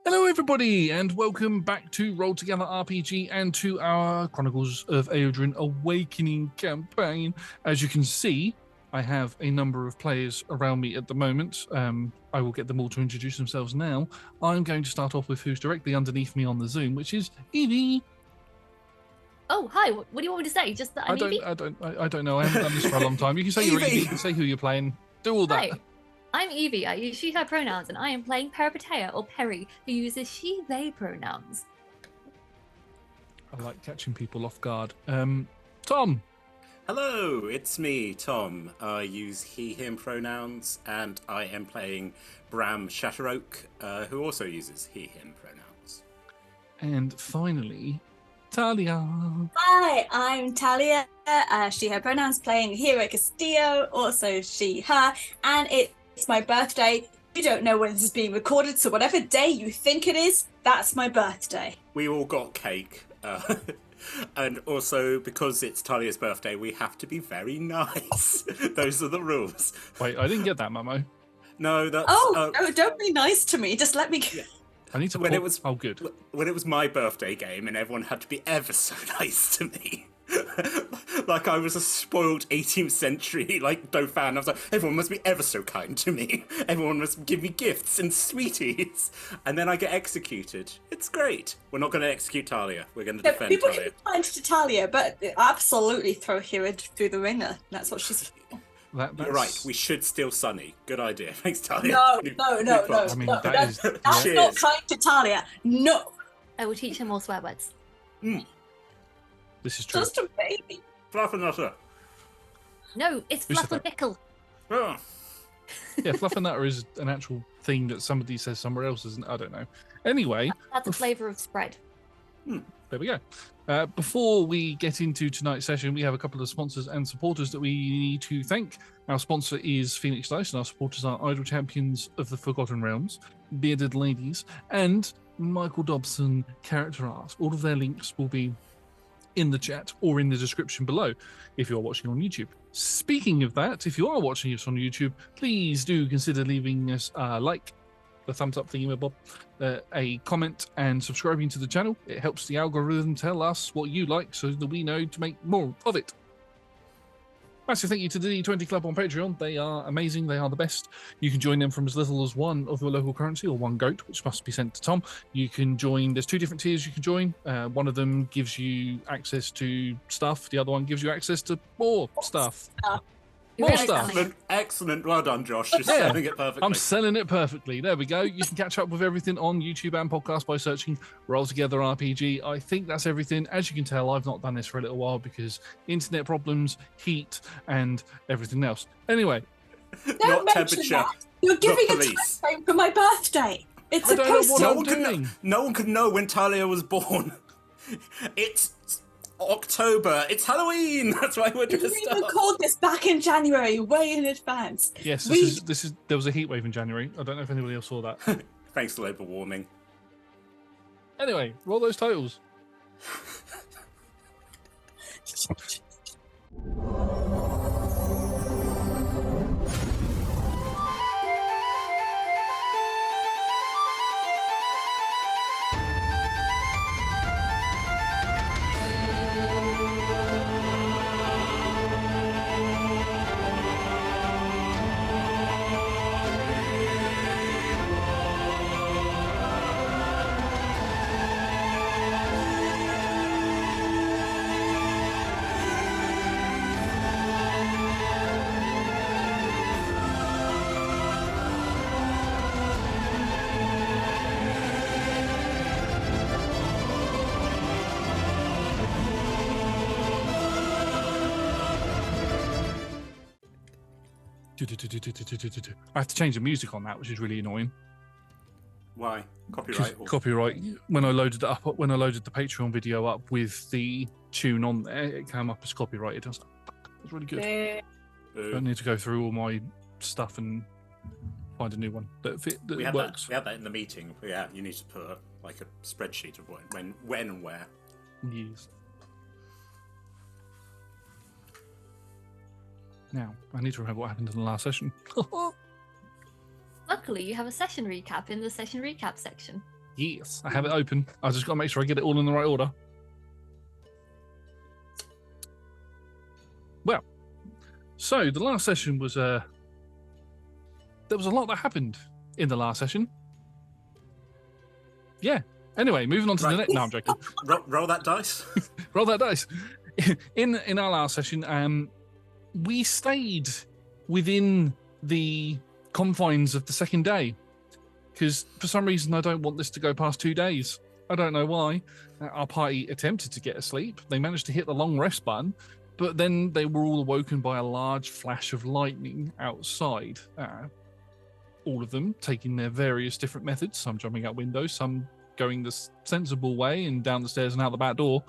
Hello everybody and welcome back to Roll Together RPG and to our Chronicles of Aeodrun Awakening campaign. As you can see, I have a number of players around me at the moment. I will get them all to introduce themselves now. I'm going to start off with who's directly underneath me on the Zoom, which is Evie. Oh, hi. What do you want me to say? Just that I'm Evie? I don't know. I haven't done this for a long time. You can say you're Evie, you can say who you're playing. Do all that. Hi. I'm Evie. I use she, her pronouns, and I am playing Peripatea, or Peri, who uses she, they pronouns. I like catching people off guard. Tom. Hello, it's me, Tom. I use he, him pronouns, and I am playing Brahm Shatteroak, who also uses he, him pronouns. And finally, Talia. Hi, I'm Talia, she, her pronouns, playing Hiira Castillo, also she, her, and it's my birthday. You don't know when this is being recorded, so whatever day you think it is, that's my birthday. We all got cake. And also, because it's Talia's birthday, we have to be very nice. Those are the rules. Wait, I didn't get that memo. No, that's... no, don't be nice to me. Just let me... Yeah. I need to... When it was... Oh, good. When it was my birthday game and everyone had to be ever so nice to me. Like I was a spoiled 18th century Dauphin. I was like, everyone must be ever so kind to me. Everyone must give me gifts and sweeties. And then I get executed. It's great. We're not going to execute Talia. We're going to defend people Talia. People can find to Talia, but absolutely throw Hiira through the ringer. That's what she's for. You're right. We should steal Sunny. Good idea. Thanks, Talia. No. I mean, that's yeah. not kind to Talia. No. I will teach her more swear words. This is true. Just a baby. Fluffernutter. No, it's Fluffernickel. Oh. Yeah, Fluffernutter is an actual thing that somebody says somewhere else, isn't it? I don't know. Anyway. That's a flavour of spread. There we go. Before we get into tonight's session, we have a couple of sponsors and supporters that we need to thank. Our sponsor is Phoenix Dice, and our supporters are Idle Champions of the Forgotten Realms, Bearded Ladies, and Michael Dobson Character Art. All of their links will be in the chat or in the description below if you're watching on YouTube. Speaking of that, if you are watching us on YouTube, please do consider leaving us a like, the thumbs up thingamabob, a comment, and subscribing to the channel. It helps the algorithm tell us what you like so that we know to make more of it. Massive thank you to the D20 Club on Patreon. They are amazing. They are the best. You can join them from as little as one of your local currency or one goat, which must be sent to Tom. You can join. There's two different tiers you can join. One of them gives you access to stuff. The other one gives you access to more stuff. More stuff. Excellent. Well done, Josh. You're selling it perfectly. I'm selling it perfectly. There we go. You can catch up with everything on YouTube and podcast by searching Roll Together RPG. I think that's everything. As you can tell, I've not done this for a little while because internet problems, heat, and everything else. Anyway. Don't mention that. You're giving a time frame for my birthday. It's supposed to. No one could know when Talia was born. It's October. It's Halloween. That's why we're dressed up. We recorded this back in January, way in advance. Yes, this is. There was a heat wave in January. I don't know if anybody else saw that. Thanks to global warming. Anyway, roll those totals. I have to change the music on that, which is really annoying. Why? Copyright? Copyright. When I loaded it up, when I loaded the Patreon video up with the tune on there, it came up as copyrighted. I was like, that's really good. I don't need to go through all my stuff and find a new one that works. We had that in the meeting. Yeah, you need to put like a spreadsheet of when and where. Yes. Now, I need to remember what happened in the last session. Luckily, you have a session recap in the session recap section. Yes, I have it open. I just got to make sure I get it all in the right order. Well, so the last session was there was a lot that happened in the last session. Yeah. Anyway, moving on to the next. No, I'm joking. Roll that dice. Roll that dice. In our last session, we stayed within the confines of the second day because for some reason I don't want this to go past 2 days. I don't know why. Our party attempted to get asleep. They managed to hit the long rest button, but then they were all awoken by a large flash of lightning outside. All of them taking their various different methods, some jumping out windows, some going the sensible way and down the stairs and out the back door,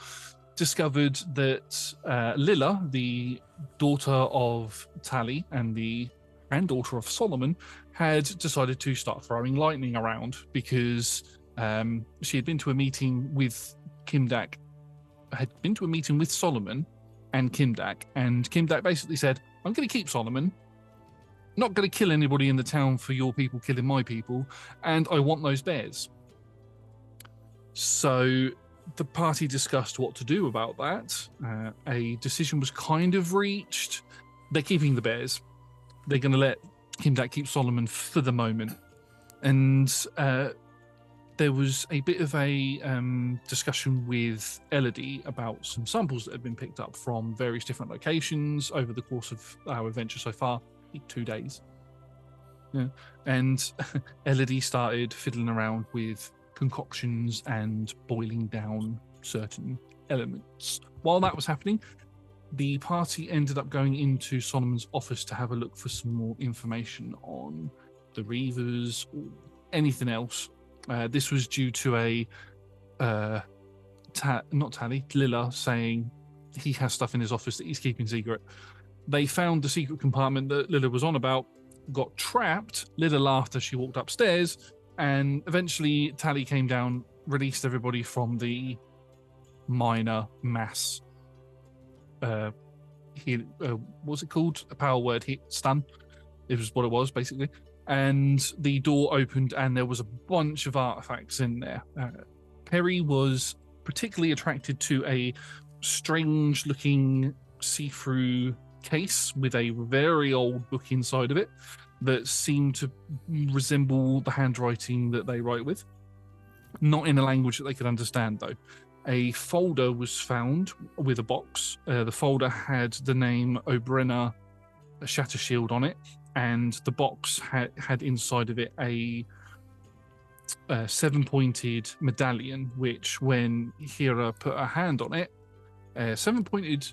discovered that Lilla, the daughter of Tally and the granddaughter of Solomon, had decided to start throwing lightning around because she had been to a meeting with Kimdak, had been to a meeting with Solomon and Kimdak basically said, I'm going to keep Solomon, not going to kill anybody in the town for your people killing my people, and I want those bears. So the party discussed what to do about that. A decision was kind of reached. They're keeping the bears. They're going to let Kimdak keep Solomon for the moment. And there was a bit of a discussion with Elodie about some samples that had been picked up from various different locations over the course of our adventure so far. 2 days. Yeah. And Elodie started fiddling around with concoctions and boiling down certain elements. While that was happening, the party ended up going into Solomon's office to have a look for some more information on the Reavers or anything else. This was due to Lilla saying he has stuff in his office that he's keeping secret. They found the secret compartment that Lilla was on about, got trapped. Lilla laughed as she walked upstairs, and eventually Tally came down, released everybody from the minor mass. What's it called? A power word hit stun. It was what it was, basically. And the door opened, and there was a bunch of artifacts in there. Peri was particularly attracted to a strange-looking see-through case with a very old book inside of it that seemed to resemble the handwriting that they write with. Not in a language that they could understand, though. A folder was found with a box. The folder had the name O'Brenner Shattershield on it, and the box had inside of it a 7-pointed medallion, which when Hiira put her hand on it, a 7-pointed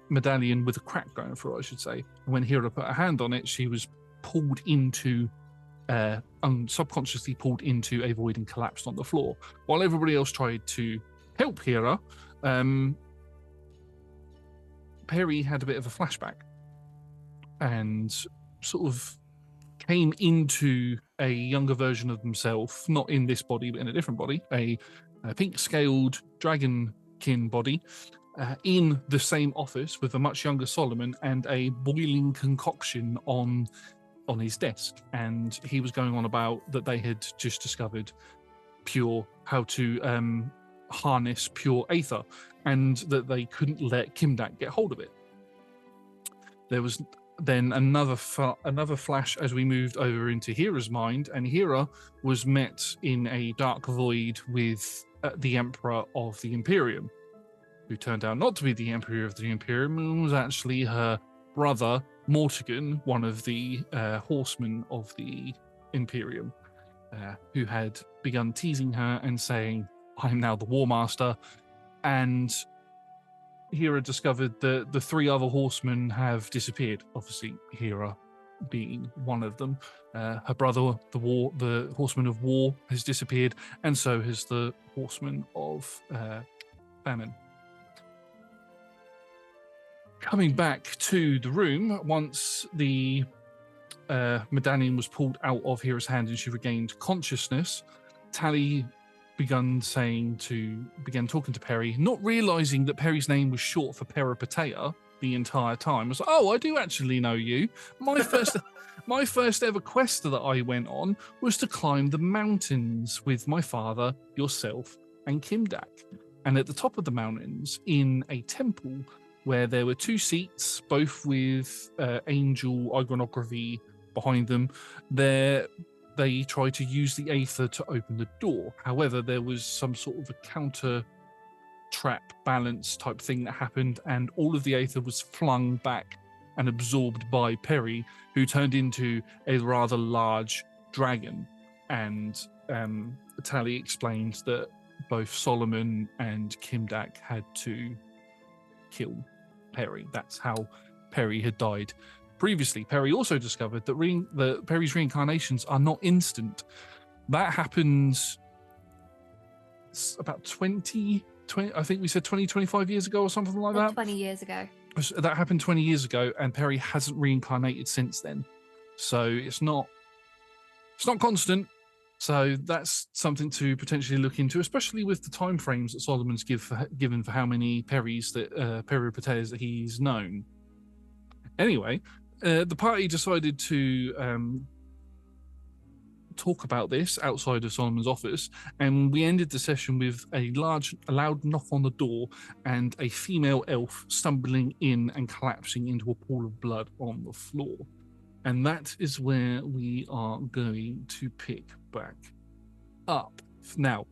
medallion with a crack going through, I should say. When Hiira put her hand on it, she was pulled into, subconsciously pulled into a void and collapsed on the floor. While everybody else tried to help Hiira, Peri had a bit of a flashback and sort of came into a younger version of himself, not in this body, but in a different body, a pink-scaled dragonkin body, in the same office with a much younger Solomon and a boiling concoction on his desk. And he was going on about that they had just discovered how to harness pure aether, and that they couldn't let Kimdak get hold of it. There was then another flash as we moved over into Hiira's mind, and Hiira was met in a dark void with the Emperor of the Imperium, who turned out not to be the Emperor of the Imperium, and was actually her brother, Mortigan, one of the horsemen of the Imperium, who had begun teasing her and saying, I'm now the War Master. And Hiira discovered that the 3 other horsemen have disappeared, obviously Hiira being one of them. Her brother, the horseman of war, has disappeared, and so has the horseman of famine. Coming back to the room, once the medallion was pulled out of Hiira's hand and she regained consciousness, Tally began talking to Peri, not realizing that Peri's name was short for Peripatea the entire time. I was like, oh, I do actually know you. My My first ever quest that I went on was to climb the mountains with my father, yourself, and Kimdak. And at the top of the mountains, in a temple where there were 2 seats, both with angel iconography behind them, they tried to use the Aether to open the door. However, there was some sort of a counter trap balance type thing that happened, and all of the Aether was flung back and absorbed by Peri, who turned into a rather large dragon. And Tally explained that both Solomon and Kimdak had to kill Peri. That's how Peri had died. Previously, Peri also discovered that Peri's reincarnations are not instant. That happens about 20, I think we said 25 years ago or something like that. 20 years ago. That happened 20 years ago, and Peri hasn't reincarnated since then. So it's not constant. So that's something to potentially look into, especially with the time frames that Solomon's given for how many Peris that Peripateas that he's known. Anyway, the party decided to talk about this outside of Solomon's office, and we ended the session with a loud knock on the door and a female elf stumbling in and collapsing into a pool of blood on the floor. And that is where we are going to pick back up. Now,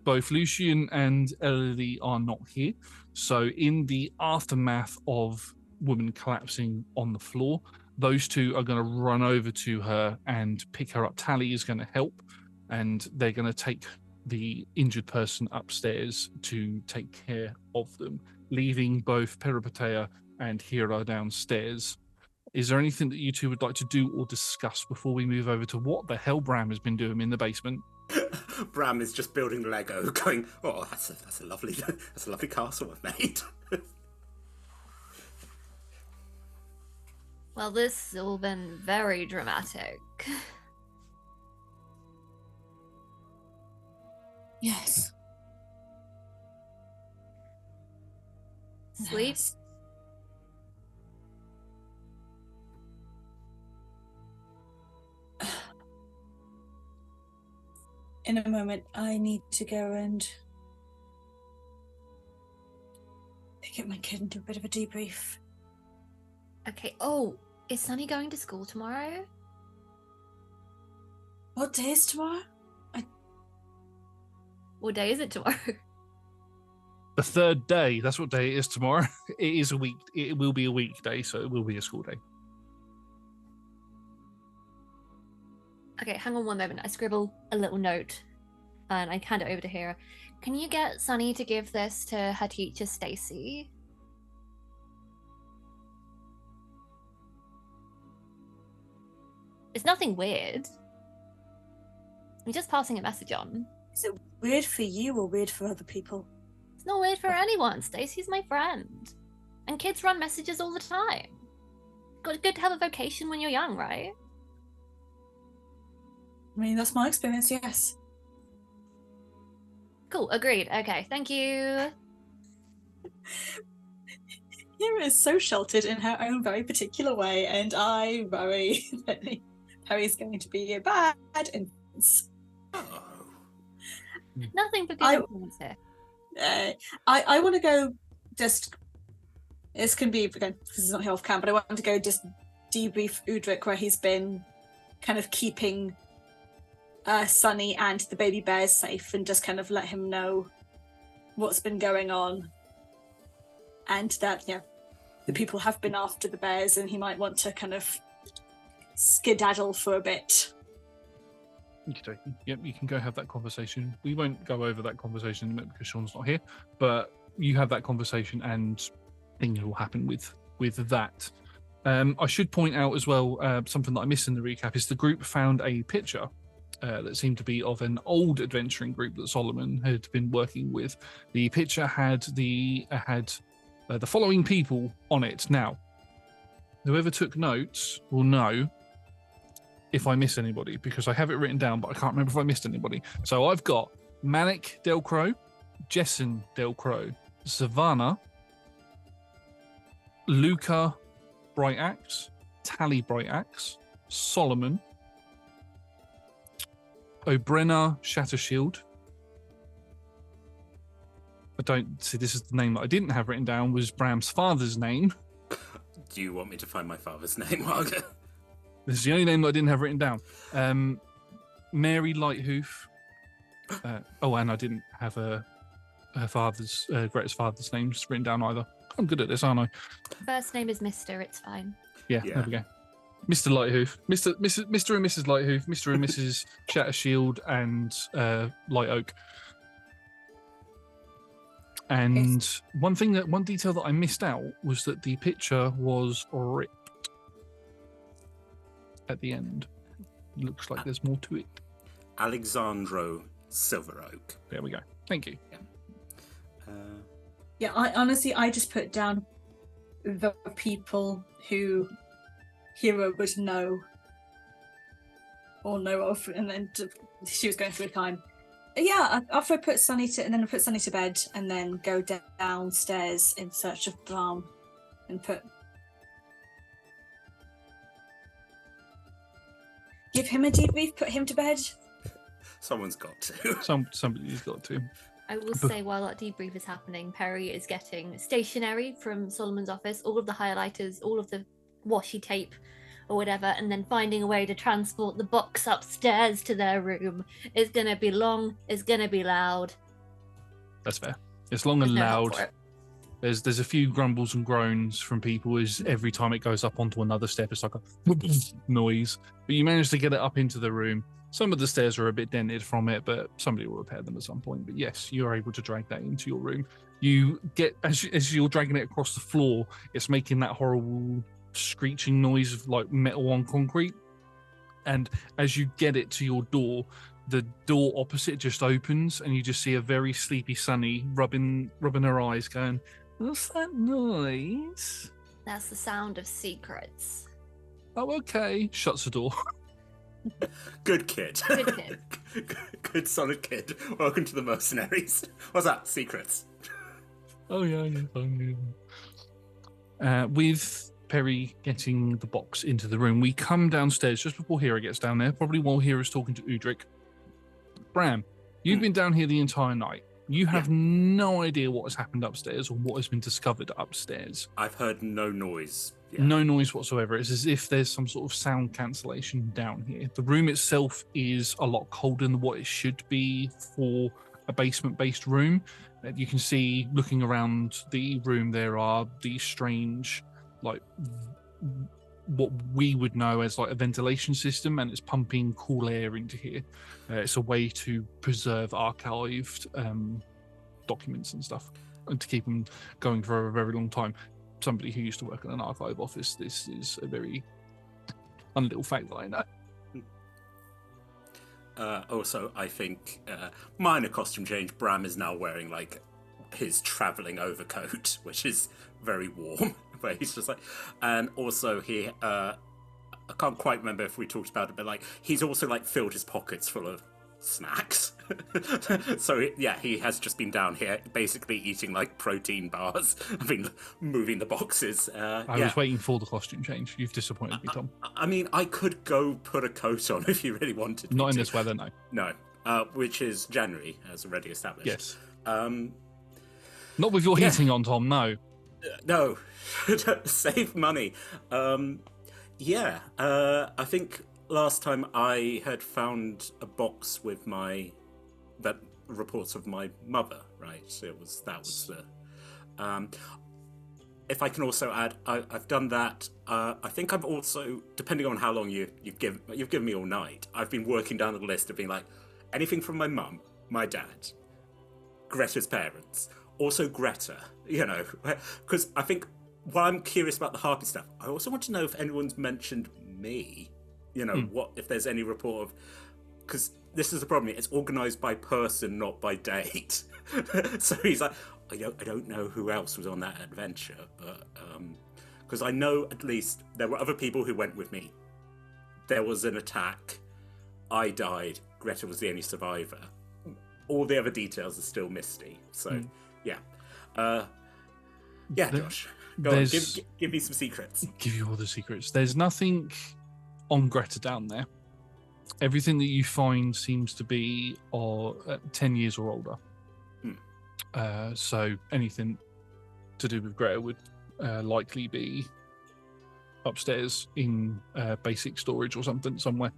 both Lucian and Elodie are not here, so in the aftermath of woman collapsing on the floor, those two are going to run over to her and pick her up. Tally is going to help, and they're going to take the injured person upstairs to take care of them, leaving both Peripatea and Hiira downstairs. Is there anything that you two would like to do or discuss before we move over to what the hell Brahm has been doing in the basement? Brahm is just building Lego, going, "Oh, that's a lovely castle I've made." Well, this has all been very dramatic. Yes. Sleep? Yes. In a moment, I need to go and pick up my kid and do a bit of a debrief. Okay. Oh, is Sunny going to school tomorrow? What day is tomorrow? What day is it tomorrow? The 3rd day. That's what day it is tomorrow. It is a week. It will be a weekday, so it will be a school day. Okay, hang on one moment. I scribble a little note and I hand it over to Hiira. Can you get Sunny to give this to her teacher, Stacy? It's nothing weird. I'm just passing a message on. Is it weird for you or weird for other people? It's not weird for anyone. Stacy's my friend. And kids run messages all the time. Good to have a vocation when you're young, right? I mean, that's my experience, yes. Cool, agreed. Okay, thank you. Hiira is so sheltered in her own very particular way, and I worry that Perry's going to be a bad influence. Oh. Nothing but good influence here. I want to go just... This can be, again, because it's not here off cam, but I want to go just debrief Udric where he's been kind of keeping Sunny and the baby bears safe, and just kind of let him know what's been going on, and that the people have been after the bears and he might want to kind of skedaddle for a bit. Okay. Yep, you can go have that conversation. We won't go over that conversation because Sean's not here, but you have that conversation and things will happen with that. I should point out as well, something that I missed in the recap is the group found a picture that seemed to be of an old adventuring group that Solomon had been working with. The picture had the following people on it. Now, whoever took notes will know if I miss anybody, because I have it written down, but I can't remember if I missed anybody. So I've got Manic Delcrow, Jessen Delcrow, Savannah, Luca Brightaxe, Tally Brightaxe, Solomon, Obrenna Shattershield. I don't see, this is the name that I didn't have written down, was Bram's father's name. Do you want me to find my father's name, Margaret? This is the only name that I didn't have written down. Mary Lighthoof. And I didn't have her father's, Greta's father's name written down either. I'm good at this, aren't I? First name is Mr. It's fine. Yeah, there we go. Mr. Lighthoof, Mr. and Mrs. Lighthoof, Mr. and Mrs. Shattershield, and Light Oak. And one detail that I missed out was that the picture was ripped at the end. Looks like there's more to it. Alexandro Silver Oak. There we go. Thank you. Yeah, I just put down the people who Hiira would know or know of, and then she was going through a time. Yeah, after I put Sunny to bed, and then go downstairs in search of Brahm, and give him a debrief, put him to bed. Someone's got to. Somebody's got to. I will say while that debrief is happening, Peri is getting stationery from Solomon's office, all of the highlighters, all of the washi tape or whatever, and then finding a way to transport the box upstairs to their room. It's going to be long, it's going to be loud. That's fair. It's long and There's no help for loud. it. There's a few grumbles and groans from people as every time it goes up onto another step, it's like a noise. But you manage to get it up into the room. Some of the stairs are a bit dented from it, but somebody will repair them at some point. But yes, you are able to drag that into your room. You get, as you're dragging it across the floor, it's making that horrible screeching noise of like metal on concrete. And as you get it to your door, the door opposite just opens, and you just see a very sleepy Sunny rubbing her eyes, going, "What's that noise?" That's the sound of secrets. Oh, okay. Shuts the door. Good kid. Good kid. Good solid kid. Welcome to the mercenaries. What's that? Secrets. Oh yeah. With Peri getting the box into the room, we come downstairs just before Hiira gets down there, probably while Hiira's talking to Udric. Bram, you've been down here the entire night. You have no idea what has happened upstairs or what has been discovered upstairs. I've heard no noise. Yeah. No noise whatsoever. It's as if there's some sort of sound cancellation down here. The room itself is a lot colder than what it should be for a basement-based room. You can see, looking around the room, there are these strange, like, what we would know as like a ventilation system, and it's pumping cool air into here. It's a way to preserve archived documents and stuff, and to keep them going for a very long time. Somebody who used to work in an archive office, this is a very fun little fact that I know. Also, I think minor costume change. Bram is now wearing like his traveling overcoat, which is very warm. Where he's just like, and also he, I can't quite remember if we talked about it, but like he's also like filled his pockets full of snacks. So yeah, he has just been down here basically eating like protein bars. I've been moving the boxes. I was waiting for the costume change. You've disappointed me, Tom. I mean, I could go put a coat on if you really wanted me Not in to. this weather, no. No, which is January, as already established. Yes. Not with your heating on, Tom, no. No. Save money. I think last time I had found a box with that reports of my mother, right? So that was the if I can also add, I've done that. I think I've also, depending on how long you've given me all night, I've been working down the list of being like, anything from my mum, my dad, Greta's parents, also Greta, because I think while I'm curious about the Harpy stuff, I also want to know if anyone's mentioned me, what if there's any report of, because this is the problem, it's organized by person, not by date. So he's like, I don't know who else was on that adventure, but because I know at least there were other people who went with me. There was an attack. I died. Greta was the only survivor. All the other details are still misty. So, yeah. Josh. Go on, There's give me some secrets. give you all the secrets. There's nothing on Greta down there. Everything that you find seems to be 10 years or older. So anything to do with Greta would likely be upstairs in basic storage or something somewhere,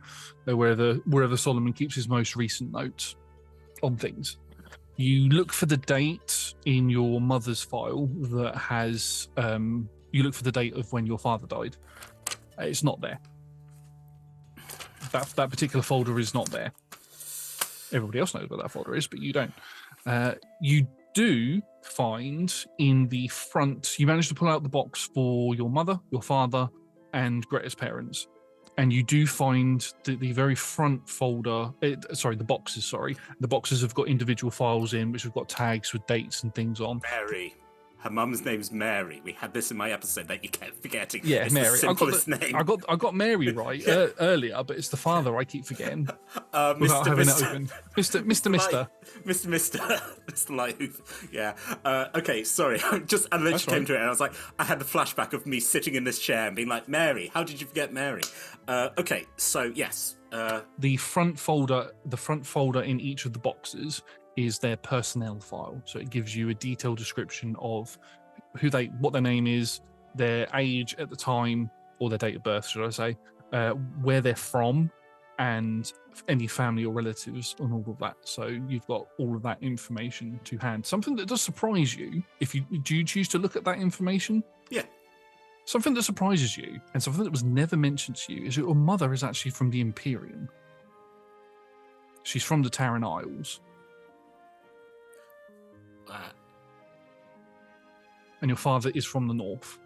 wherever Solomon keeps his most recent notes on things. You look for the date in your mother's file that has. You look for the date of when your father died. It's not there. That particular folder is not there. Everybody else knows what that folder is, but you don't. You do find in the front. You managed to pull out the box for your mother, your father, and Greta's parents. And you do find the very front folder, the boxes, sorry. The boxes have got individual files in, which have got tags with dates and things on. Mary. Her mum's name's Mary. We had this in my episode that you kept forgetting. Yeah, it's Mary. The simplest name. I got Mary right earlier, but it's the father I keep forgetting. Without having it open. Mr. Lighthoof. Yeah. Okay, sorry. I literally came to it and I was like, I had the flashback of me sitting in this chair and being like, Mary, how did you forget Mary? Okay, so yes. The front folder in each of the boxes is their personnel file. So it gives you a detailed description of what their name is, their age at the time, or their date of birth, should I say, where they're from, and any family or relatives and all of that. So you've got all of that information to hand. Something that does surprise you, do you choose to look at that information? Yeah. Something that surprises you, and something that was never mentioned to you, is that your mother is actually from the Imperium. She's from the Tarragon Isles. And your father is from the north.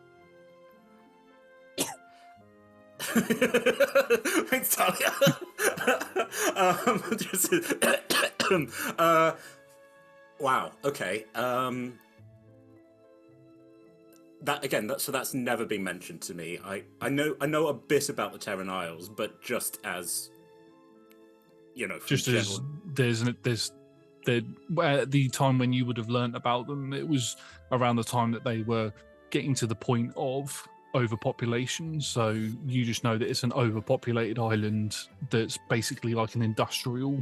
Thanks, Talia. Wow. Okay. So that's never been mentioned to me. I know a bit about the Tarragon Isles, but just as just as there's at the time when you would have learnt about them, it was around the time that they were getting to the point of overpopulation. So you just know that it's an overpopulated island that's basically like an industrial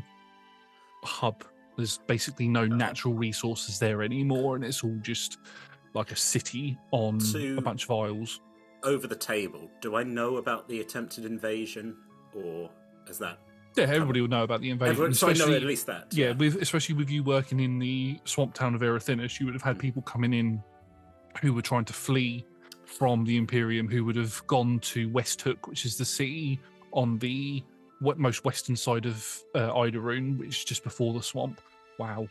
hub. There's basically no natural resources there anymore, and it's all just like a city on a bunch of isles. Over the table, do I know about the attempted invasion, or is that... Yeah, everybody will know about the invasion. So I know at least that. Yeah, especially with you working in the swamp town of Erethinus, you would have had people coming in who were trying to flee from the Imperium, who would have gone to Westhook, which is the city on the most western side of Idorune, which is just before the swamp. Wow,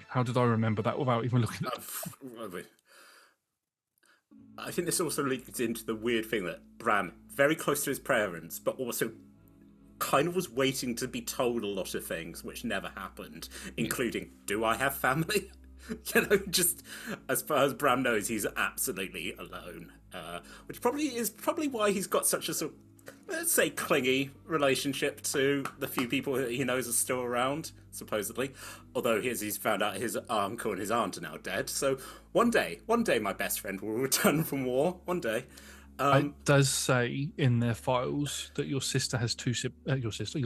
how did I remember that without even looking at it? I think this also leads into the weird thing that Brahm, very close to his parents, but also kind of was waiting to be told a lot of things, which never happened, including, do I have family? Just as far as Brahm knows, he's absolutely alone, which is probably why he's got such a sort of, let's say, clingy relationship to the few people that he knows are still around, supposedly. Although he's found out his uncle and his aunt are now dead. So one day, my best friend will return from war. One day. It does say in their files that your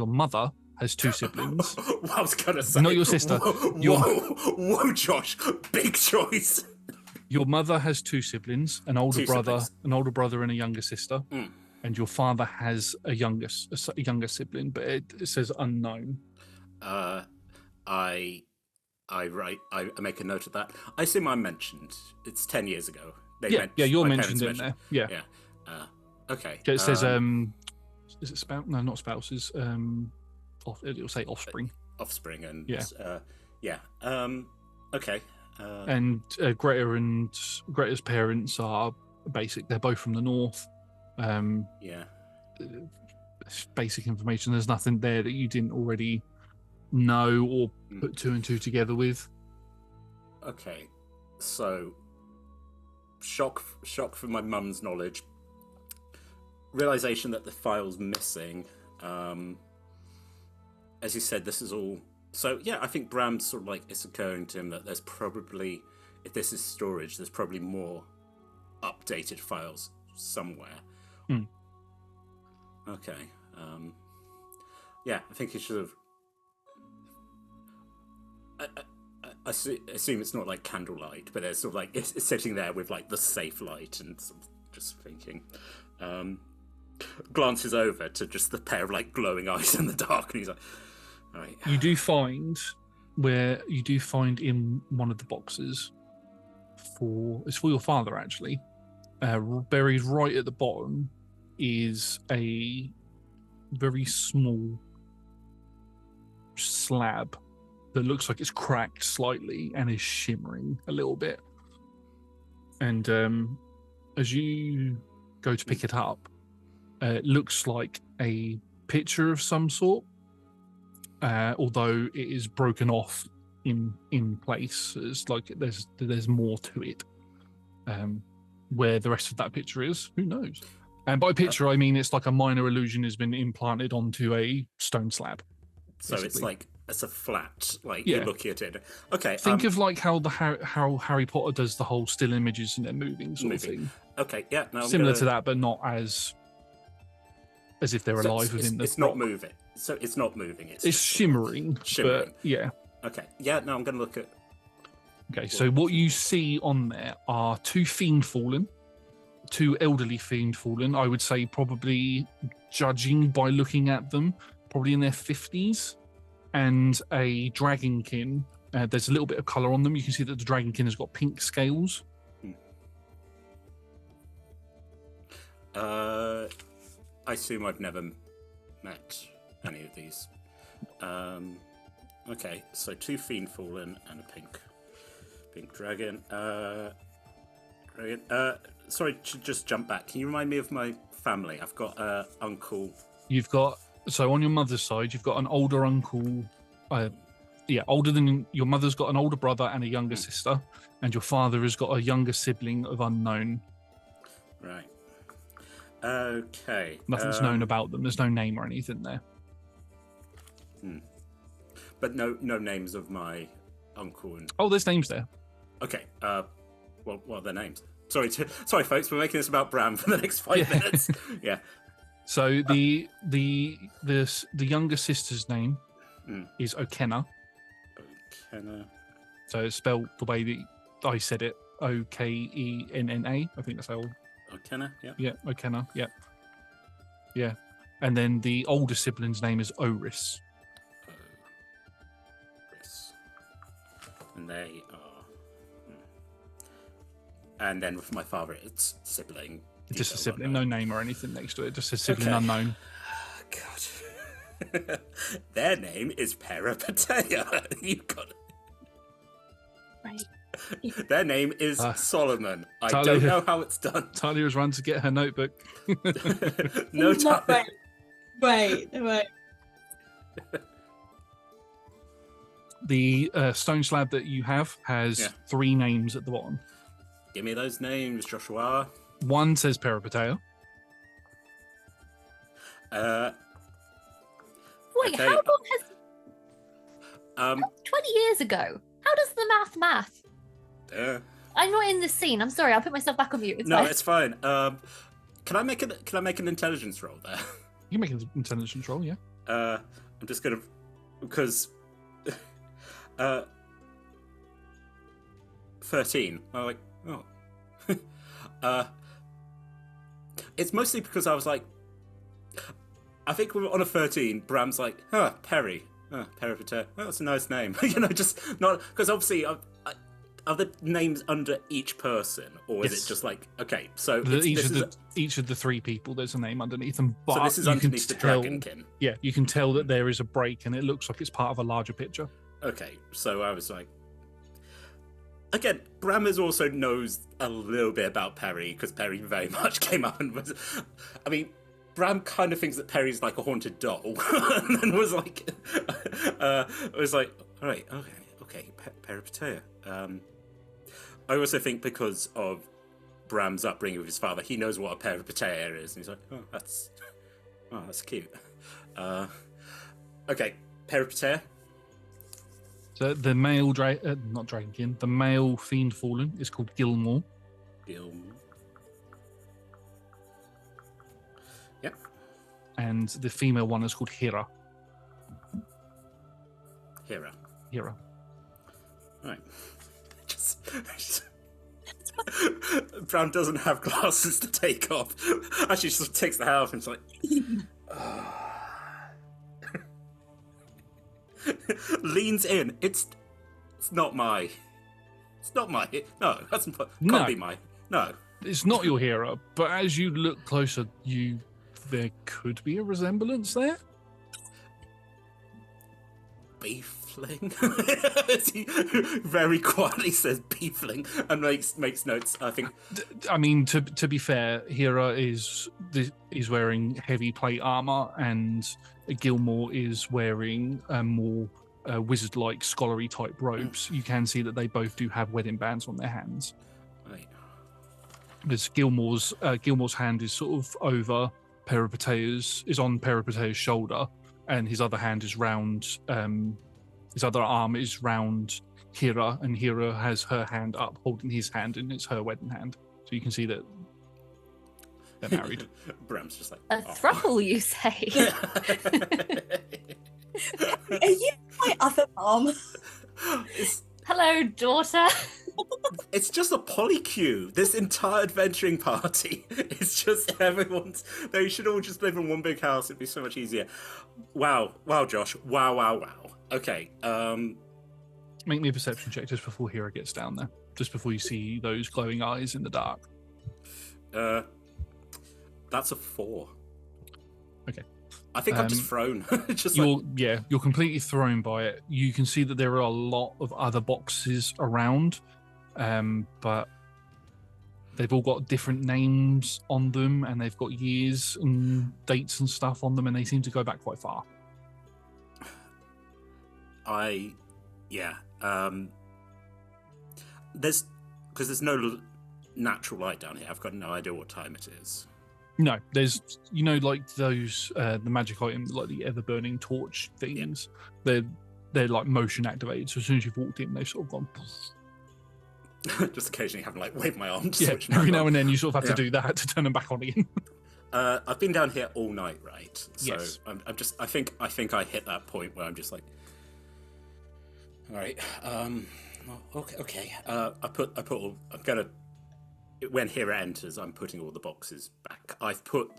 mother has two siblings. I was gonna say, not your sister. Whoa, Josh, big choice. Your mother has two siblings, an older brother and a younger sister. And your father has a younger sibling, but it says unknown. I make a note of that. I assume I'm mentioned. It's 10 years ago. You're mentioned in there. Yeah. Okay. It says is it spouse? No, not spouses. It'll say offspring. Offspring and okay. And Greta's parents are basic. They're both from the north. Basic information. There's nothing there that you didn't already know or put two and two together with. Okay, so shock for my mum's knowledge, realization that the file's missing. As you said, this is all. So yeah, I think Bram's it's occurring to him that there's probably, if this is storage, there's probably more updated files somewhere. Hmm. Okay. Yeah, I think he should have. I assume it's not like candlelight, but there's sort of like it's sitting there with like the safe light and sort of just thinking. Glances over to just the pair of like glowing eyes in the dark, and he's like, "All right." You do find in one of the boxes it's for your father actually. Buried right at the bottom is a very small slab that looks like it's cracked slightly and is shimmering a little bit. And as you go to pick it up, it looks like a picture of some sort, although it is broken off in place. It's like there's more to it. Where the rest of that picture is, who knows? And by picture, I mean it's like a minor illusion has been implanted onto a stone slab. So basically. it's like it's a flat, like Yeah. you're looking at it. Okay. Think of like how how Harry Potter does the whole still images and they're moving sort of thing. Okay. Yeah. No. Similar to that, but not as if they're alive within the. It's not moving. So it's not moving. It's just shimmering. shimmering. But yeah. Okay. Yeah. No. I'm going to look at. Okay. So what you see on there are two fiend fallen, two elderly fiend fallen. I would say probably, judging by looking at them, probably in their 50s, and a dragonkin. There's a little bit of colour on them. You can see that the dragonkin has got pink scales. I assume I've never met any of these. Okay, so two fiend fallen and a pink dragon. Sorry to just jump back. Can you remind me of my family? I've got uncle. You've got, so on your mother's side, you've got an older uncle. Older than your mother's got an older brother and a younger sister, and your father has got a younger sibling of unknown. Right. Okay. Nothing's known about them. There's no name or anything there. But no names of my uncle and. Oh, there's names there. Okay. What are their names? Sorry, folks. We're making this about Brahm for the next 5 minutes. Yeah. So the younger sister's name is Okenna. Okenna. So it's spelled the way that I said it, Okenna. I think that's how. Okenna. Yeah. Yeah, Okenna. Yeah. Yeah. And then the older sibling's name is Oris. Oris. And they are. And then with my father, it's sibling. Just a sibling, no name or anything next to it. Just a sibling unknown. God. Their name is Peripatea. You got it. Right. Their name is Solomon. I Talia, don't know how it's done. Talia has run to get her notebook. No time. Wait. The stone slab that you have has 3 names at the bottom. Give me those names, Joshua. One says Peripatea. Wait, Okay. how long has 20 Um. years ago? How does the math? I'm not in this scene. I'm sorry. I'll put myself back on mute. It's No, fine. it's fine. Can I make an intelligence roll there? You can make an intelligence roll, yeah. I'm just gonna because 13. I'm like, oh. It's mostly because I was like, I think we're on a 13. Bram's like, Peri. Peripatea. Oh, that's a nice name. Just not because obviously, are the names under each person, or is it just like okay? So each of the 3 people, there's a name underneath them. But so this is underneath the dragonkin. Yeah, you can tell that there is a break, and it looks like it's part of a larger picture. Okay, so I was like, again, Bram also knows a little bit about Peri because Peri very much came up and was. I mean. Bram kind of thinks that Peri's like a haunted doll, and then was like, all right, okay, Peripatea. I also think because of Bram's upbringing with his father, he knows what a Peripatea is, and he's like, that's cute. Okay, Peripatea. So the male not dragonkin, the male fiend fallen is called Gilmore. Gilmore. Yeah. And the female one is called Hiira. Hiira. Right. Just Bram doesn't have glasses to take off. Actually, she just takes the hat off and it's like, leans in. It's not my. No, that's can't be my. No. It's not your Hiira, but as you look closer, there could be a resemblance there. Beefling. He very quietly says beefling and makes notes. I think. I mean, to be fair, Hiira is wearing heavy plate armor, and Gilmore is wearing more wizard-like scholarly type robes. You can see that they both do have wedding bands on their hands. Right. Because Gilmore's hand is sort of over is on Peripatea's shoulder, and his other hand is round. His other arm is round Hiira, and Hiira has her hand up, holding his hand, and it's her wedding hand. So you can see that they're married. Bram's just like A throuple, you say? Are you my other mom? Hello, daughter. It's just a polycule. This entire adventuring party. It's just they should all just live in one big house. It'd be so much easier. Wow, Josh. Wow. Okay. Make me a perception check just before Hiira gets down there. Just before you see those glowing eyes in the dark. That's a 4. Okay. I think I'm just thrown. You're completely thrown by it. You can see that there are a lot of other boxes around, but they've all got different names on them, and they've got years and dates and stuff on them, and they seem to go back quite far. There's no natural light down here. I've got no idea what time it is. No, there's, like those, the magic items, like the ever-burning torch things, they're like motion activated. So as soon as you've walked in, they've sort of gone. Just occasionally having like wave my arm to switch every now and then you sort of have to do that to turn them back on again. I've been down here all night, right? So yes. I think I hit that point where I'm just like, all right, okay. When Hiira enters, I'm putting all the boxes back. I've put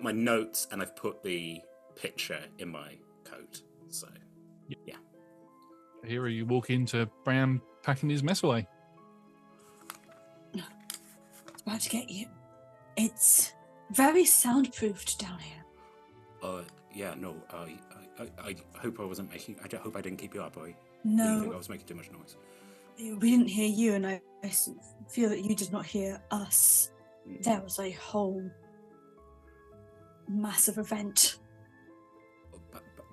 my notes and I've put the picture in my coat. So, yeah. Here you walk into Bram packing his mess away. It's about to get you. It's very soundproofed down here. Yeah, no, I hope I wasn't making. I hope I didn't keep you up. I No. didn't think I was making too much noise. We didn't hear you, and I feel that you did not hear us. There was a whole massive event.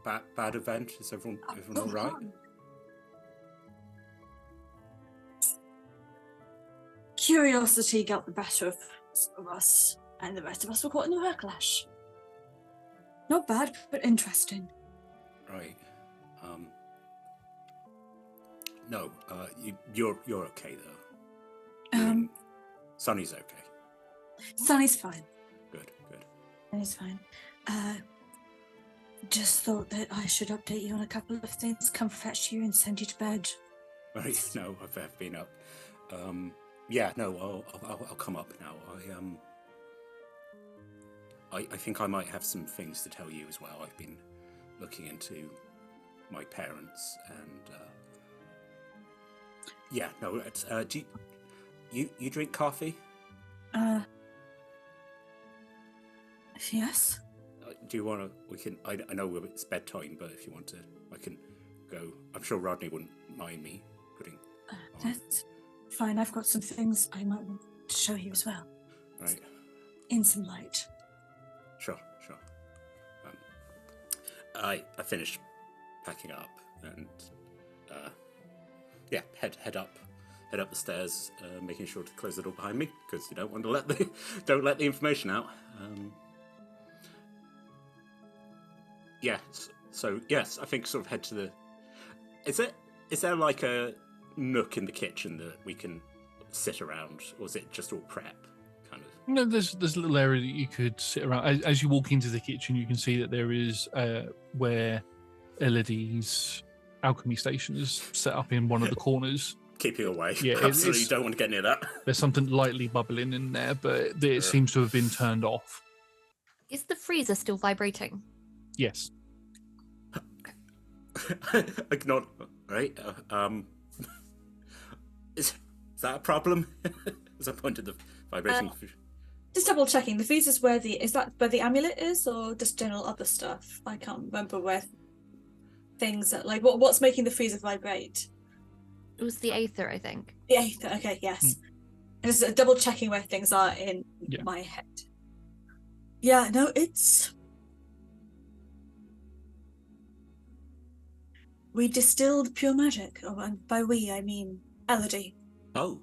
Bad event? Is everyone all right? Curiosity got the better of us, and the rest of us were caught in the backlash. Not bad, but interesting. Right. No, you're okay though. Sonny's okay. Sonny's fine. Good. Sonny's fine. Just thought that I should update you on a couple of things, come fetch you and send you to bed. Right, no, I've been up. I'll come up now. I think I might have some things to tell you as well. I've been looking into my parents and do you drink coffee? Yes. Do you want to? I know it's bedtime, but if you want to, I can go. I'm sure Rodney wouldn't mind me putting. That's fine. I've got some things I might want to show you as well. Right. In some light. Sure. I finished packing up and head up the stairs, making sure to close the door behind me because you don't want to don't let the information out. So yes, I think sort of head to the. Is there like a nook in the kitchen that we can sit around, or is it just all prep kind of? No, there's a little area that you could sit around. As you walk into the kitchen, you can see that there is where Elodie's alchemy station is set up in one of the corners. Keep you away. Yeah, Absolutely don't want to get near that. There's something lightly bubbling in there, but it seems to have been turned off. Is the freezer still vibrating? Yes. Ignore. Right. Is that a problem? As I pointed the vibrating. Just double checking. The freezer's where is that where the amulet is, or just general other stuff? I can't remember where things are, like what's making the freezer vibrate. It was the Aether, I think. The Aether. Okay, yes. Just double checking where things are in my head. Yeah, no, it's. We distilled pure magic. Oh, and by we, I mean Elodie. Oh.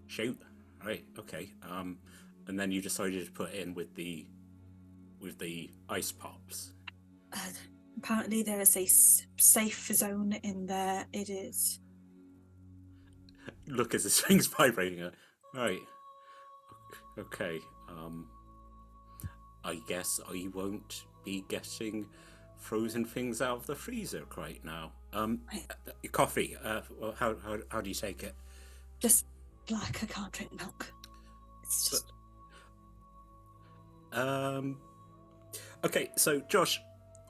Shoot. Right. Okay. And then you decided to put in with the ice pops. Apparently, there is a safe zone in there. It is. Look, as this thing's vibrating. Right. Okay. I guess I won't be getting frozen things out of the freezer right now. Your coffee. How do you take it? Just black. I can't drink milk. It's just. Okay, so Josh,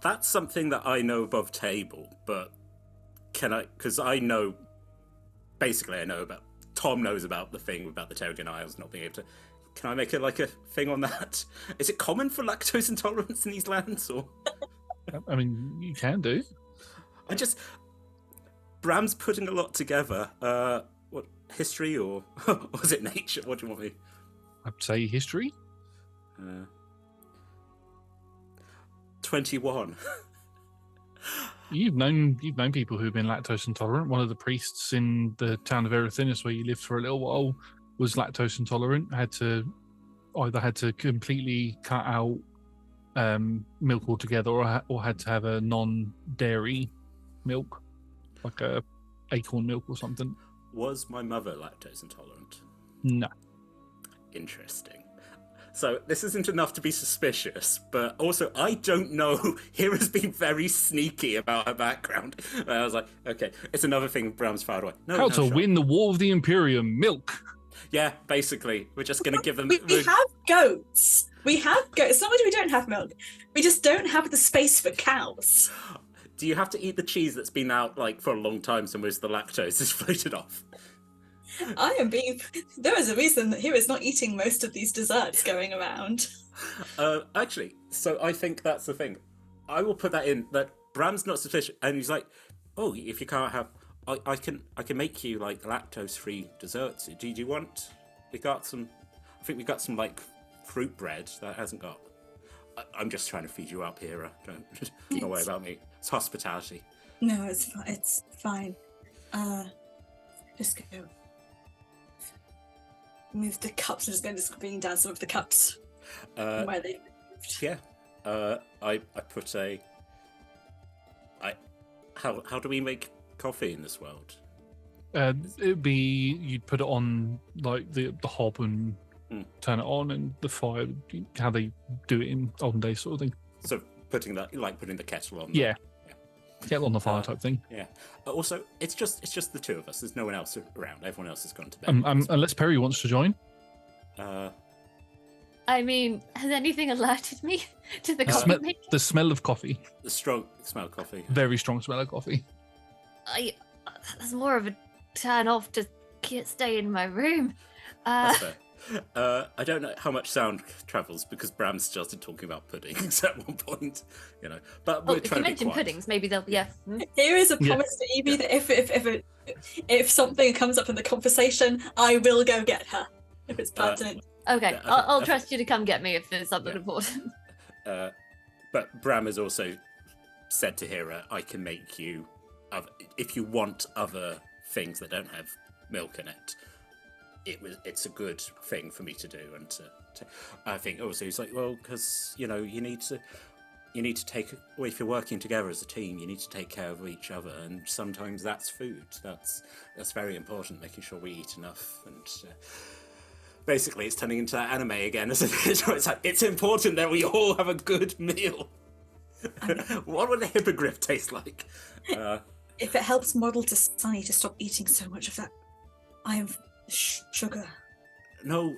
that's something that I know above table, but can I? Because I know. Basically, I know about. Tom knows about the thing about the Tarragon Isles not being able to. Can I make it like a thing on that? Is it common for lactose intolerance in these lands, or? I mean, you can do. Bram's putting a lot together. What history or was it nature? What do you want me? I'd say history. 21. You've known people who've been lactose intolerant. One of the priests in the town of Erethinus, where you lived for a little while, was lactose intolerant. Had to completely cut out milk altogether, or had to have a non-dairy milk, like a acorn milk or something. Was my mother lactose intolerant? No. Interesting. So this isn't enough to be suspicious, but also I don't know. Hiira's been very sneaky about her background. I was like, okay, it's another thing Bram's filed away. How to win the War of the Imperium? Milk. Yeah, basically, we're just going to give them. We have goats. We have goats. It's not that we don't have milk. We just don't have the space for cows. Do you have to eat the cheese that's been out like for a long time, so most of the lactose is floated off? There is a reason that Hiira's not eating most of these desserts going around. Actually, so I think that's the thing. I will put that in, that Bram's not sufficient, and he's like, oh, if you can't have, I can make you like lactose-free desserts. Do you want? I think we got some like fruit bread that hasn't got. I'm just trying to feed you up, Hiira. Don't worry about me. It's hospitality. No, it's fine. Just go. Move the cups. I'm just going to bring down some of the cups from where they moved. Yeah. I put a. How do we make coffee in this world? It'd be you'd put it on like the hob and turn it on, and the fire, how they do it in olden days, sort of thing. So putting the kettle on. Yeah. Kettle on the fire type thing. Yeah. Also, it's just the two of us. There's no one else around. Everyone else has gone to bed. Unless Peri wants to join. I mean, has anything alerted me to the coffee making? The smell of coffee. The strong smell of coffee. Very strong smell of coffee. That's more of a turn off to stay in my room. That's fair. I don't know how much sound travels because Bram started talking about puddings at one point, But we're if you mention puddings, maybe they'll be. Yeah. Here is a promise to Evie that if something comes up in the conversation, I will go get her if it's pertinent. Okay, I'll trust you to come get me if there's something important. But Bram has also said to Hiira, I can make you, if you want other things that don't have milk in it. It's a good thing for me to do, and I think also he's like, well, because you need to take, well, if you're working together as a team, you need to take care of each other, and sometimes that's food. That's very important, making sure we eat enough, and basically it's turning into anime again, isn't it? So it's like, it's important that we all have a good meal. What would a hippogriff taste like? If it helps model to Sunny to stop eating so much of that iron sugar. No,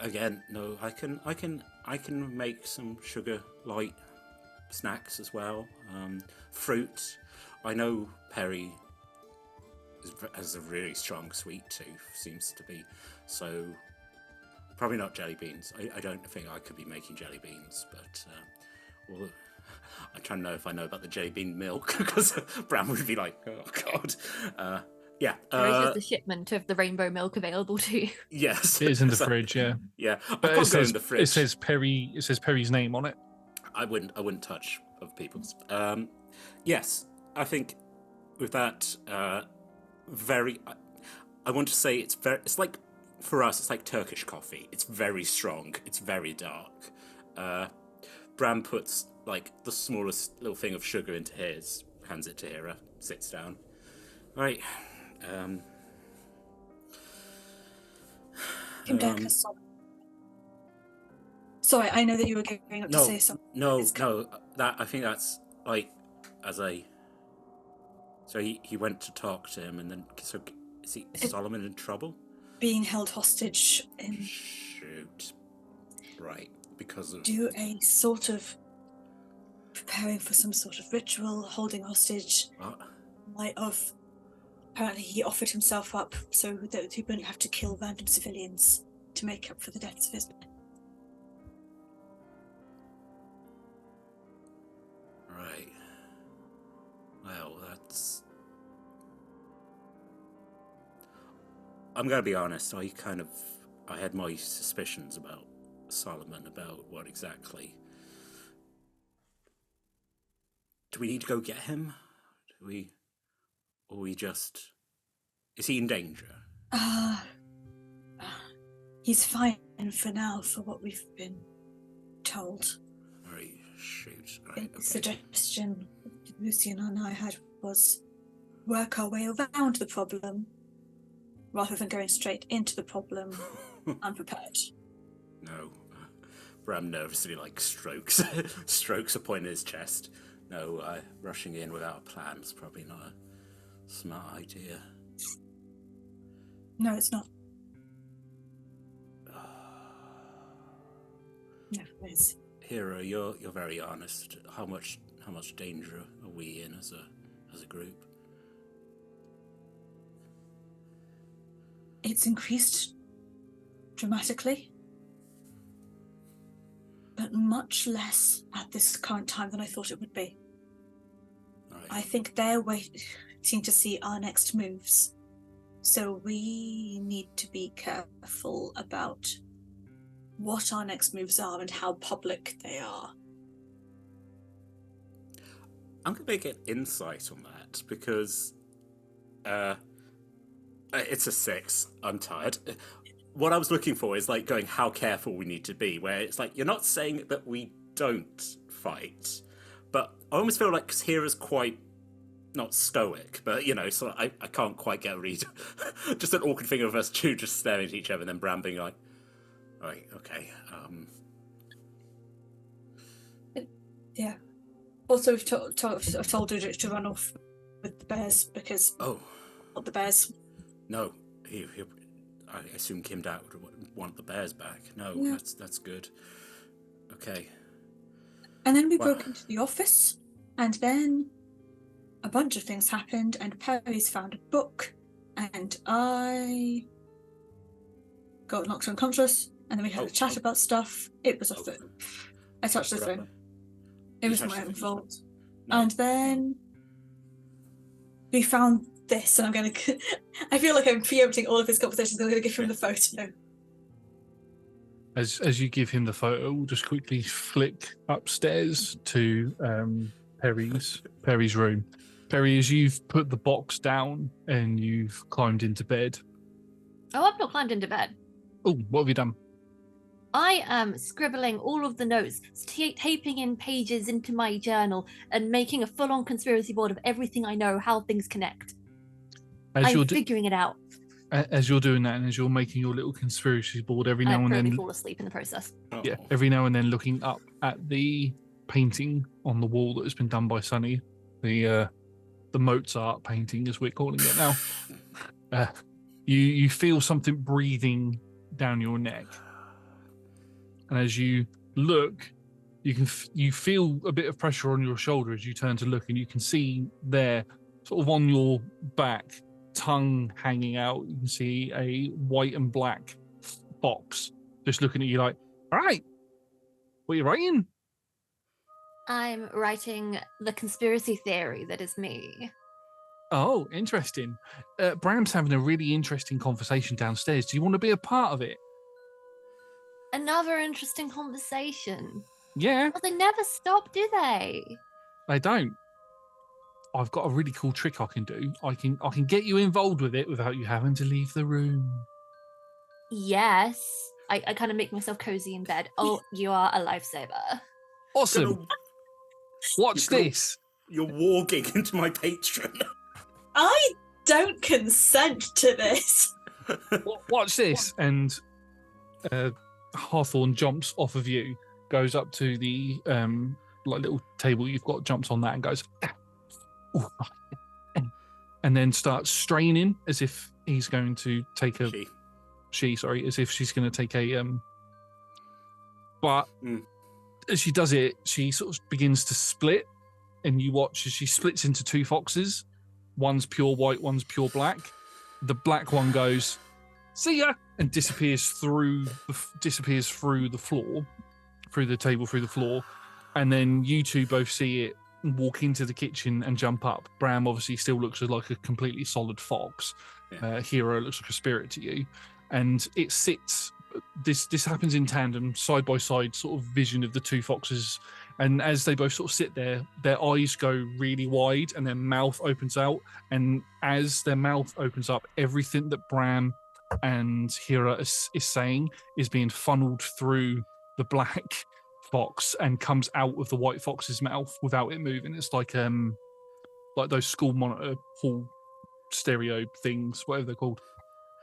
again, no. I can make some sugar light snacks as well. Fruit. I know Peri has a really strong sweet tooth, seems to be. So probably not jelly beans. I don't think I could be making jelly beans, but well, I'm trying to know if I know about the jelly bean milk, because Bram would be like, oh god. Yeah. There is just a shipment of the rainbow milk available to you. Yes. It is in the fridge, yeah. Yeah. But I can't go in the fridge. It says Peri's name on it. I wouldn't touch other people's. Yes, I think with that, I want to say it's like, for us, it's like Turkish coffee. It's very strong. It's very dark. Bram puts like the smallest little thing of sugar into his, hands it to Hiira, sits down. Right. Kim down, sorry, I know that you were going up to say something. No. I think that's like So he went to talk to him, and then so is Solomon in trouble? Being held hostage in. Shoot. Right, because of. Do a sort of preparing for some sort of ritual, holding hostage. What? Light of. Apparently, he offered himself up so that he wouldn't have to kill random civilians to make up for the deaths of his men. Right. Well, that's. I'm gonna be honest. I had my suspicions about Solomon, about what exactly. Do we need to go get him? Or we just... Is he in danger? He's fine for now, for what we've been told. Right, shoot. Right, The suggestion Lucian and I had was work our way around the problem, rather than going straight into the problem unprepared. No. Bram nervously, strokes a point in his chest. No, rushing in without a plan is probably not a smart idea. No, it's not. No, it is. Hiira, you're very honest. How much danger are we in as a group? It's increased dramatically, but much less at this current time than I thought it would be. Right. I think they're waiting to see our next moves, so we need to be careful about what our next moves are and how public they are. I'm going to make an insight on that, because it's a 6. I'm tired. What I was looking for is going how careful we need to be, where it's you're not saying that we don't fight, but I almost feel like Hiira's quite not stoic, but so I can't quite get a read. Just an awkward thing of us two just staring at each other, and then Bram being like, right, okay. Yeah. Also, I've told Udrich to run off with the bears, because... Oh. Not the bears. No. I assume Kim Dad would want the bears back. No, yeah. That's good. Okay. And then we broke into the office, and then a bunch of things happened, and Peri's found a book, and I got knocked unconscious, and then we had a chat about stuff. It was a foot. I touched the phone. It was my own fault. No. And then we found this, and I feel like I'm preempting all of his conversations. I'm going to give him the photo. As you give him the photo, we'll just quickly flick upstairs to Peri's room. Peri, as you've put the box down and you've climbed into bed. Oh, I've not climbed into bed. Oh, what have you done? I am scribbling all of the notes, taping in pages into my journal, and making a full-on conspiracy board of everything I know, how things connect. I'm figuring it out. as you're doing that, and as you're making your little conspiracy board, every I now and probably then, fall asleep in the process. yeah, every now and then, looking up at the painting on the wall that has been done by Sunny, the Mozart painting, as we're calling it now. You feel something breathing down your neck, and as you look, you feel a bit of pressure on your shoulder as you turn to look, and you can see there, sort of on your back, tongue hanging out. You can see a white and black fox just looking at you like, "All right, what are you writing?" I'm writing the conspiracy theory that is me. Oh, interesting. Bram's having a really interesting conversation downstairs. Do you want to be a part of it? Another interesting conversation. Yeah, Well, they never stop, do they? they don't. I've got a really cool trick I can do. I can get you involved with it without you having to leave the room. Yes. I kind of make myself cozy in bed. Oh, you are a lifesaver. Awesome. Watch this. You're walking into my patron. I don't consent to this. Watch this. And Hawthorne jumps off of you, goes up to the like little table you've got, jumps on that and goes, "Ooh." And then starts straining as if he's going to take a as if she's going to take a but as she does it, she sort of begins to split, and you watch as she splits into two foxes. One's pure white, one's pure black. The black one goes, "See ya," and disappears through the floor, through the table, through the floor. And then you two both see it walk into the kitchen and jump up. Bram obviously still looks like a completely solid fox. Yeah. Hiira looks like a spirit to you. And it sits, this happens in tandem, side by side sort of vision of the two foxes. And as they both sort of sit there, their eyes go really wide and their mouth opens out. And as their mouth opens up, everything that Bram and Hiira is saying is being funneled through the black fox and comes out of the white fox's mouth without it moving. It's like those school monitor hall stereo things, whatever they're called.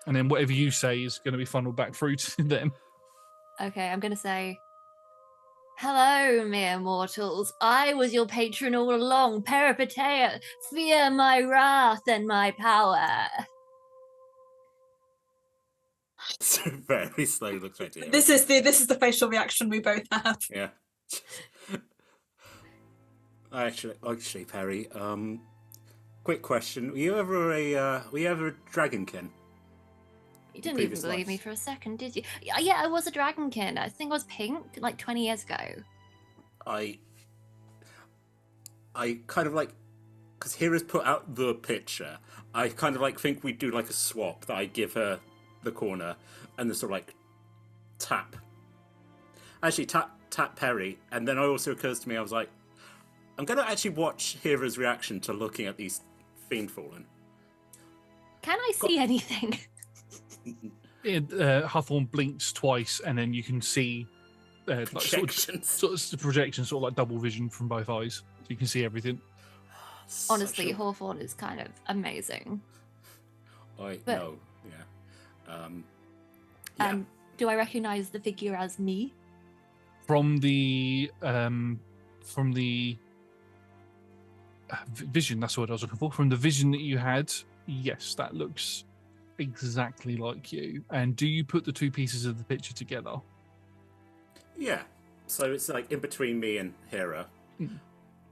And then whatever you say is going to be funneled back through to them. Okay, I'm going to say, "Hello, mere mortals. I was your patron all along. Peripatea, fear my wrath and my power." So very slowly looks right here. This is the facial reaction we both have. Yeah. Actually, Peri. Quick question: Were you ever a dragonkin? You didn't even Previous believe life. me for a second, did you? Yeah, I was a dragonkin. I think I was pink like 20 years ago. I kind of like, because Hira's put out the picture. I kind of like think we'd do like a swap that I give her the corner and then sort of like tap Peri, and then it also occurs to me, I was like, I'm gonna actually watch Hira's reaction to looking at these fiend fallen. Can I see anything? Hawthorne blinks twice, and then you can see Projections. sort of projections, sort of like double vision from both eyes, so you can see everything. Honestly, Hawthorne is kind of amazing. I But- know, yeah. Do I recognize the figure as me? From the vision, that's what I was looking for. From the vision that you had, yes, that looks exactly like you. And do you put the two pieces of the picture together? Yeah. So it's like in between me and Hira.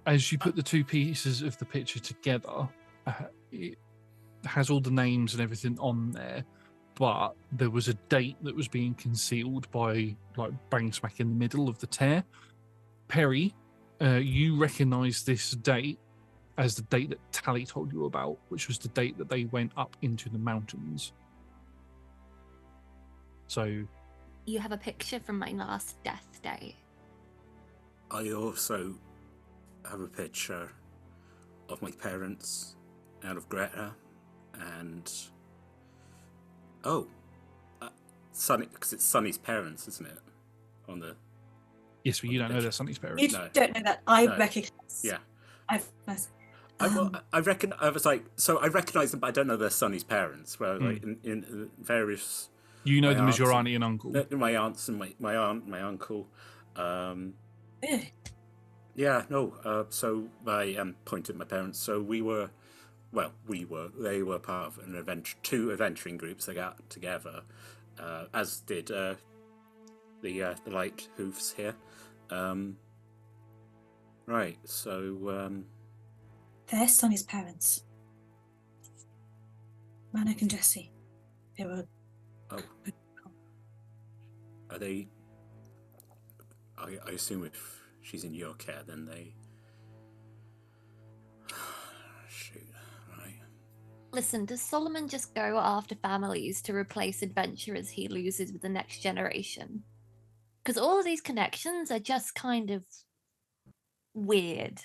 As you put the two pieces of the picture together, it has all the names and everything on there, but there was a date that was being concealed by like bang smack in the middle of the tear. Peri, you recognise this date as the date that Tally told you about, which was the date that they went up into the mountains. So You have a picture from my last death day. I also have a picture of my parents and of Greta and Sunny, because it's Sunny's parents, isn't it? On the yes, but you don't know they're Sunny's parents. You No. don't know that. I No. recognise. yeah. I've I reckon I was like, so I recognise them, but I don't know their Sonny's parents. Well, like in various, You know my them as your aunts auntie and uncle. my aunts and my aunt, my uncle. Yeah. Yeah, no. So I pointed at my parents. So they were part of an two adventuring groups that got together, as did the light hoofs here. Right. So Their Sonny's parents. Manik and Jesse. They were. oh, are they? I assume if she's in your care, then they. Shoot. Right. Listen, does Solomon just go after families to replace adventurers he loses with the next generation? Because all of these connections are just kind of weird.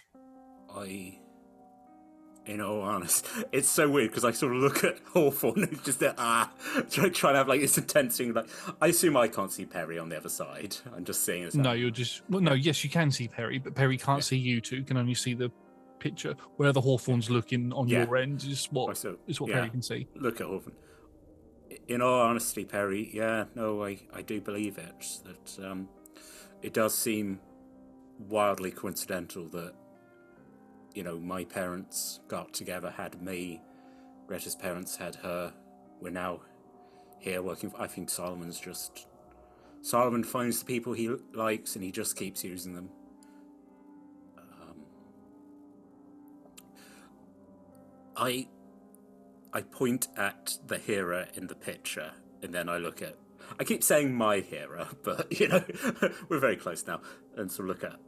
In all honesty, it's so weird because I sort of look at Hawthorne and just trying to have like this intense thing. Like, I assume I can't see Peri on the other side. I'm just seeing this. No, you're just no. Yes, you can see Peri, but Peri can't see you two. Can only see the picture where the Hawthorne's looking on your end. Is what Peri can see. Look at Hawthorne. In all honesty, Peri, I do believe it. That it does seem wildly coincidental that my parents got together, had me, Greta's parents had her. We're now here working. I think Solomon finds the people he likes and he just keeps using them. I point at the Hiira in the picture, and then I look at. I keep saying my Hiira, but we're very close now. And so look at.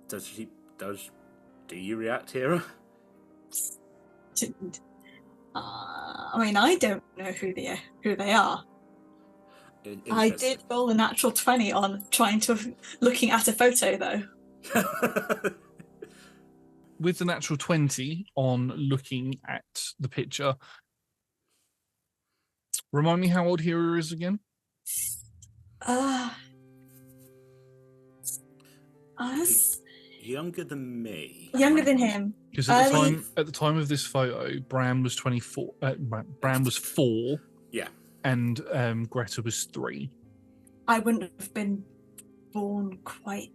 Do you react, Hiira? I mean, I don't know who they are. I did roll a natural 20 on looking at a photo, though. With the natural 20 on looking at the picture, remind me how old Hiira is again? Us? Younger than me. Younger than him. Because at the time of this photo, Bram was 24. Bram was 4. Yeah. And Greta was 3. I wouldn't have been born quite.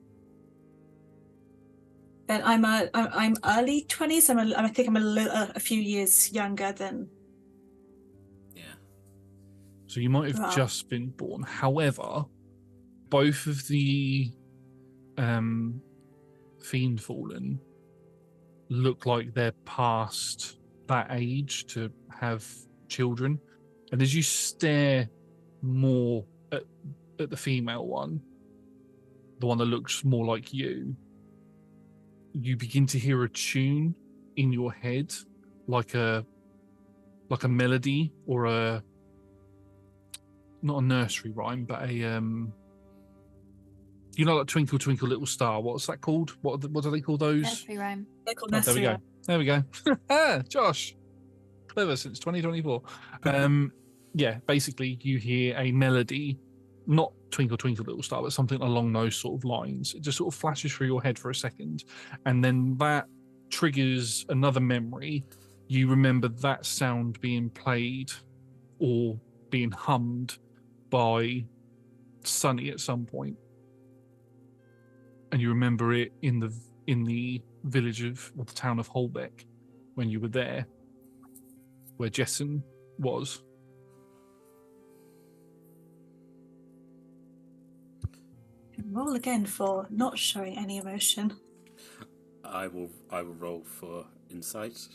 Then I'm early 20s. I think I'm a few years younger than. Yeah. So you might have just been born. However, both of the Fiend Fallen look like they're past that age to have children. And as you stare more at the female one, the one that looks more like you begin to hear a tune in your head, like a melody or not a nursery rhyme, but a like Twinkle Twinkle Little Star. What's that called? What do they call those? Nursery rhyme. They're called nursery rhyme. There we go. Josh, clever since 2024. Yeah, basically you hear a melody, not Twinkle Twinkle Little Star, but something along those sort of lines. It just sort of flashes through your head for a second, and then that triggers another memory. You remember that sound being played or being hummed by Sunny at some point, and you remember it in the village of the town of Holbeck when you were there, where Jessen was. Roll again for not showing any emotion. I will roll for insight.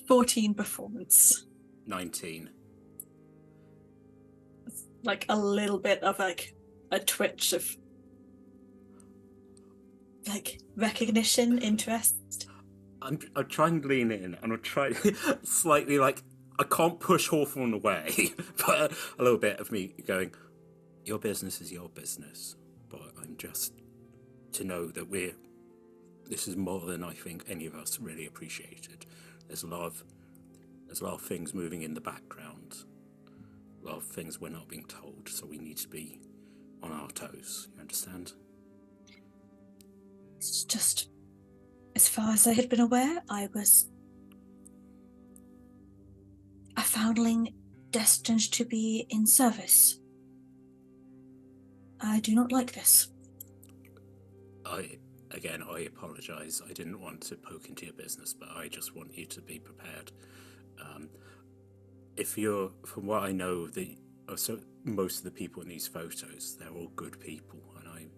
14 performance. 19. Like a little bit of like a twitch of like recognition, interest. I'm trying to lean in, and I'm trying slightly like I can't push Hawthorne away, but a little bit of me going, your business is your business, but I'm just to know that this is more than I think any of us really appreciated. There's a lot of things moving in the background, a lot of things we're not being told, so we need to be on our toes. You understand? It's just As far as I had been aware, I was a foundling destined to be in service. I do not like this. I apologise. I didn't want to poke into your business, but I just want you to be prepared. From what I know, most of the people in these photos, they're all good people, and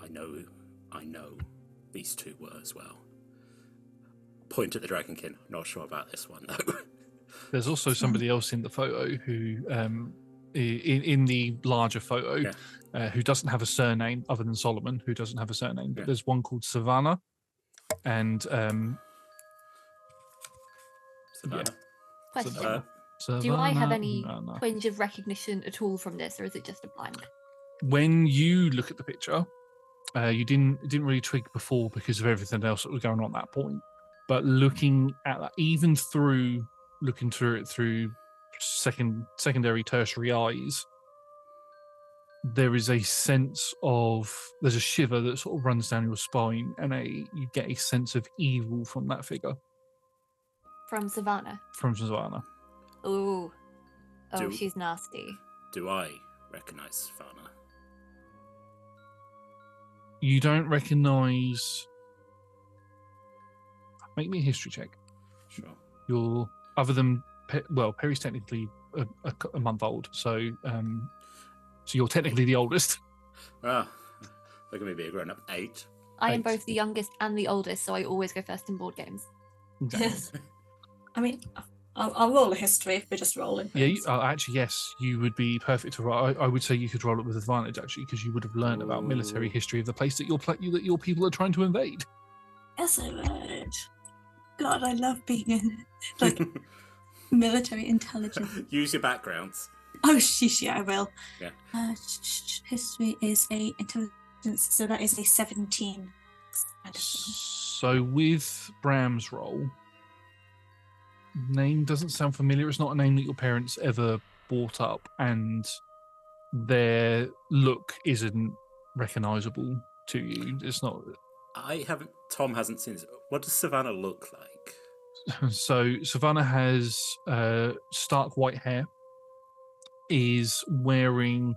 I know these two were as well. Point at the Dragonkin. Not sure about this one though. There's also somebody else in the photo who, in the larger photo, who doesn't have a surname other than Solomon, who doesn't have a surname. But there's one called Savannah, and Savannah. Question. Savannah, Do I have any Savannah. twinge of recognition at all from this, or is it just a blank? When you look at the picture, you didn't really twig before because of everything else that was going on at that point. But looking at that, even looking through it through secondary, tertiary eyes, there is a sense of, there's a shiver that sort of runs down your spine, and you get a sense of evil from that figure. From Savannah. From Savannah. Ooh. Oh, she's nasty. Do I recognise Savannah? You don't recognise. Make me a history check. Sure. You're other than Peri's technically a month old, so you're technically the oldest. Look at me be a grown-up. 8. I am both the youngest and the oldest, so I always go first in board games. Exactly. Yes. I mean, I'll roll a history if we're just rolling. Yeah, actually, yes, you would be perfect to roll. I would say you could roll it with advantage, actually, because you would have learned about military history of the place that your people are trying to invade. Yes, I would. God, I love being in military intelligence. Use your backgrounds. Oh, sheesh, yeah, I will. Yeah. History is a intelligence, so that is a 17. So with Bram's roll, name doesn't sound familiar. It's not a name that your parents ever brought up, and their look isn't recognisable to you. It's not. Tom hasn't seen this. What does Savannah look like? So Savannah has stark white hair, is wearing,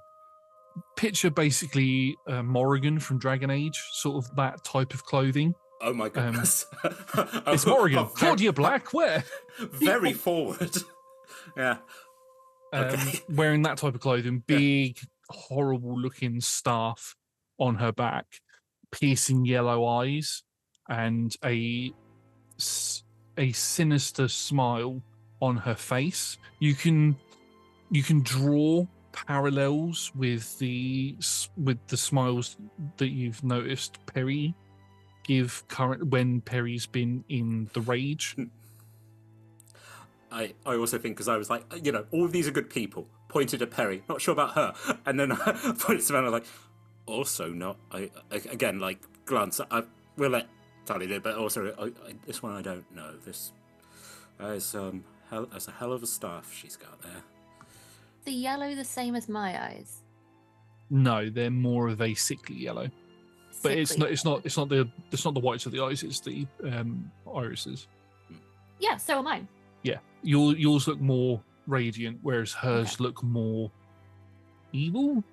picture basically Morrigan from Dragon Age, sort of that type of clothing. Oh my goodness. It's Morrigan. Claudia Black, where? Very forward. Yeah. Okay. Wearing that type of clothing, big, horrible looking staff on her back, piercing yellow eyes, and a sinister smile on her face. You can draw parallels with the smiles that you've noticed Peri give when Peri's been in the rage. I also think, because I was like, all of these are good people. Pointed at Peri, not sure about her, and then I pointed to Savannah, like, also not. Again, like, glance. We'll let Tally do, but also this one I don't know. This is that's a hell of a staff she's got there. The yellow the same as my eyes? No, they're more of a sickly yellow. But it's not the whites of the eyes. It's the irises. Yeah, so are mine. Yeah, yours look more radiant, whereas hers look more evil,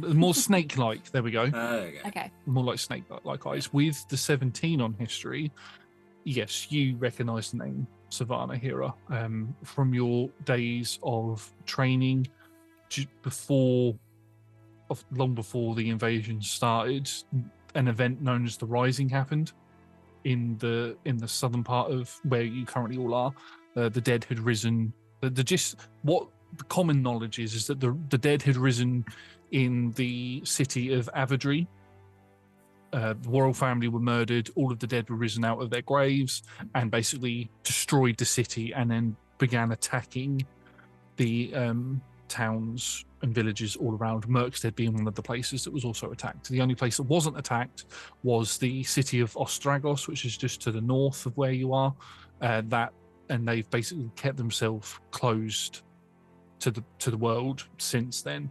more snake-like. There we go. Okay. More like snake-like eyes. With the 17 on history, yes, you recognise the name Savannah Hiira from your days of training long before the invasion started. An event known as the Rising happened in the southern part of where you currently all are. The dead had risen. What the common knowledge is that the dead had risen in the city of Aeodrun. The royal family were murdered. All of the dead were risen out of their graves and basically destroyed the city, and then began attacking the towns and villages all around, Merkstead being one of the places that was also attacked. The only place that wasn't attacked was the city of Ostragos, which is just to the north of where you are. And they've basically kept themselves closed to the world since then.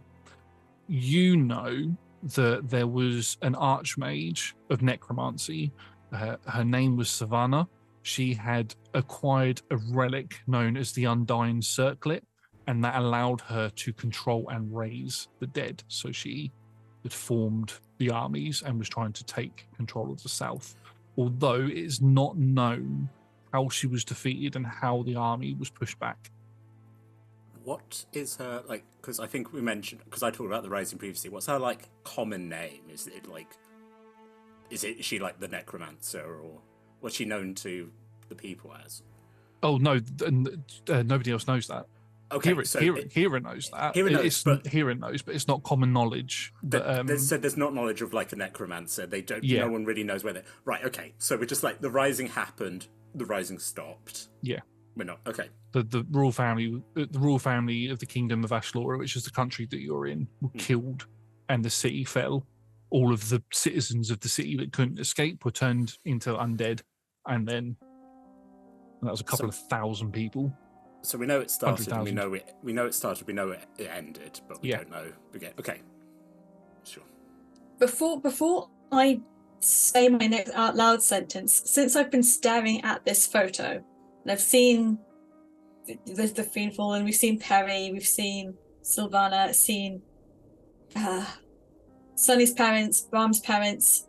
You know that there was an archmage of necromancy her name was Savannah. She had acquired a relic known as the Undying Circlet, and that allowed her to control and raise the dead. So she had formed the armies and was trying to take control of the south. Although it is not known how she was defeated and how the army was pushed back. What is her, like, because I think we mentioned, because I talked about the Rising previously, what's her, like, common name? Is is she, like, the Necromancer, or what's she known to the people as? Oh, no, nobody else knows that. Okay, Hiira knows that. Hiira knows, but it's not common knowledge. There's not knowledge of, like, a Necromancer. They don't, no one really knows where they're... Right, okay, so we're just like, the Rising happened, the Rising stopped. Yeah. We're not, okay. The royal family of the Kingdom of Aslorian, which is the country that you're in, were killed, and the city fell. All of the citizens of the city that couldn't escape were turned into undead, and then that was a couple of thousand people. So we know it started, and we know it started, we know it ended, but we don't know. Okay, sure. Before I say my next out loud sentence, since I've been staring at this photo, and I've seen the Fiendfall, and we've seen Peri, we've seen Sylvana, seen Sunny's parents, Brahm's parents.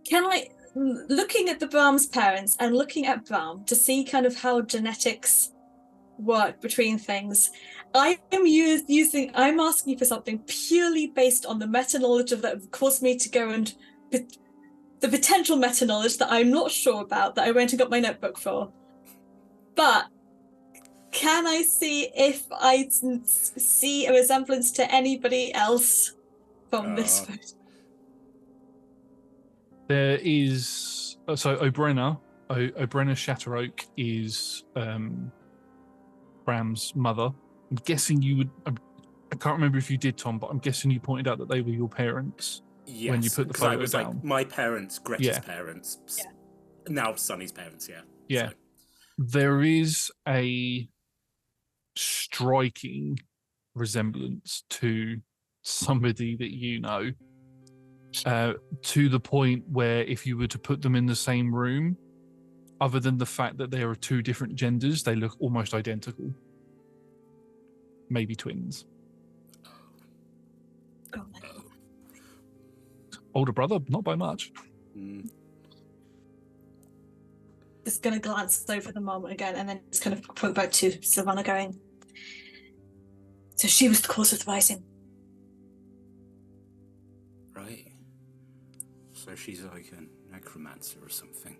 Can I, looking at the Brahm's parents and looking at Brahm to see kind of how genetics work between things, I'm asking you for something purely based on the meta knowledge of that caused me to go and the potential meta knowledge that I'm not sure about, that I went and got my notebook for. But can I see if I see a resemblance to anybody else from this photo? There is Obrenna Shatteroak is Bram's mother. I'm guessing you would. I can't remember if you did, Tom, but I'm guessing you pointed out that they were your parents when you put the photo down. Like my parents, Greta's parents, now Sunny's parents. Yeah. So. There is a striking resemblance to somebody that you know. To the point where if you were to put them in the same room, other than the fact that there are two different genders, they look almost identical. Maybe twins. Older brother, not by much. Just going to glance over the mom again, and then just kind of point back to Sylvana going, so she was the cause of the rising. Right. So she's like a necromancer or something.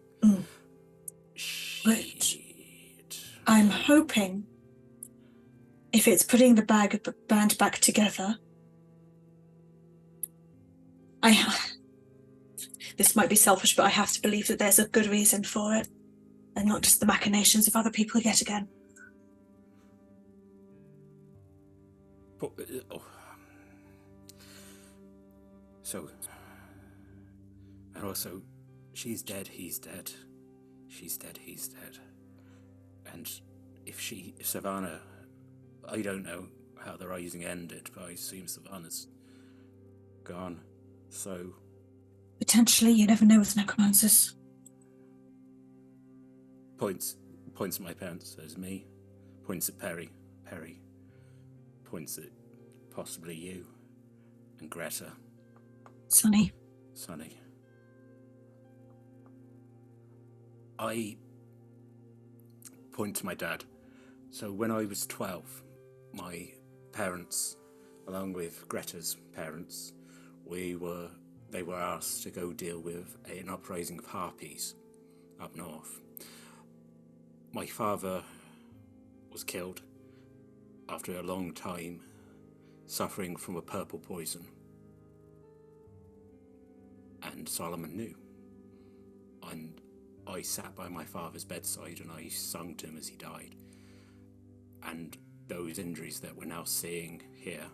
But I'm hoping if it's putting the band back together, this might be selfish, but I have to believe that there's a good reason for it, and not just the machinations of other people yet again. But, So, and also, she's dead, he's dead. She's dead, he's dead. And if Savannah, I don't know how the rising ended, but I assume Savannah's gone, so... Potentially, you never know with necromancers. Points at my parents, says me. Points at Peri. Points at possibly you. And Greta. Sunny. I point to my dad. So when I was 12, my parents, along with Greta's parents, they were asked to go deal with an uprising of harpies up north. My father was killed after a long time suffering from a purple poison. And Solomon knew. And I sat by my father's bedside and I sung to him as he died. And those injuries that we're now seeing here,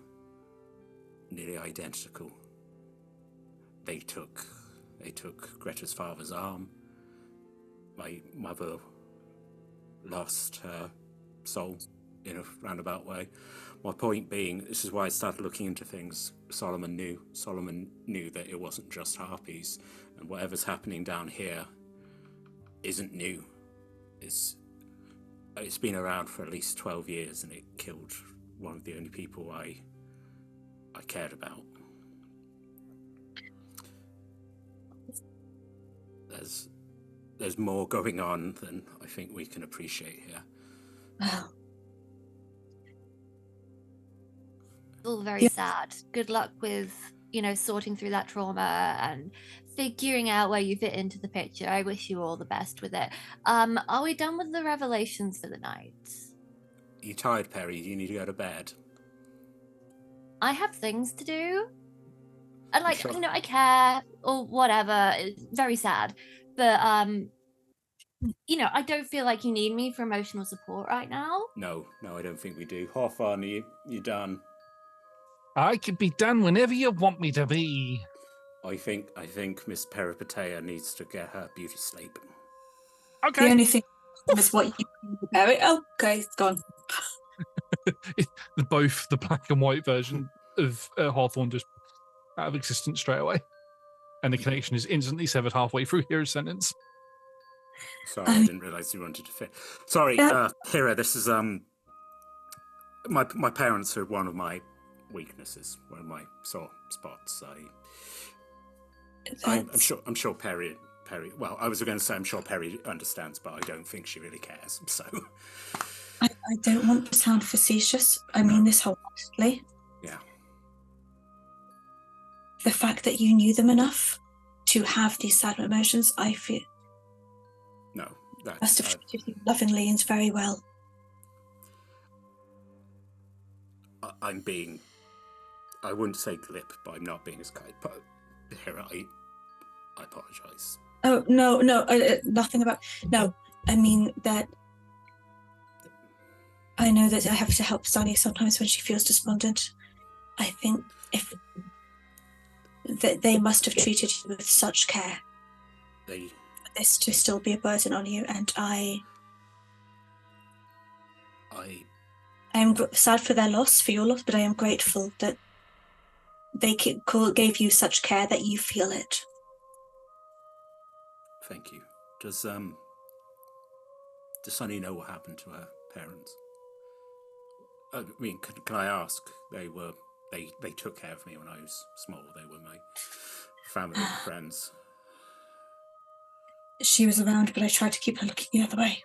nearly identical. They took Greta's father's arm. My mother lost her soul in a roundabout way. My point being, this is why I started looking into things. Solomon knew that it wasn't just harpies, and whatever's happening down here isn't new. It's been around for at least 12 years, and it killed one of the only people I cared about. There's more going on than I think we can appreciate here. Well, It's all very sad. Good luck with, sorting through that trauma and figuring out where you fit into the picture. I wish you all the best with it. Are we done with the revelations for the night? You tired, Peri? Do you need to go to bed? I have things to do. And Sure. I care or whatever. It's very sad. But I don't feel like you need me for emotional support right now. No, I don't think we do. How far are you done? I could be done whenever you want me to be. I think Miss Peripatea needs to get her beauty sleep. the Okay. only thing is what you can prepare it. Oh, okay, it's gone. Both the black and white version of Hawthorne just out of existence straight away. And the connection is instantly severed halfway through Hira's sentence. Sorry, I didn't realise you wanted to fit. Sorry, Hira, this is my parents are one of my weaknesses, one of my sore spots. I'm sure Peri. Well, I was going to say I'm sure Peri understands, but I don't think she really cares. So I don't want to sound facetious. I mean this wholeheartedly. yeah, The fact that you knew them enough to have these sad emotions, I feel no, must that's have treated you lovingly and very well. I'm being. I wouldn't say glib, but I'm not being as kind. But Hira, I apologise. Oh no, nothing about. No, I mean that. I know that I have to help Sunny sometimes when she feels despondent. I think that they must have treated you with such care. They. For this to still be a burden on you, and I am sad for their loss, for your loss, but I am grateful that they gave you such care that you feel it. Thank you. Does Sunny know what happened to her parents? I mean, can I ask? They took care of me when I was small. They were my family and friends. She was around, but I tried to keep her looking the other way.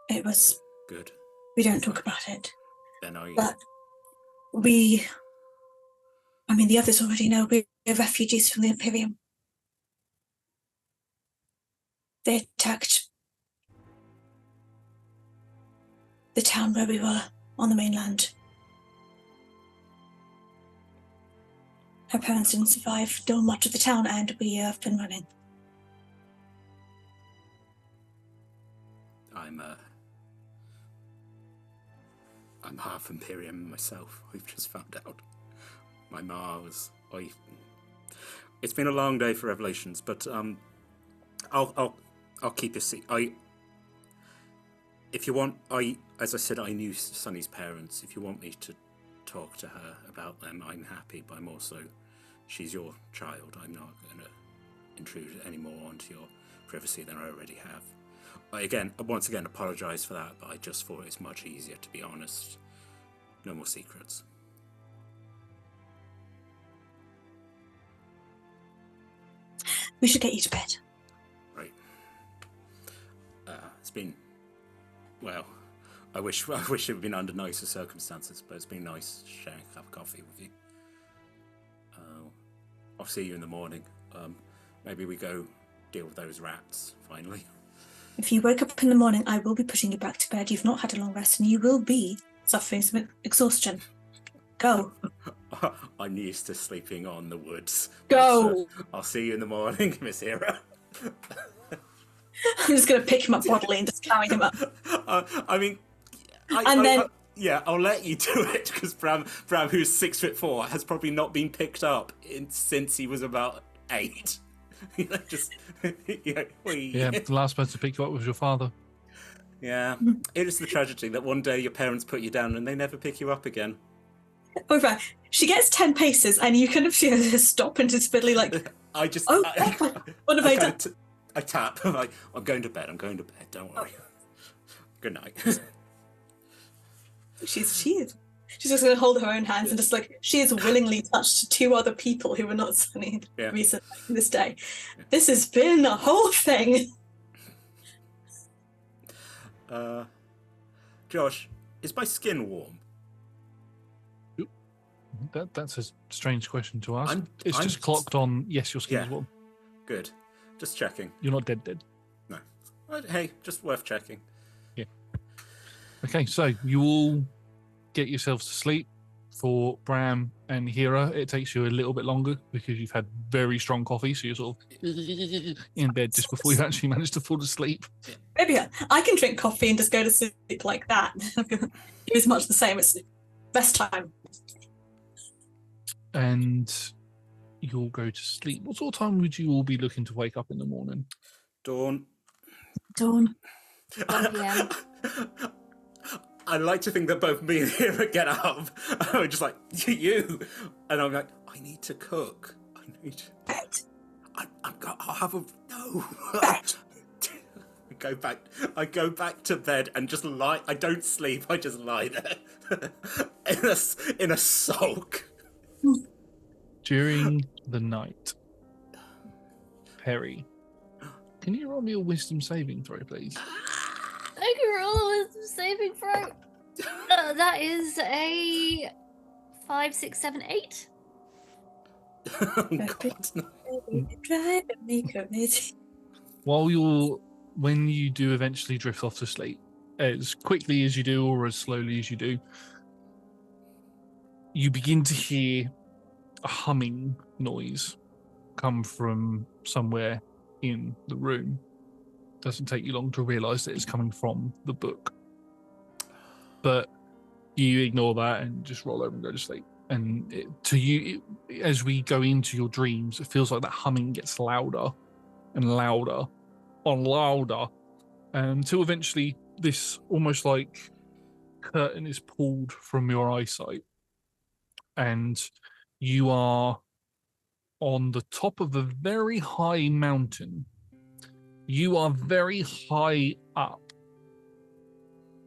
It was Good. We don't talk about it, Then but the others already know we're refugees from the Imperium. They attacked the town where we were on the mainland. Her parents didn't survive, still much of the town, and we have been running. I'm half Imperium myself. We've just found out. My ma was. It's been a long day for revelations, but I'll keep this. If you want, as I said, I knew Sunny's parents. If you want me to talk to her about them, I'm happy. But I'm also, she's your child. I'm not going to intrude any more onto your privacy than I already have. Once again, apologise for that, but I just thought it's much easier to be honest. No more secrets. We should get you to bed. Right. It's been, well, I wish it would have been under nicer circumstances, but it's been nice sharing a cup of coffee with you. I'll see you in the morning. Maybe we go deal with those rats, finally. If you wake up in the morning, I will be putting you back to bed. You've not had a long rest, and you will be suffering some exhaustion. Go. I'm used to sleeping on the woods. Go. I'll see you in the morning, Miss Hiira. I'm just going to pick him up bodily and just carry him up. I'll let you do it, because Brahm, who's 6'4", has probably not been picked up since he was about 8. Yeah, the last person to pick you up was your father. Yeah, it is the tragedy that one day your parents put you down and they never pick you up again. Over. She gets 10 paces, and you kind of see her stop and just fiddly like, I just, oh, I, what have I done? I tap. I'm like, I'm going to bed. Don't worry. Good night. She's just going to hold her own hands and just like, she has willingly touched 2 other people who were not Sunny recently this day. This has been a whole thing. Josh, is my skin warm? That's a strange question to ask. It's I'm just clocked on, yes, your skin is warm. Good. Just checking. You're not dead. No. Hey, just worth checking. Yeah. Okay, so you all get yourselves to sleep. For Brahm and Hiira, it takes you a little bit longer because you've had very strong coffee, so you're sort of in bed just before you actually manage to fall asleep. Maybe I can drink coffee and just go to sleep like that. It was much the same. It's best time. And you'll go to sleep. What sort of time would you all be looking to wake up in the morning? Dawn. 1 p.m. I like to think that both me and Hiira get up. I'm just like, you. And I'm like, I need to cook. I'll have a, no. I go back to bed and just lie. I don't sleep. I just lie there in a sulk. During the night, Peri, can you roll me a wisdom saving throw, please? I can roll a wisdom saving throw. That is a 5, 6, 7, 8. Oh, God. When you do eventually drift off to sleep, as quickly as you do or as slowly as you do, you begin to hear a humming noise come from somewhere in the room. Doesn't take you long to realise that it's coming from the book. But you ignore that and just roll over and go to sleep. And as we go into your dreams, it feels like that humming gets louder and louder and louder until eventually this almost like curtain is pulled from your eyesight. And you are on the top of a very high mountain. You are very high up.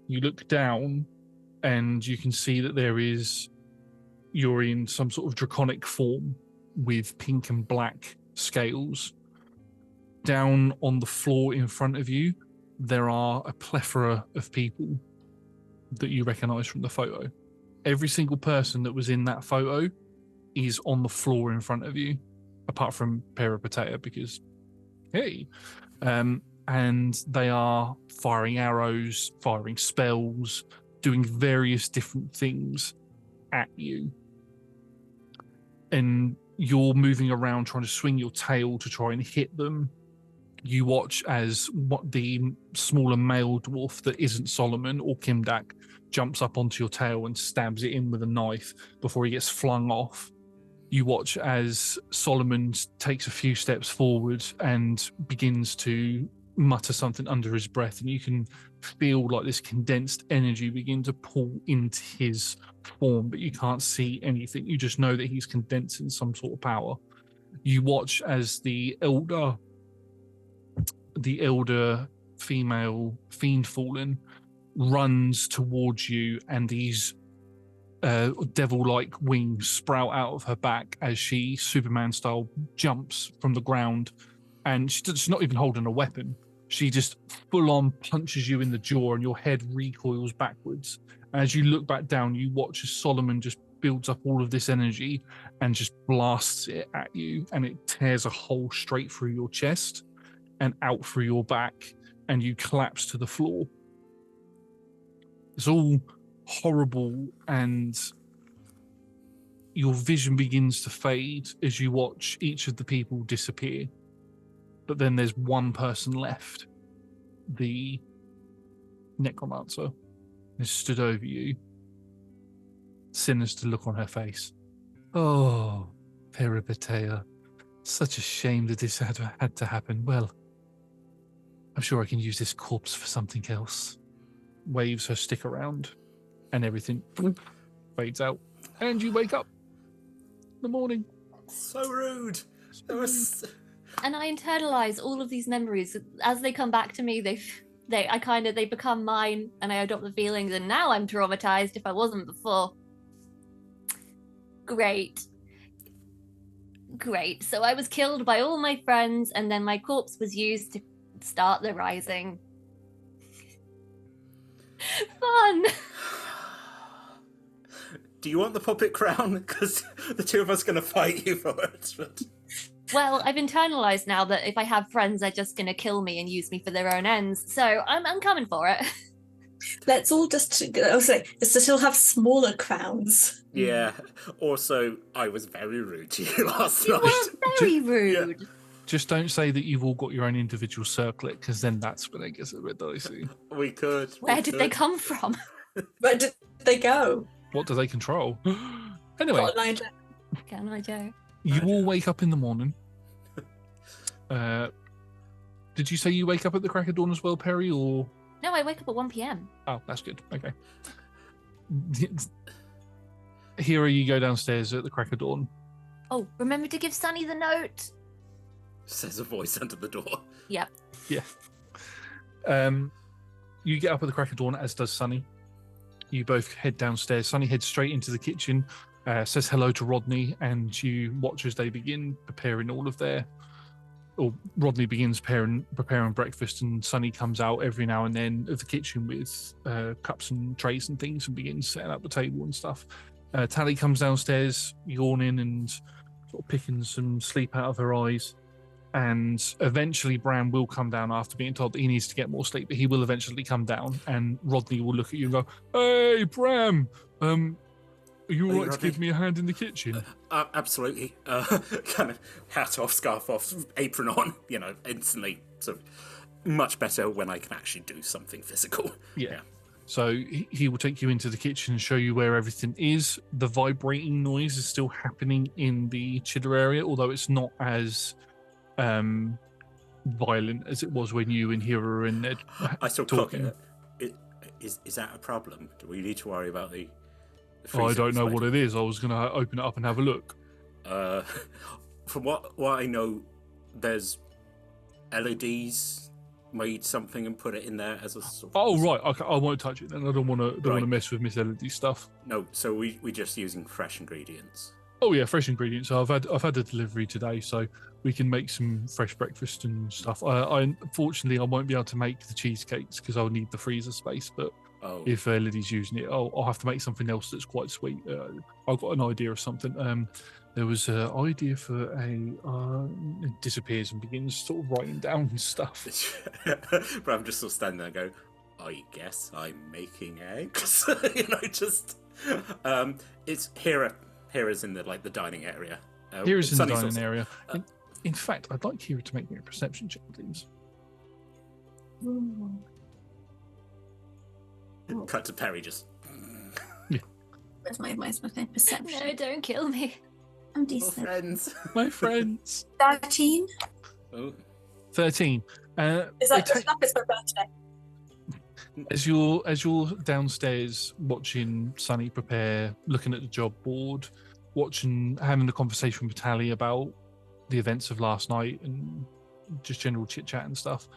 You look down and you can see that you're in some sort of draconic form with pink and black scales. Down on the floor in front of you, there are a plethora of people that you recognize from the photo. Every single person that was in that photo is on the floor in front of you, apart from Peri because, hey. And they are firing arrows, firing spells, doing various different things at you. And you're moving around trying to swing your tail to try and hit them. You watch as the smaller male dwarf that isn't Solomon or Kimdak jumps up onto your tail and stabs it in with a knife before he gets flung off. You watch as Solomon takes a few steps forward and begins to mutter something under his breath, and you can feel like this condensed energy begin to pull into his form, but you can't see anything. You just know that he's condensing some sort of power. You watch as the elder female fiend fallen runs towards you, and these devil-like wings sprout out of her back as she, Superman style, jumps from the ground, and she's not even holding a weapon. She just full-on punches you in the jaw, and your head recoils backwards. As you look back down, you watch as Solomon just builds up all of this energy and just blasts it at you, and it tears a hole straight through your chest and out through your back, and you collapse to the floor. It's all horrible, and your vision begins to fade as you watch each of the people disappear. But then there's one person left. The necromancer has stood over you. Sinister look on her face. Oh, Peri, such a shame that this had to happen. Well, I'm sure I can use this corpse for something else. waves her stick around, and everything fades out, and you wake up in the morning. So rude. That was... And I internalize all of these memories as they come back to me. They become mine, and I adopt the feelings. And now I'm traumatized if I wasn't before. Great. So I was killed by all my friends, and then my corpse was used to start the rising. Fun. Do you want the puppet crown? Because the two of us are going to fight you for it. But... Well, I've internalized now that if I have friends, they're just going to kill me and use me for their own ends. So I'm coming for it. Let's all just still have smaller crowns. Yeah. Also, I was very rude to you last You night. were very rude. Yeah. Just don't say that you've all got your own individual circlet, because then that's when it gets a bit dicey. We could. Where did they come from? Where did they go? What do they control? Anyway, Got an idea. Can I, Joe? you all wake up in the morning. Did you say you wake up at the crack of dawn as well, Peri, or...? No, I wake up at 1 p.m. Oh, that's good. Okay. Hiira, you go downstairs at the crack of dawn. Oh, remember to give Sunny the note. Says a voice under the door. Yep. Yeah. You get up at the crack of dawn, as does Sunny. You both head downstairs. Sunny heads straight into the kitchen, says hello to Rodney, and you watch as they begin preparing all of their... Or Rodney begins preparing breakfast, and Sunny comes out every now and then of the kitchen with cups and trays and things and begins setting up the table and stuff. Tally comes downstairs, yawning and sort of picking some sleep out of her eyes. And eventually Bram will come down after being told that he needs to get more sleep, but he will eventually come down, and Rodney will look at you and go, "Hey, Bram, are you all right to give me a hand in the kitchen?" Absolutely. Kind of hat off, scarf off, apron on, instantly. So much better when I can actually do something physical. Yeah. So he will take you into the kitchen and show you where everything is. The vibrating noise is still happening in the chiller area, although it's not as violent as it was when you and Hiira were in there. I still clock it. Is that a problem? Do we need to worry about the I don't know what it is. I was going to open it up and have a look. From what I know, there's LEDs made something and put it in there as a sort of... Oh, right. Okay, I won't touch it then. I don't want to mess with Miss LED stuff. No, so we're just using fresh ingredients. Oh yeah, fresh ingredients. I've had a delivery today, so we can make some fresh breakfast and stuff. Unfortunately, I won't be able to make the cheesecakes because I'll need the freezer space. But if Liddy's using it, I'll have to make something else that's quite sweet. I've got an idea of something. There was an idea for it disappears and begins sort of writing down stuff. But I'm just sort of standing there and go, I guess I'm making eggs. It's Hira's in the dining area. Hira's in the dining area. In fact, I'd like Hiira to make me a perception check, please. Cut to Peri just... Yeah. Where's my perception? No, don't kill me. I'm Oh, decent. friends. My friends. 13? Oh. 13. Is that good enough? It's my birthday. As you're downstairs watching Sunny prepare, looking at the job board, having a conversation with Tally about the events of last night and just general chit chat and stuff,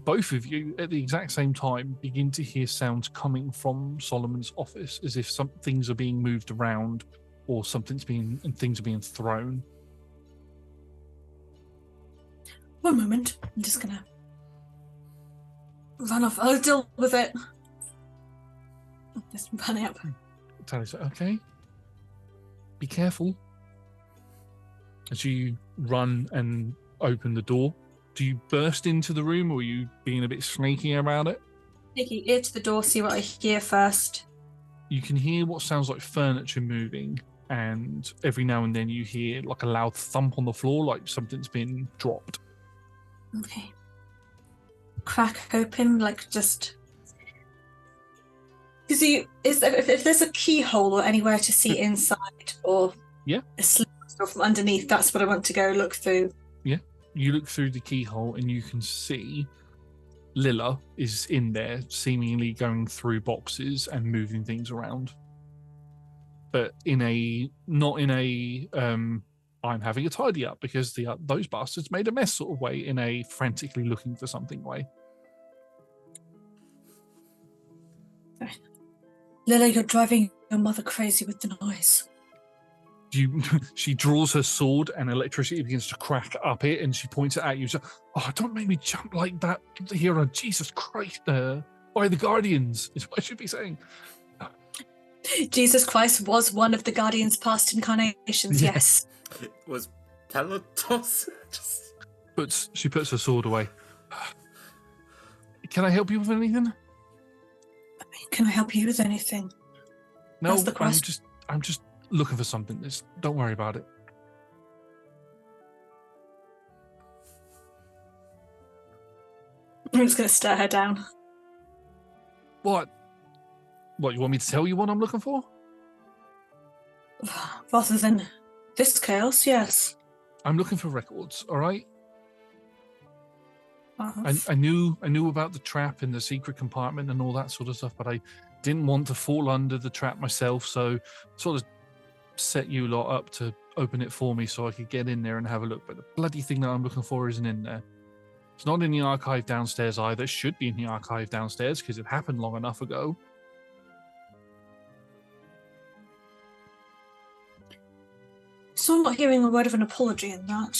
both of you at the exact same time begin to hear sounds coming from Solomon's office, as if some things are being moved around or things are being thrown. One moment. I'm just gonna run off. I'll deal with it. Just run up. Tally's like, okay. Be careful. As you run and open the door, do you burst into the room, or are you being a bit sneaky about it? Sneaky ear to the door, see what I hear first. You can hear what sounds like furniture moving, and every now and then you hear like a loud thump on the floor, like something's been dropped. Okay. Crack open, just... If there's a keyhole or anywhere to see inside, or a slit from underneath, that's what I want to go look through. Yeah, you look through the keyhole and you can see Lilla is in there, seemingly going through boxes and moving things around. But not in a I'm having a tidy up because those bastards made a mess sort of way, in a frantically looking for something way. Lilla, you're driving your mother crazy with the noise. She draws her sword and electricity begins to crack up it, and she points it at you. She's like, "Oh, don't make me jump like that, Hiira! Jesus Christ! By the Guardians is what I should be saying." Jesus Christ was one of the Guardian's past incarnations, Yeah. yes. It was Pelotos. She puts her sword away. Can I help you with anything? Can I help you with anything? No, That's the question. I'm just looking for something. Don't worry about it. I'm just going to stare her down. What? What, you want me to tell you what I'm looking for? Rather than this chaos, yes. I'm looking for records, all right? Uh-huh. I knew about the trap in the secret compartment and all that sort of stuff, but I didn't want to fall under the trap myself, so sort of set you lot up to open it for me so I could get in there and have a look. But the bloody thing that I'm looking for isn't in there. It's not in the archive downstairs either. It should be in the archive downstairs because it happened long enough ago. So I'm not hearing a word of an apology in that.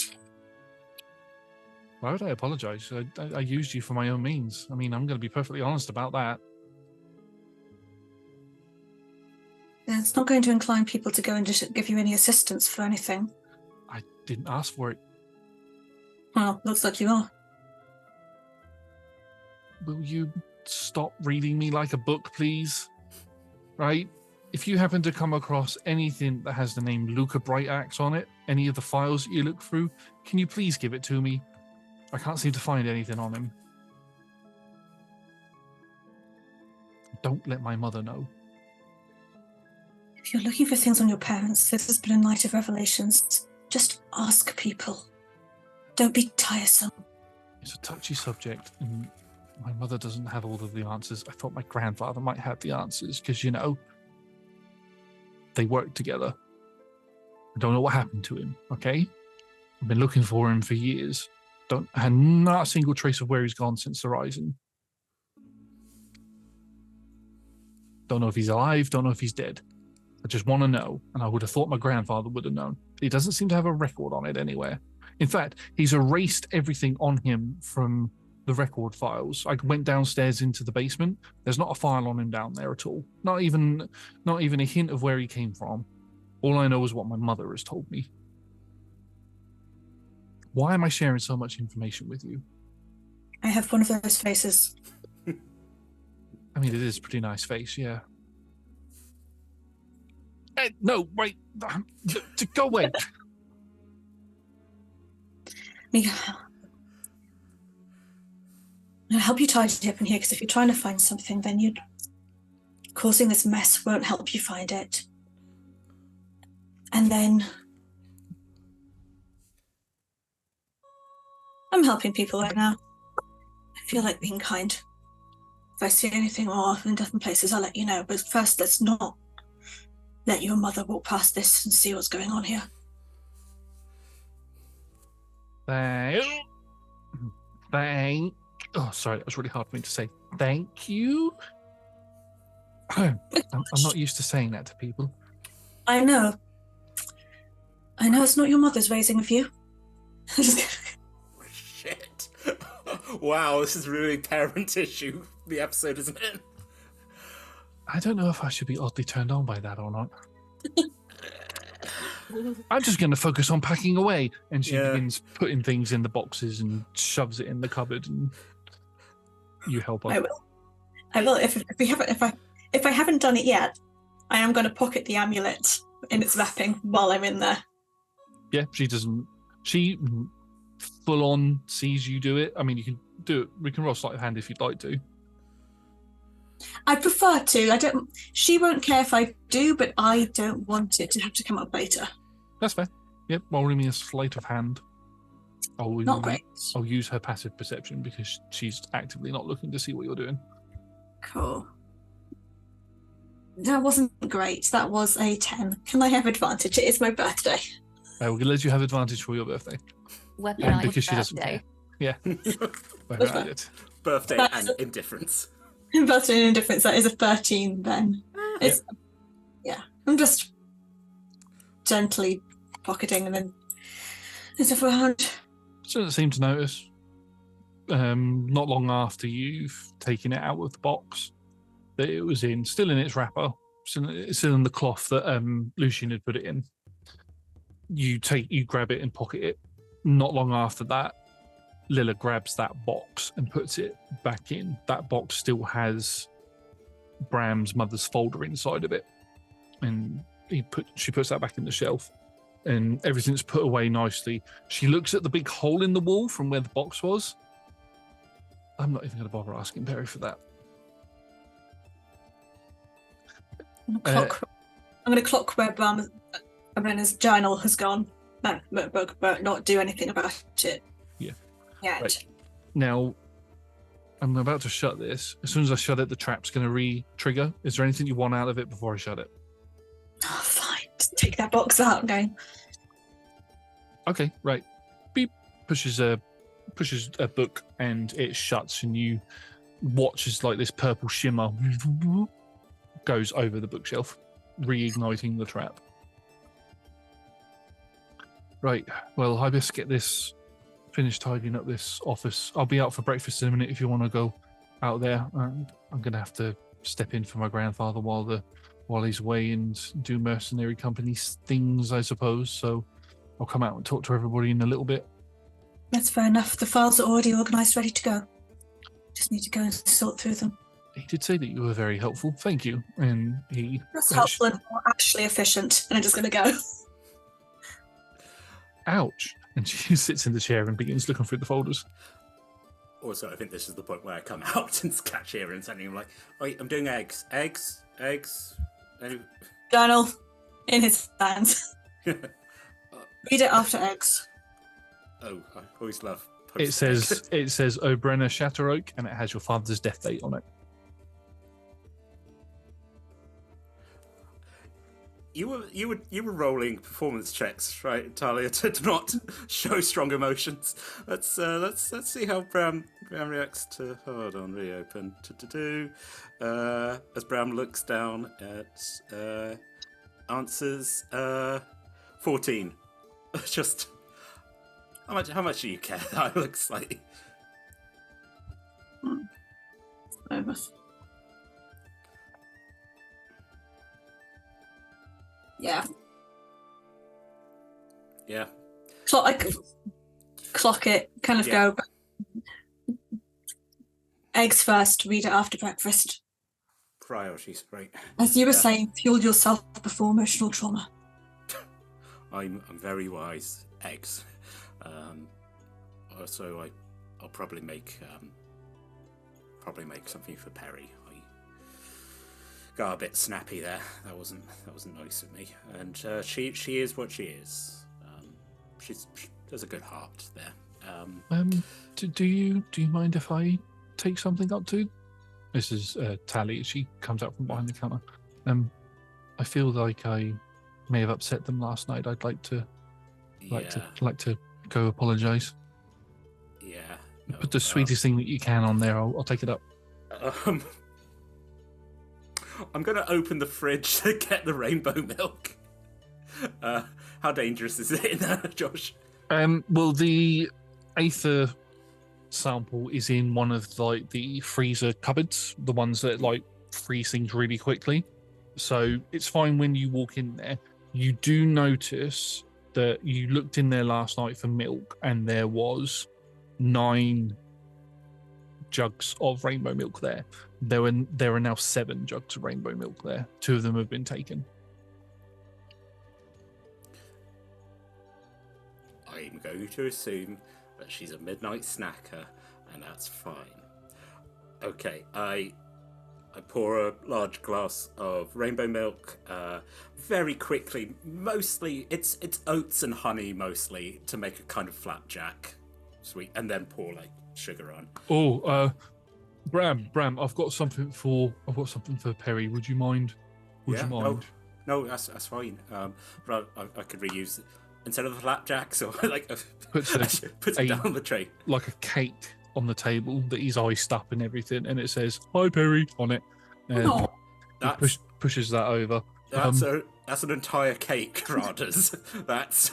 Why would I apologize? I used you for my own means. I mean, I'm going to be perfectly honest about that. Yeah, it's not going to incline people to go and just give you any assistance for anything. I didn't ask for it. Well, looks like you are. Will you stop reading me like a book, please? Right? If you happen to come across anything that has the name Luca Brightaxe on it, any of the files that you look through, can you please give it to me? I can't seem to find anything on him. Don't let my mother know. If you're looking for things on your parents, this has been a night of revelations. Just ask people. Don't be tiresome. It's a touchy subject, and my mother doesn't have all of the answers. I thought my grandfather might have the answers, because, you know, they worked together. I don't know what happened to him, okay? I've been looking for him for years. Had not a single trace of where he's gone since the Rising. Don't know if he's alive, don't know if he's dead. I just want to know, and I would have thought my grandfather would have known. He doesn't seem to have a record on it anywhere. In fact, he's erased everything on him from the record files. I went downstairs into the basement. There's not a file on him down there at all. Not even a hint of where he came from. All I know is what my mother has told me. Why am I sharing so much information with you? I have one of those faces. I mean, it is a pretty nice face, yeah. Hey, no, wait. Go away. I'll help you tidy up in here, because if you're trying to find something, then causing this mess won't help you find it. And then I'm helping people right now. I feel like being kind. If I see anything off in different places, I'll let you know. But first, let's not let your mother walk past this and see what's going on here. Oh, sorry, that was really hard for me to say. Thank you. I'm not used to saying that to people. I know it's not your mother's raising of you. Shit. Wow, this is really parent issue, the episode, isn't it? I don't know if I should be oddly turned on by that or not. I'm just going to focus on packing away. And she begins putting things in the boxes and shoves it in the cupboard, and you help her. I will. If I haven't done it yet, I am going to pocket the amulet in its wrapping while I'm in there. Yeah, she doesn't. She full on sees you do it. I mean, you can do it. We can roll sleight of hand if you'd like to. I prefer to. I don't. She won't care if I do, but I don't want it to have to come up later. That's fair. Yep, rolling me a sleight of hand. Not great. I'll use her passive perception because she's actively not looking to see what you're doing. Cool. That wasn't great. That was a 10. Can I have advantage? It is my birthday. We're going to let you have advantage for your birthday. And Weaponized because she doesn't birthday. care. Yeah. That's fine. Birthday That's- and indifference. Birthday and indifference, that is a 13 then. It's, yeah. I'm just gently pocketing and then there's a round. She doesn't seem to notice. Not long after you've taken it out of the box that it was in, still in its wrapper, still in the cloth that Lucian had put it in. You grab it and pocket it. Not long after that, Lila grabs that box and puts it back in. That box still has Bram's mother's folder inside of it, and she puts that back in the shelf, and everything's put away nicely. She looks at the big hole in the wall from where the box was. I'm not even going to bother asking Peri for that. I'm going to clock where Brenna's journal has gone, but not do anything about it. Yeah. Yet. Right. Now, I'm about to shut this. As soon as I shut it, the trap's going to re-trigger. Is there anything you want out of it before I shut it? Oh, fine. Just take that box out and go. Okay, right. Beep. Pushes a book and it shuts, and you watch as like this purple shimmer goes over the bookshelf, reigniting the trap. Right. Well, I best get this finished tidying up this office. I'll be out for breakfast in a minute if you want to go out there. I'm going to have to step in for my grandfather while he's away and do mercenary company things, I suppose. So I'll come out and talk to everybody in a little bit. That's fair enough. The files are already organised, ready to go. Just need to go and sort through them. He did say that you were very helpful. Thank you. And he... That's helpful and more actually efficient. And I'm just going to go. Ouch. And she sits in the chair and begins looking through the folders. Also, I think this is the point where I come out and catch here and suddenly I'm like, oh, I'm doing eggs. Eggs? Journal in his hands. Read it after eggs. Oh, I always love It says O'Brenna Shatteroak, and it has your father's death date on it. You were rolling performance checks, right, Talia, to not show strong emotions. Let's see how Bram reacts to. Hold on, reopen. As Bram looks down at answers, 14. Just how much do you care? That looks like. Yeah. Yeah. Clock it, kind of go. Eggs first, read it after breakfast. Priorities, right. As you were saying, fuel yourself before emotional trauma. I'm very wise. Eggs. Also, I'll probably make something for Peri. I got a bit snappy there. That wasn't nice of me. And she is what she is. She has a good heart there. Do you mind if I take something up too? This is Tally. She comes out from behind the counter. I feel like I may have upset them last night. I'd like to go apologise. Yeah. Put the sweetest thing that you can on there. I'll take it up. I'm going to open the fridge to get the rainbow milk. How dangerous is it in there, Josh? Well, the Aether sample is in one of the freezer cupboards, the ones that freeze things really quickly. So it's fine when you walk in there. You do notice that you looked in there last night for milk, and there was 9 jugs of rainbow milk there. There are now 7 jugs of rainbow milk there. 2 of them have been taken. I'm going to assume that she's a midnight snacker, and that's fine. Okay, I I pour a large glass of rainbow milk. Very quickly, mostly it's oats and honey mostly to make a kind of flapjack, sweet, and then pour like sugar on. Oh, Bram, I've got something for Peri. Would you mind? Would you mind? No, that's fine. But I could reuse it instead of the flapjacks, or like Puts it down the tray, like a cake on the table that he's iced up and everything, and it says "Hi Peri" on it. And he pushes that over. That's an entire cake, Radas. That's.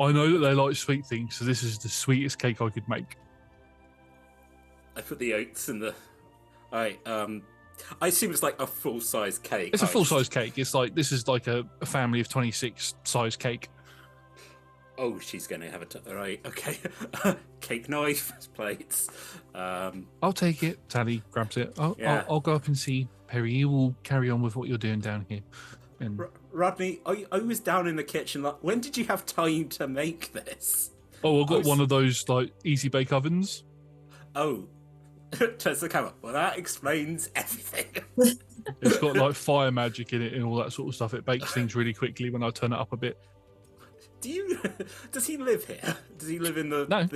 I know that they like sweet things, so this is the sweetest cake I could make. I put the oats in the. I assume it's like a full-size cake. It's a full-size cake. It's like this is like a family of 26 size cake. Oh, she's going to have it. Right, okay. Cake knife, plates. I'll take it. Tally grabs it. I'll go up and see Peri. You will carry on with what you're doing down here. And Rodney, I was down in the kitchen. Like, when did you have time to make this? Oh, I've got one of those like easy bake ovens. Oh, turns the camera. Well, that explains everything. It's got like fire magic in it and all that sort of stuff. It bakes things really quickly when I turn it up a bit. Does he live here? Does he live in the? No.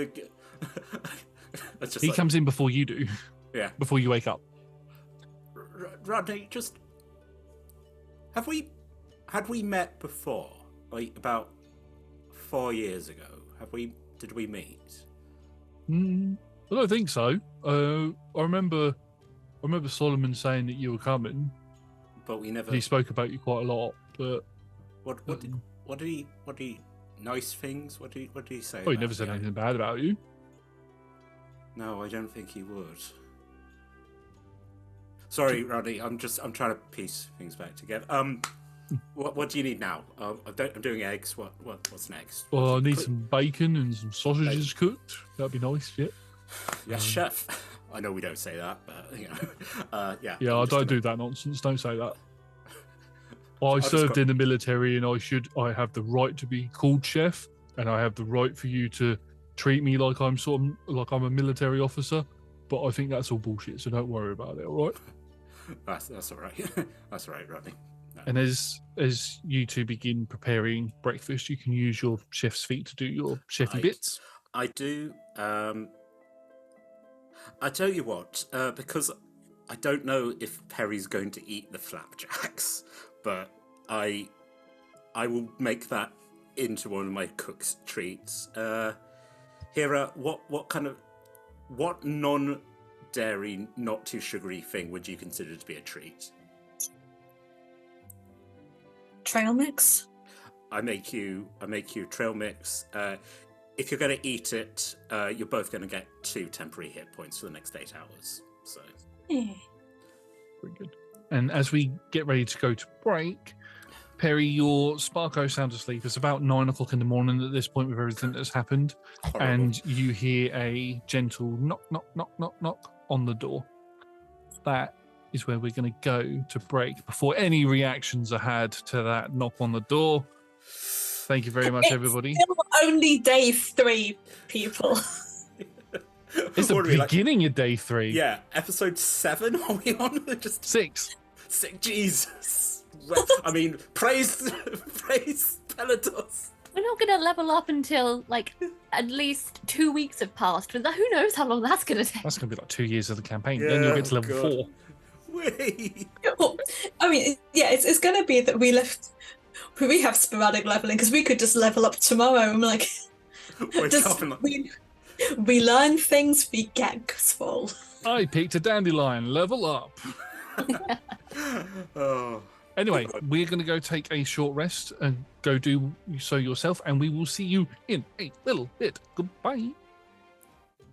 He comes in before you do. Yeah. Before you wake up. Rodney, just had we met before? Like about 4 years ago? Did we meet? I don't think so. I remember Solomon saying that you were coming. But we never. He spoke about you quite a lot. But what did he? Nice things? What did he say? Oh, he never said anything bad about you. No, I don't think he would. Sorry, Rodney. I'm trying to piece things back together. What do you need now? I'm doing eggs. What's next? Well, I need some bacon and some sausages cooked. That'd be nice. Yeah. Yes, chef. I know we don't say that, but you know, yeah. Yeah, I don't do that nonsense. Don't say that. I served in the military, and I have the right to be called chef, and I have the right for you to treat me like I'm a military officer. But I think that's all bullshit. So don't worry about it. All right. That's all right. That's all right, Rodney. No. And as you two begin preparing breakfast, you can use your chef's feet to do your chefy bits. I do. I tell you what, because I don't know if Peri's going to eat the flapjacks, but I will make that into one of my cook's treats. Hiira, what non-dairy, not too sugary thing would you consider to be a treat? Trail mix. I make you trail mix. If you're going to eat it, you're both going to get 2 temporary hit points for the next 8 hours. So. Yeah. Very good. And as we get ready to go to break, Peri, your Sparko sound asleep. It's about 9 o'clock in the morning at this point with everything that's happened. Horrible. And you hear a gentle knock, knock, knock, knock, knock on the door. That is where we're going to go to break before any reactions are had to that knock on the door. Thank you very much, everybody. Still only day 3, people. It's the beginning of day 3. Yeah, episode 7 are we on? Just 6. Jesus. I mean, praise Pelotos. We're not going to level up until like at least 2 weeks have passed. But who knows how long that's going to take? That's going to be like 2 years of the campaign. Then you'll get to level 4. Wait. Well, I mean, yeah, it's going to be that we have sporadic leveling because we could just level up tomorrow. I'm like, we learn things, we get full. I picked a dandelion. Level up. Oh. Anyway, we're going to go take a short rest and go do so yourself, and we will see you in a little bit. Goodbye.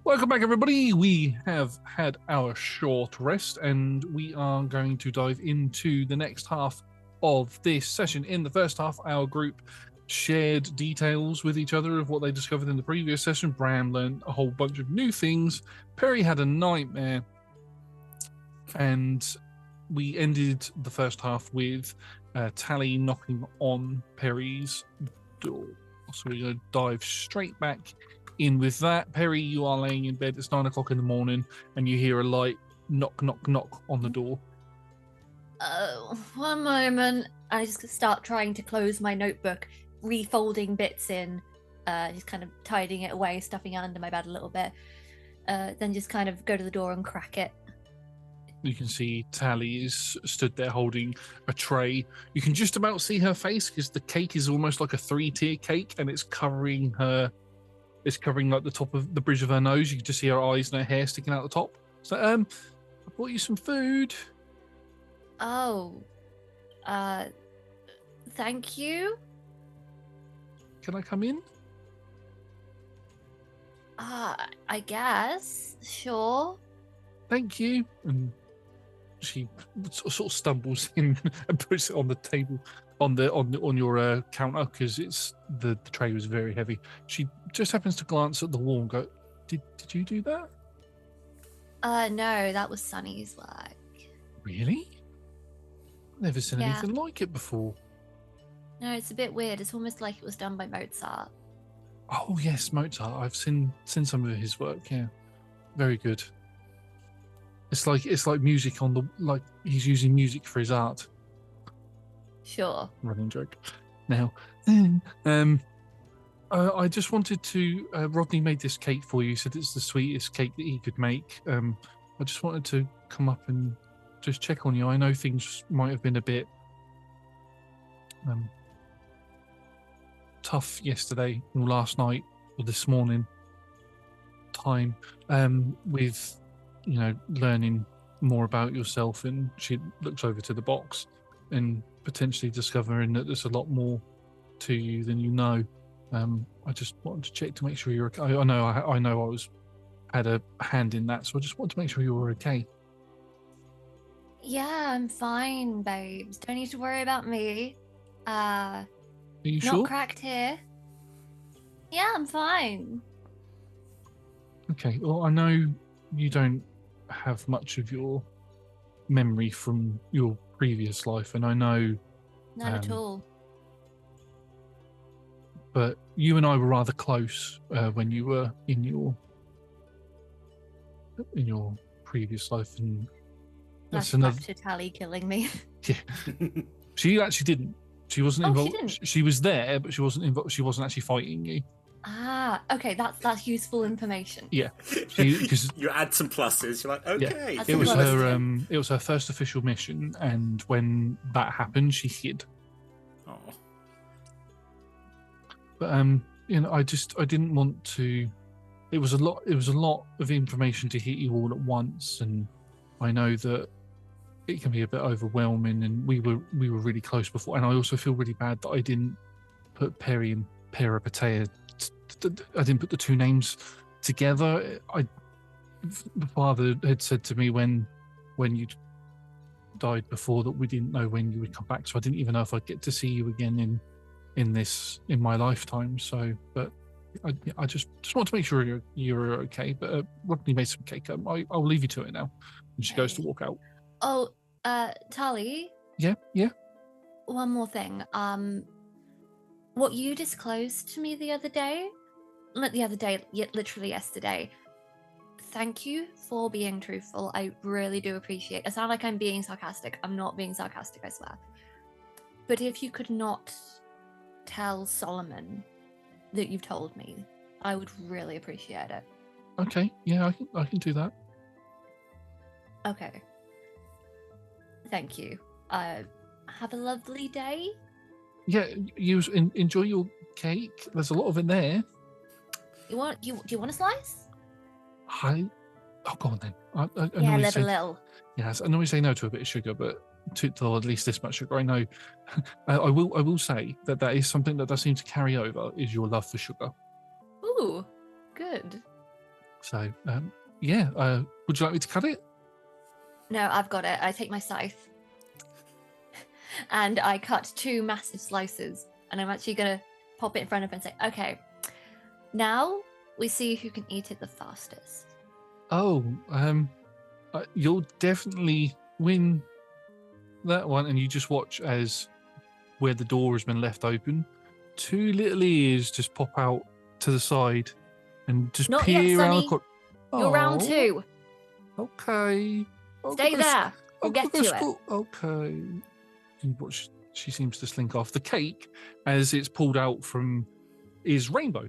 Welcome back, everybody. We have had our short rest, and we are going to dive into the next half of this session. In the first half, our group shared details with each other of what they discovered in the previous session. Bram learned a whole bunch of new things. Peri had a nightmare, and we ended the first half with Tally knocking on Peri's door. So we're going to dive straight back in with that. Peri, you are laying in bed. It's 9 o'clock in the morning, and you hear a light knock, knock, knock on the door. Oh, one moment. I just start trying to close my notebook, refolding bits in, just kind of tidying it away, stuffing it under my bed a little bit. Then just kind of go to the door and crack it. You can see Tally is stood there holding a tray. You can just about see her face because the cake is almost like a 3-tier cake, and it's covering her. It's covering like the top of the bridge of her nose. You can just see her eyes and her hair sticking out the top. So, I brought you some food. Oh, thank you. Can I come in? I guess. Sure. Thank you. And she sort of stumbles in and puts it on the table, on your counter, because it's the tray was very heavy. She just happens to glance at the wall and go, "Did you do that?" No, that was Sunny's work. Really? Never seen Yeah. anything like it before. No, it's a bit weird. It's almost like it was done by Mozart. Oh yes, Mozart. I've seen some of his work. Yeah, very good. It's like music on the like he's using music for his art. Sure. Running joke. Now, I just wanted to. Rodney made this cake for you. He said it's the sweetest cake that he could make. I just wanted to come up and just check on you. I know things might have been a bit tough yesterday or last night or this morning time with learning more about yourself, and she looks over to the box and potentially discovering that there's a lot more to you than you know. I just wanted to check to make sure you're okay. I know I had a hand in that, so I just wanted to make sure you were okay. Yeah, I'm fine, babes. Don't need to worry about me. Are you Not sure? cracked here. Yeah, I'm fine. Okay, well, I know you don't have much of your memory from your previous life, and I know, Not at all. but you and I were rather close when you were in your previous life, and that's another. Flashback to Tally killing me. Yeah, she actually didn't. She wasn't Oh, she involved. didn't? She was there, but she wasn't involved. She wasn't actually fighting you. Okay, that's useful information. Yeah, because You add some pluses. You're like, okay. That's it was plus. her. It was her first official mission, and when that happened, she hid. Oh. But I didn't want to. It was a lot of information to hit you all at once, and I know that it can be a bit overwhelming. And we were really close before, and I also feel really bad that I didn't put Peri and Brahm. I didn't put the two names together. The father had said to me when you died before that we didn't know when you would come back, so I didn't even know if I'd get to see you again in my lifetime. So, but I just want to make sure you're okay. But Rodney made some cake. I'll leave you to it now. And she goes to walk out. Oh, Tally, Yeah. one more thing. What you disclosed to me the other day, not the other day, literally yesterday. Thank you for being truthful. I really do appreciate it. I sound like I'm being sarcastic. I'm not being sarcastic, I swear. But if you could not tell Solomon that you've told me, I would really appreciate it. Okay. Yeah, I can do that. Okay. Thank you. Have a lovely day. Yeah, you enjoy your cake. There's a lot of it there. Do you want a slice? Go on then. I Yeah, know live a little. Yes, I know we say no to a bit of sugar, but to at least this much sugar, I know. I will say that is something that does seem to carry over, is your love for sugar. Ooh, good. So, yeah. Would you like me to cut it? No, I've got it. I take my scythe and I cut 2 massive slices, and I'm actually gonna pop it in front of her and say, okay, now we see who can eat it the fastest. Oh, you'll definitely win that one. And you just watch as where the door has been left open, 2 little ears just pop out to the side and just Not peer yet, around Sonny. the corner. You're round 2. Okay. Stay there. We'll get to it. Okay. You watch, she seems to slink off. The cake, as it's pulled out from, is rainbow.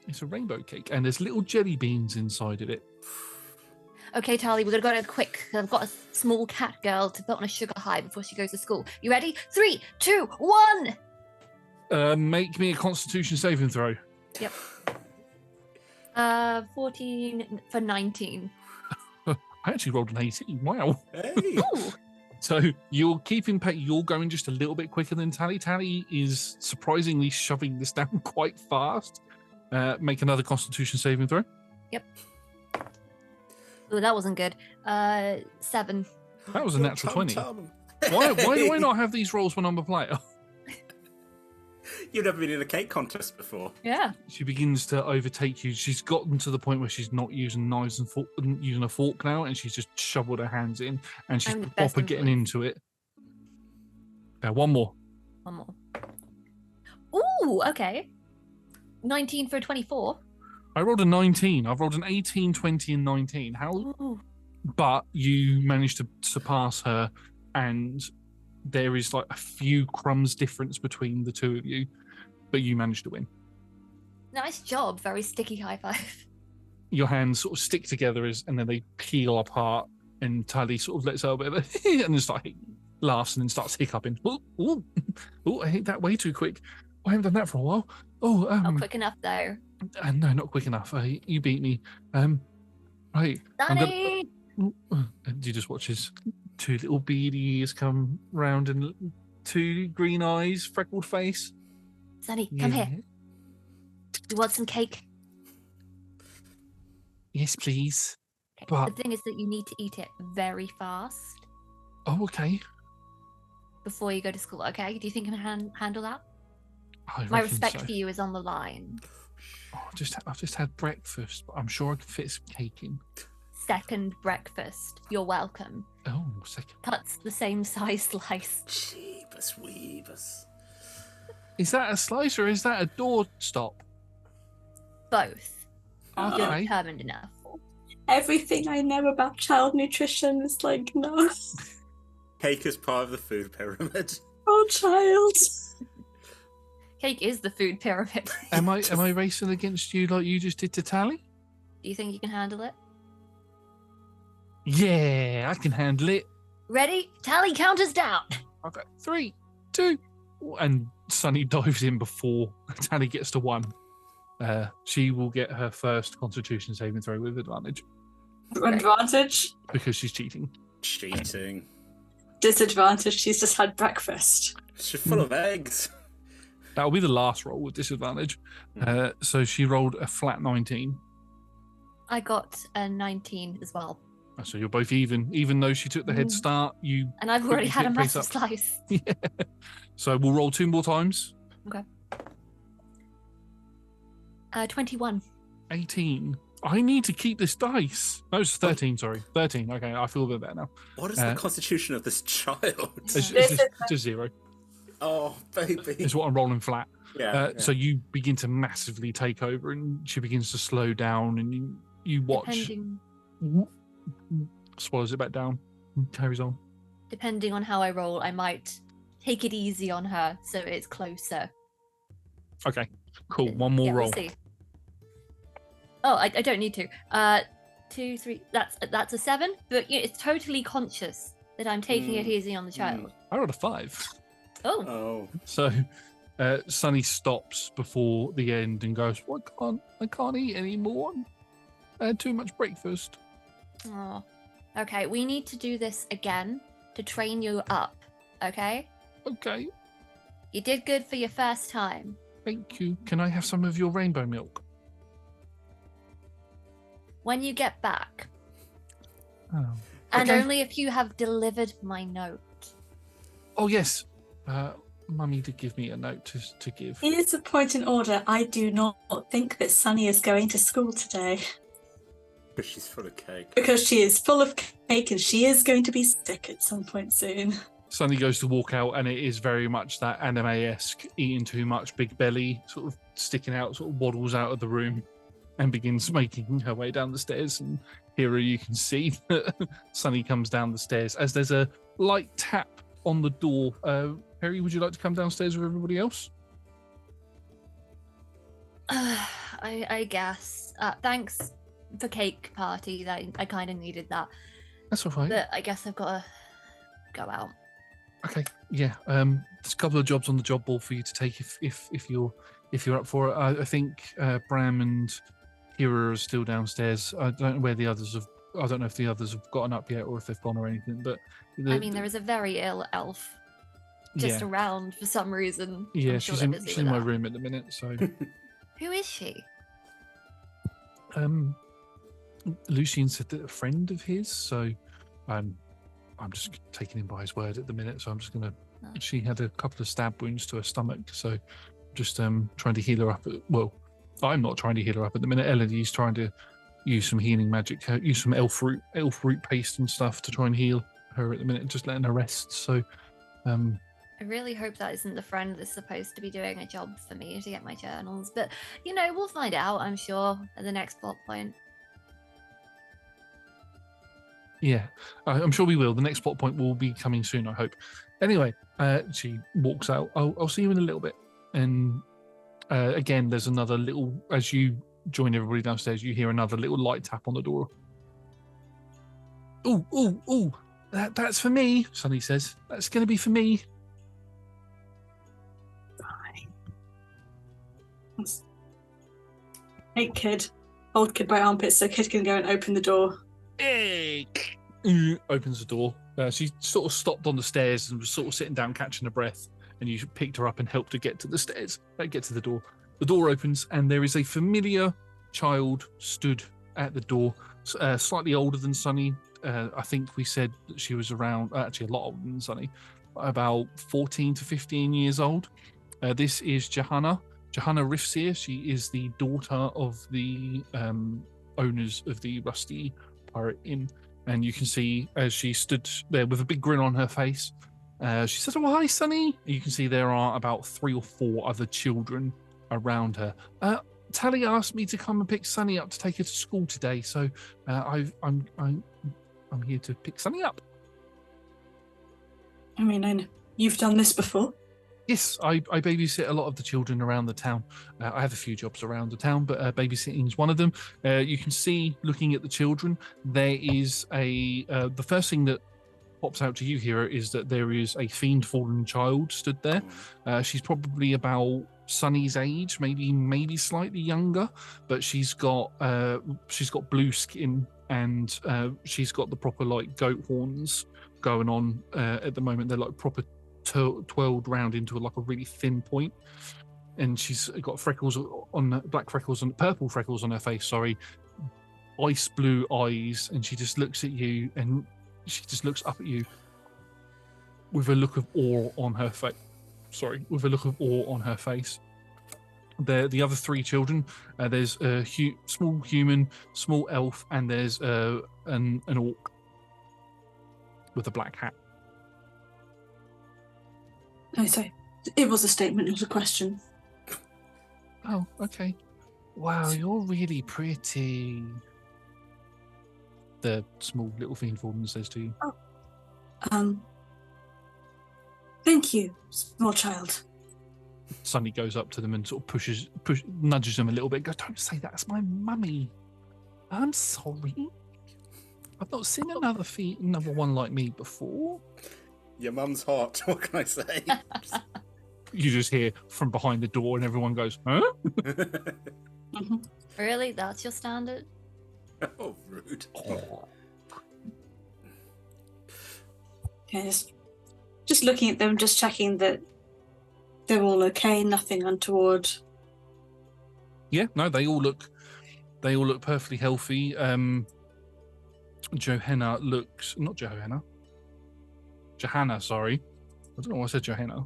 It's a rainbow cake, and there's little jelly beans inside of it. Okay, Tali, we're gonna go to quick. I've got a small cat girl to put on a sugar high before she goes to school. You ready? 3, 2, 1. Make me a Constitution saving throw. Yep. 14 for 19. I actually rolled an 18. Wow. Hey. Ooh. So you're keeping pace. You're going just a little bit quicker than Tally. Tally is surprisingly shoving this down quite fast. Make another Constitution saving throw. Yep. Oh, that wasn't good. 7. That was a natural 20. Tum. Why do I not have these rolls when I'm a player? You've never been in a cake contest before. Yeah. She begins to overtake you. She's gotten to the point where she's not using knives and using a fork now, and she's just shoveled her hands in, and she's I'm the best proper getting influence. into it. One more. One more. Ooh, okay. 19 for 24. I rolled a 19. I've rolled an 18, 20, and 19. How? Ooh. But you managed to surpass her, and there is like a few crumbs difference between the two of you, but you managed to win. Nice job. Very sticky high five. Your hands sort of stick together and then they peel apart, and Tally sort of lets out a bit of a and just like laughs and then starts hiccuping. Oh, I hit that way too quick. I haven't done that for a while. Not quick enough though. No, not quick enough. You beat me. Right. I'm Danny! And you just watch his two little beady ears come round and two green eyes, freckled face. Sunny, come here. You want some cake? Yes, please. Okay. But- The thing is that you need to eat it very fast Oh, okay. before you go to school, okay? Do you think you can handle that? I My reckon respect so. for you is on the line. Oh, I've just had breakfast, but I'm sure I can fit some cake in. Second breakfast. You're welcome. Oh, second. Cuts the same size slice. Jeebus weebus. Is that a slice or is that a door stop? Both. You're Okay. determined enough. Everything I know about child nutrition is like, no. Cake is part of the food pyramid. Oh, child. Cake is the food pyramid. Am I racing against you like you just did to Tally? Do you think you can handle it? Yeah, I can handle it. Ready? Tally, count us down. Okay, 3, 2, and Sunny dives in before Tally gets to 1. She will get her first Constitution saving throw with advantage Advantage. because she's cheating. Cheating. Disadvantage. She's just had breakfast. She's full of eggs. That'll be the last roll with disadvantage. So she rolled a flat 19. I got a 19 as well. So you're both even though she took the head start. You And I've already quickly had a pick pace massive up. slice. Yeah. So we'll roll 2 more times. 21. 18. I need to keep this dice. No, it's 13. Sorry, 13. Okay, I feel a bit better now. What is the constitution of this child? It's just 0. Oh, baby. It's what I'm rolling flat. Yeah. So you begin to massively take over, and she begins to slow down, and you watch. Depending Swallows it back down. Carries on. depending on how I roll, I might take it easy on her so it's closer. Okay, cool. One more Yeah, roll. We'll see. Oh, I don't need to. 2, 3. That's a 7, but it's totally conscious that I'm taking it easy on the child. I rolled a 5. Oh, Oh. So Sunny stops before the end and goes, "Well, I can't eat anymore. I had too much breakfast." oh. Okay, we need to do this again to train you up. Okay, Okay, you did good for your first time. thank you. Can I have some of your rainbow milk? When you get back, Oh, and Okay. only if you have delivered my note. oh yes. Mummy did give me a note to give. Here's a point in order. I do not think that Sunny is going to school today Because she's full of cake. because she is full of cake and she is going to be sick at some point soon. Sunny goes to walk out, and it is very much that anime-esque, eating too much, big belly, sort of sticking out, sort of waddles out of the room. and begins making her way down the stairs. And here you can see that Sunny comes down the stairs as there's a light tap on the door. Peri, would you like to come downstairs with everybody else? I guess. Thanks for cake party. I kind of needed that. That's all right. But I guess I've got to go out. Okay, yeah. There's a couple of jobs on the job board for you to take if you're up for it. I think Brahm and Hiira are still downstairs. I don't know where the others have. I don't know if the others have gotten up yet or if they've gone or anything. But I mean, there is a very ill elf just around for some reason. Yeah, I'm sure she's they're busy in with my that. room at the minute. So, Who is she? Lucian said that a friend of his. So, I'm just taking him by his word at the minute. So I'm just gonna. Oh. She had a couple of stab wounds to her stomach. So, just trying to heal her up. Well, I'm not trying to heal her up at the minute. Elodie's trying to use some healing magic, use some elf root paste and stuff to try and heal her at the minute, just letting her rest. So, I really hope that isn't the friend that's supposed to be doing a job for me to get my journals. But, we'll find out, I'm sure, at the next plot point. yeah, I'm sure we will. The next plot point will be coming soon, I hope. Anyway, she walks out. I'll see you in a little bit. And again, there's another little, as you join everybody downstairs, you hear another little light tap on the door. Ooh, that's for me, Sunny says. That's going to be for me. Hey, kid. Hold kid by armpits so kid can go and open the door. Hey! Opens the door. She sort of stopped on the stairs and was sort of sitting down, catching her breath. And you picked her up and helped her get to the stairs, get to the door. The door opens and there is a familiar child stood at the door, slightly older than Sunny. I think we said that she was around, actually a lot older than Sunny, about 14 to 15 years old. This is Johanna Rifsir. She is the daughter of the owners of the Rusty Pirate Inn. And you can see as she stood there with a big grin on her face, she says, "Oh, hi, Sunny." You can see there are about 3 or 4 other children around her. Tally asked me to come and pick Sunny up to take her to school today, so I'm here to pick Sunny up. I mean, I know you've done this before. Yes, I babysit a lot of the children around the town. I have a few jobs around the town, but babysitting is one of them. You can see, looking at the children, there is the first thing that pops out to you here is that there is a fiend fallen child stood there. She's probably about Sunny's age, maybe slightly younger, but she's got blue skin and she's got the proper like goat horns going on at the moment. They're like proper twirled round into like a really thin point, and she's got purple freckles on her face. Sorry, ice blue eyes, and she just looks at you, and she just looks up at you with a look of awe on her face. The other 3 children, there's a small human, small elf, and there's an orc with a black hat. No, sorry. It was a statement, it was a question. Oh, okay. Wow, you're really pretty. The small little fiend Forden says to you. Thank you, small child. Sunny goes up to them and sort of nudges them a little bit. Goes, "Don't say that. That's my mummy. I'm sorry. I've not seen another one like me before." Your mum's hot. What can I say? You just hear from behind the door, and everyone goes, "Huh?" Mm-hmm. Really? That's your standard? Oh, rude. Okay, just looking at them, just checking that they're all okay, nothing untoward. Yeah, no, they all look perfectly healthy. Johanna, sorry. I don't know why I said Johanna.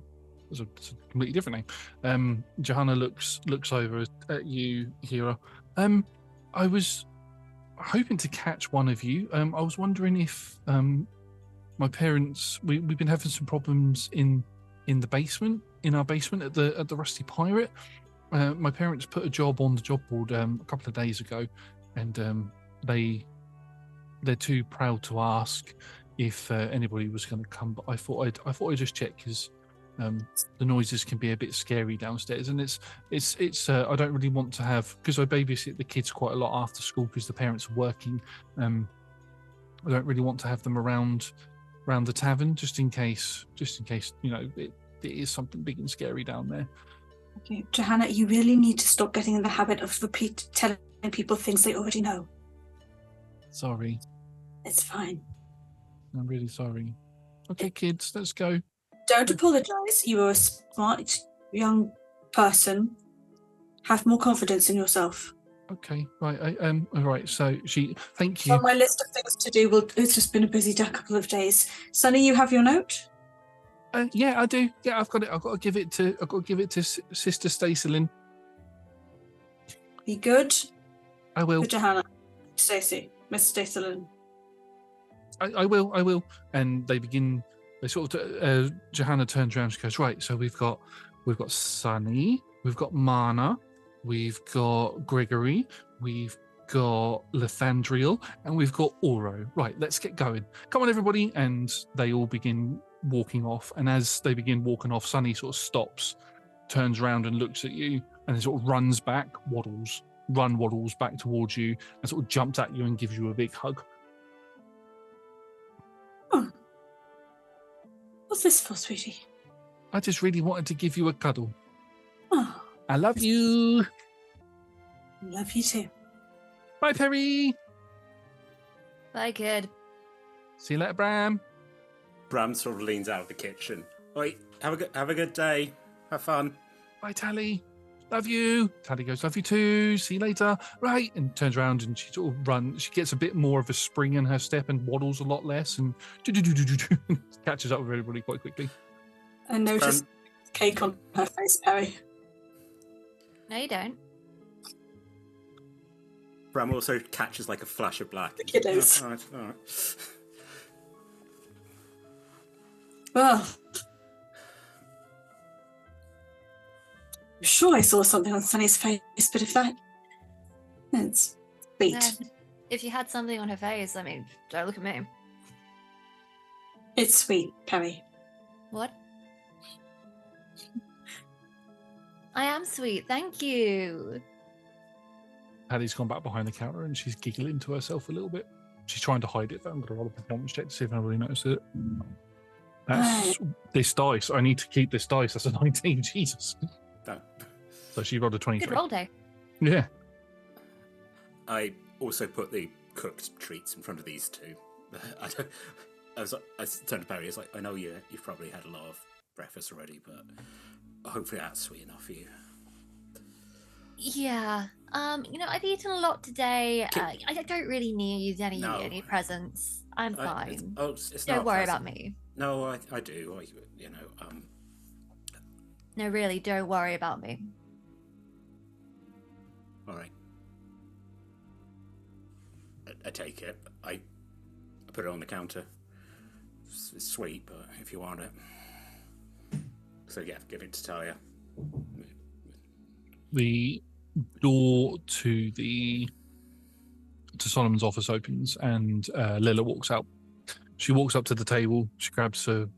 It's a completely different name. Johanna looks over at you, Hiira. I was hoping to catch one of you. I was wondering if my parents, we've been having some problems in our basement at the Rusty Pirate. my parents put a job on the job board a couple of days ago, and they're too proud to ask if anybody was going to come. But I thought I'd just check because the noises can be a bit scary downstairs, and it's I don't really want to have, because I babysit the kids quite a lot after school because the parents are working. I don't really want to have them around the tavern just in case it is something big and scary down there. Okay, Johanna, you really need to stop getting in the habit of telling people things they already know. Sorry. It's fine. I'm really sorry. Okay, kids, let's go. Don't apologize. You are a smart young person. Have more confidence in yourself. Okay, right. All right. So thank you. On my list of things to do, it's just been a busy couple of days. Sonny, you have your note? Yeah, I do. Yeah, I've got it. I've got to give it to Sister Stacylin. Be good. I will. For Johanna, Stacey, Miss Stacylin. I will. And they begin. They sort of. Johanna turns around. She goes, right. So we've got Sunny. We've got Mana. We've got Gregory. We've got Lethandriel, and we've got Oro. Right. Let's get going. Come on, everybody! And they all begin walking off. And as they begin walking off, Sunny sort of stops, turns around and looks at you, and then sort of runs back, waddles back towards you, and sort of jumps at you and gives you a big hug. Oh. What's this for, sweetie? I just really wanted to give you a cuddle. Oh. I love you. Love you too. Bye, Peri. Bye, kid. See you later, Bram. Bram sort of leans out of the kitchen. Right, have a good day. Have fun. Bye, Tally. Love you. Tally goes, love you too. See you later. Right. And turns around and she sort of runs. She gets a bit more of a spring in her step and waddles a lot less and catches up with everybody quite quickly. I noticed cake on her face, Peri. No, you don't. Bram also catches like a flash of black. The kiddos. All right. Well, I'm sure I saw something on Sunny's face, but it's sweet. If you had something on her face, I mean, don't look at me. It's sweet, Peri. What? I am sweet, thank you. Tally's gone back behind the counter and she's giggling to herself a little bit. She's trying to hide it, but I'm going to roll a performance check to see if anybody notices it. That's this dice. I need to keep this dice. That's a 19. Jesus. No. So she rolled a 23. Good roll day. Yeah. I also put the cooked treats in front of these two. I turned to Peri. I was like, I know you've probably had a lot of breakfast already, but hopefully that's sweet enough for you. Yeah. I've eaten a lot today. I don't really need any presents. I'm fine. It's don't not worry present. about me. No, I do. No, really, don't worry about me. All right. I take it. I put it on the counter. It's sweet, but if you want it. So yeah, give it to Talia. The door to Solomon's office opens and Lila walks out. She walks up to the table. She grabs sort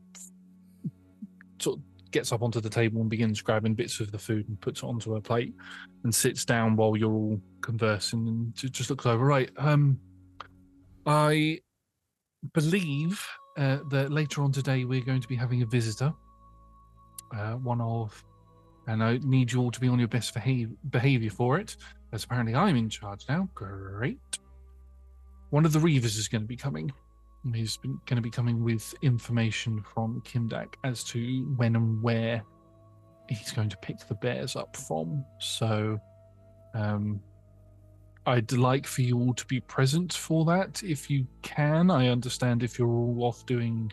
of gets up onto the table and begins grabbing bits of the food and puts it onto her plate and sits down while you're all conversing and just looks over. Right. I believe that later on today we're going to be having a visitor. And I need you all to be on your best behavior for it, as apparently I'm in charge now. Great. One of the Reavers is going to be coming. He's going to be coming with information from Kimdak as to when and where he's going to pick the bears up from. So I'd like for you all to be present for that if you can. I understand if you're all off doing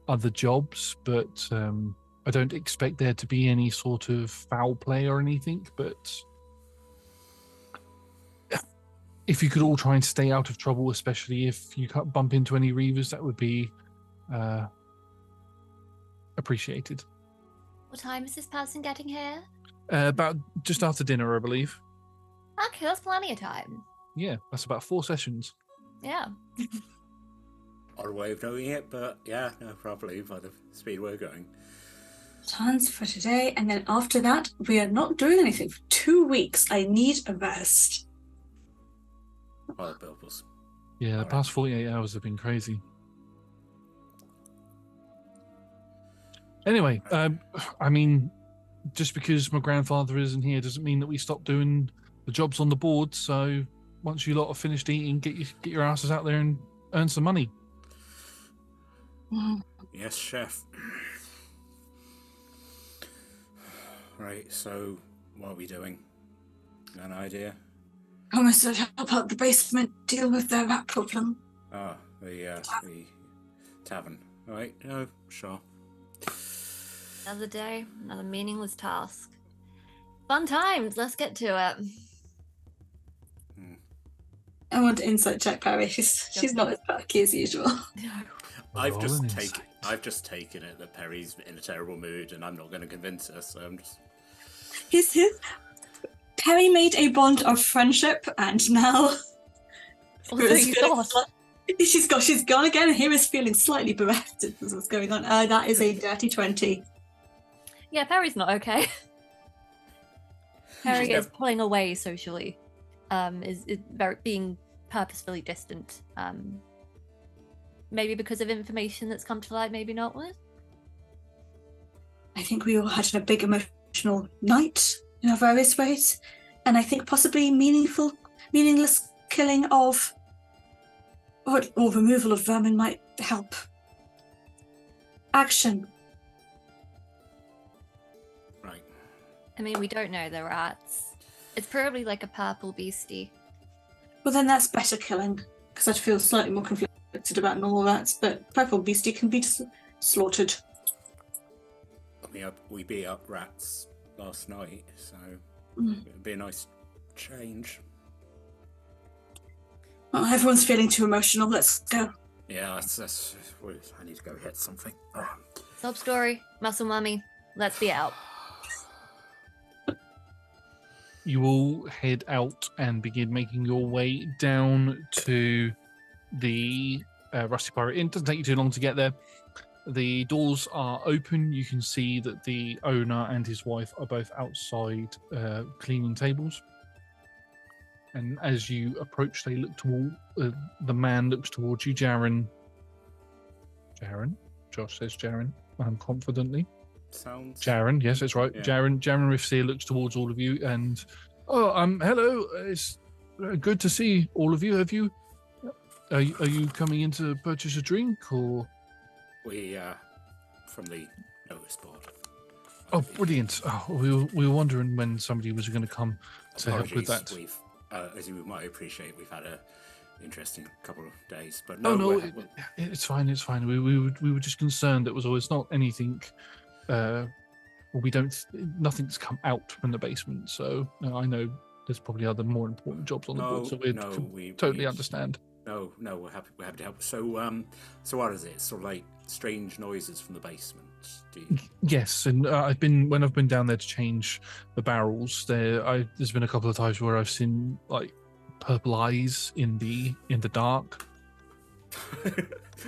other jobs, but I don't expect there to be any sort of foul play or anything, but if you could all try and stay out of trouble, especially if you bump into any Reavers, that would be appreciated. What time is this person getting here? About just after dinner, I believe. Okay, that's plenty of time. Yeah, that's about 4 sessions. Yeah. Odd way of doing it, but yeah, no, probably by the speed we're going. Plans for today, and then after that, we are not doing anything for 2 weeks. I need a rest. Well, Bilbos. Yeah, the Alright. past 48 hours have been crazy. Anyway, I mean, just because my grandfather isn't here doesn't mean that we stop doing the jobs on the board. So once you lot have finished eating, get your asses out there and earn some money. Yes, chef. Right, so what are we doing? An idea? Promise to help out the basement deal with their rat problem. Ah, the tavern. Alright, no, sure. Another day, another meaningless task. Fun times. Let's get to it. I want to insight check Perry. She's not as perky as usual. I've just Rolling taken insight. it that Perry's in a terrible mood, and I'm not going to convince her. So I'm just. Perry made a bond of friendship, and now Also, you thought. she's gone again. And here is feeling slightly bereft. This is what's going on. That is a dirty 20. Yeah, Perry's not okay. Perry She's is pulling away socially. Is very being purposefully distant. Maybe because of information that's come to light, maybe not with. I think we all had a big emotional night in our various ways, and I think possibly meaningless killing of or removal of vermin might help. Action. Right. I mean, we don't know the rats. It's probably like a purple beastie. Well, then that's better killing, because I'd feel slightly more conflicted about normal rats, but purple beastie can be slaughtered. We beat up rats last night, so it'd be a nice change. Well, everyone's feeling too emotional. Let's go. Yeah, I need to go get something. Sob story, muscle mummy. Let's be out. You all head out and begin making your way down to the Rusty Pirate Inn. Doesn't take you too long to get there. The doors are open. You can see that the owner and his wife are both outside cleaning tables. And as you approach, they look toward the man looks towards you, Jaren. Josh says Jaren, confidently. Sounds. Jaren, yes, that's right. Yeah. Jaren Rifseer looks towards all of you and, hello. It's good to see all of you. Are you coming in to purchase a drink or? We from the notice board. Oh, brilliant! Oh, we were wondering when somebody was going to come to help with that. We've, as you might appreciate, we've had a interesting couple of days, but It's fine. It's fine. We were just concerned that it's not anything. Nothing's come out from the basement, so I know there's probably other more important jobs on the board, so we totally understand. No, we're happy to help. So what is it? Sort of like strange noises from the basement. Yes, and when I've been down there to change the barrels, there's been a couple of times where I've seen like purple eyes in the dark.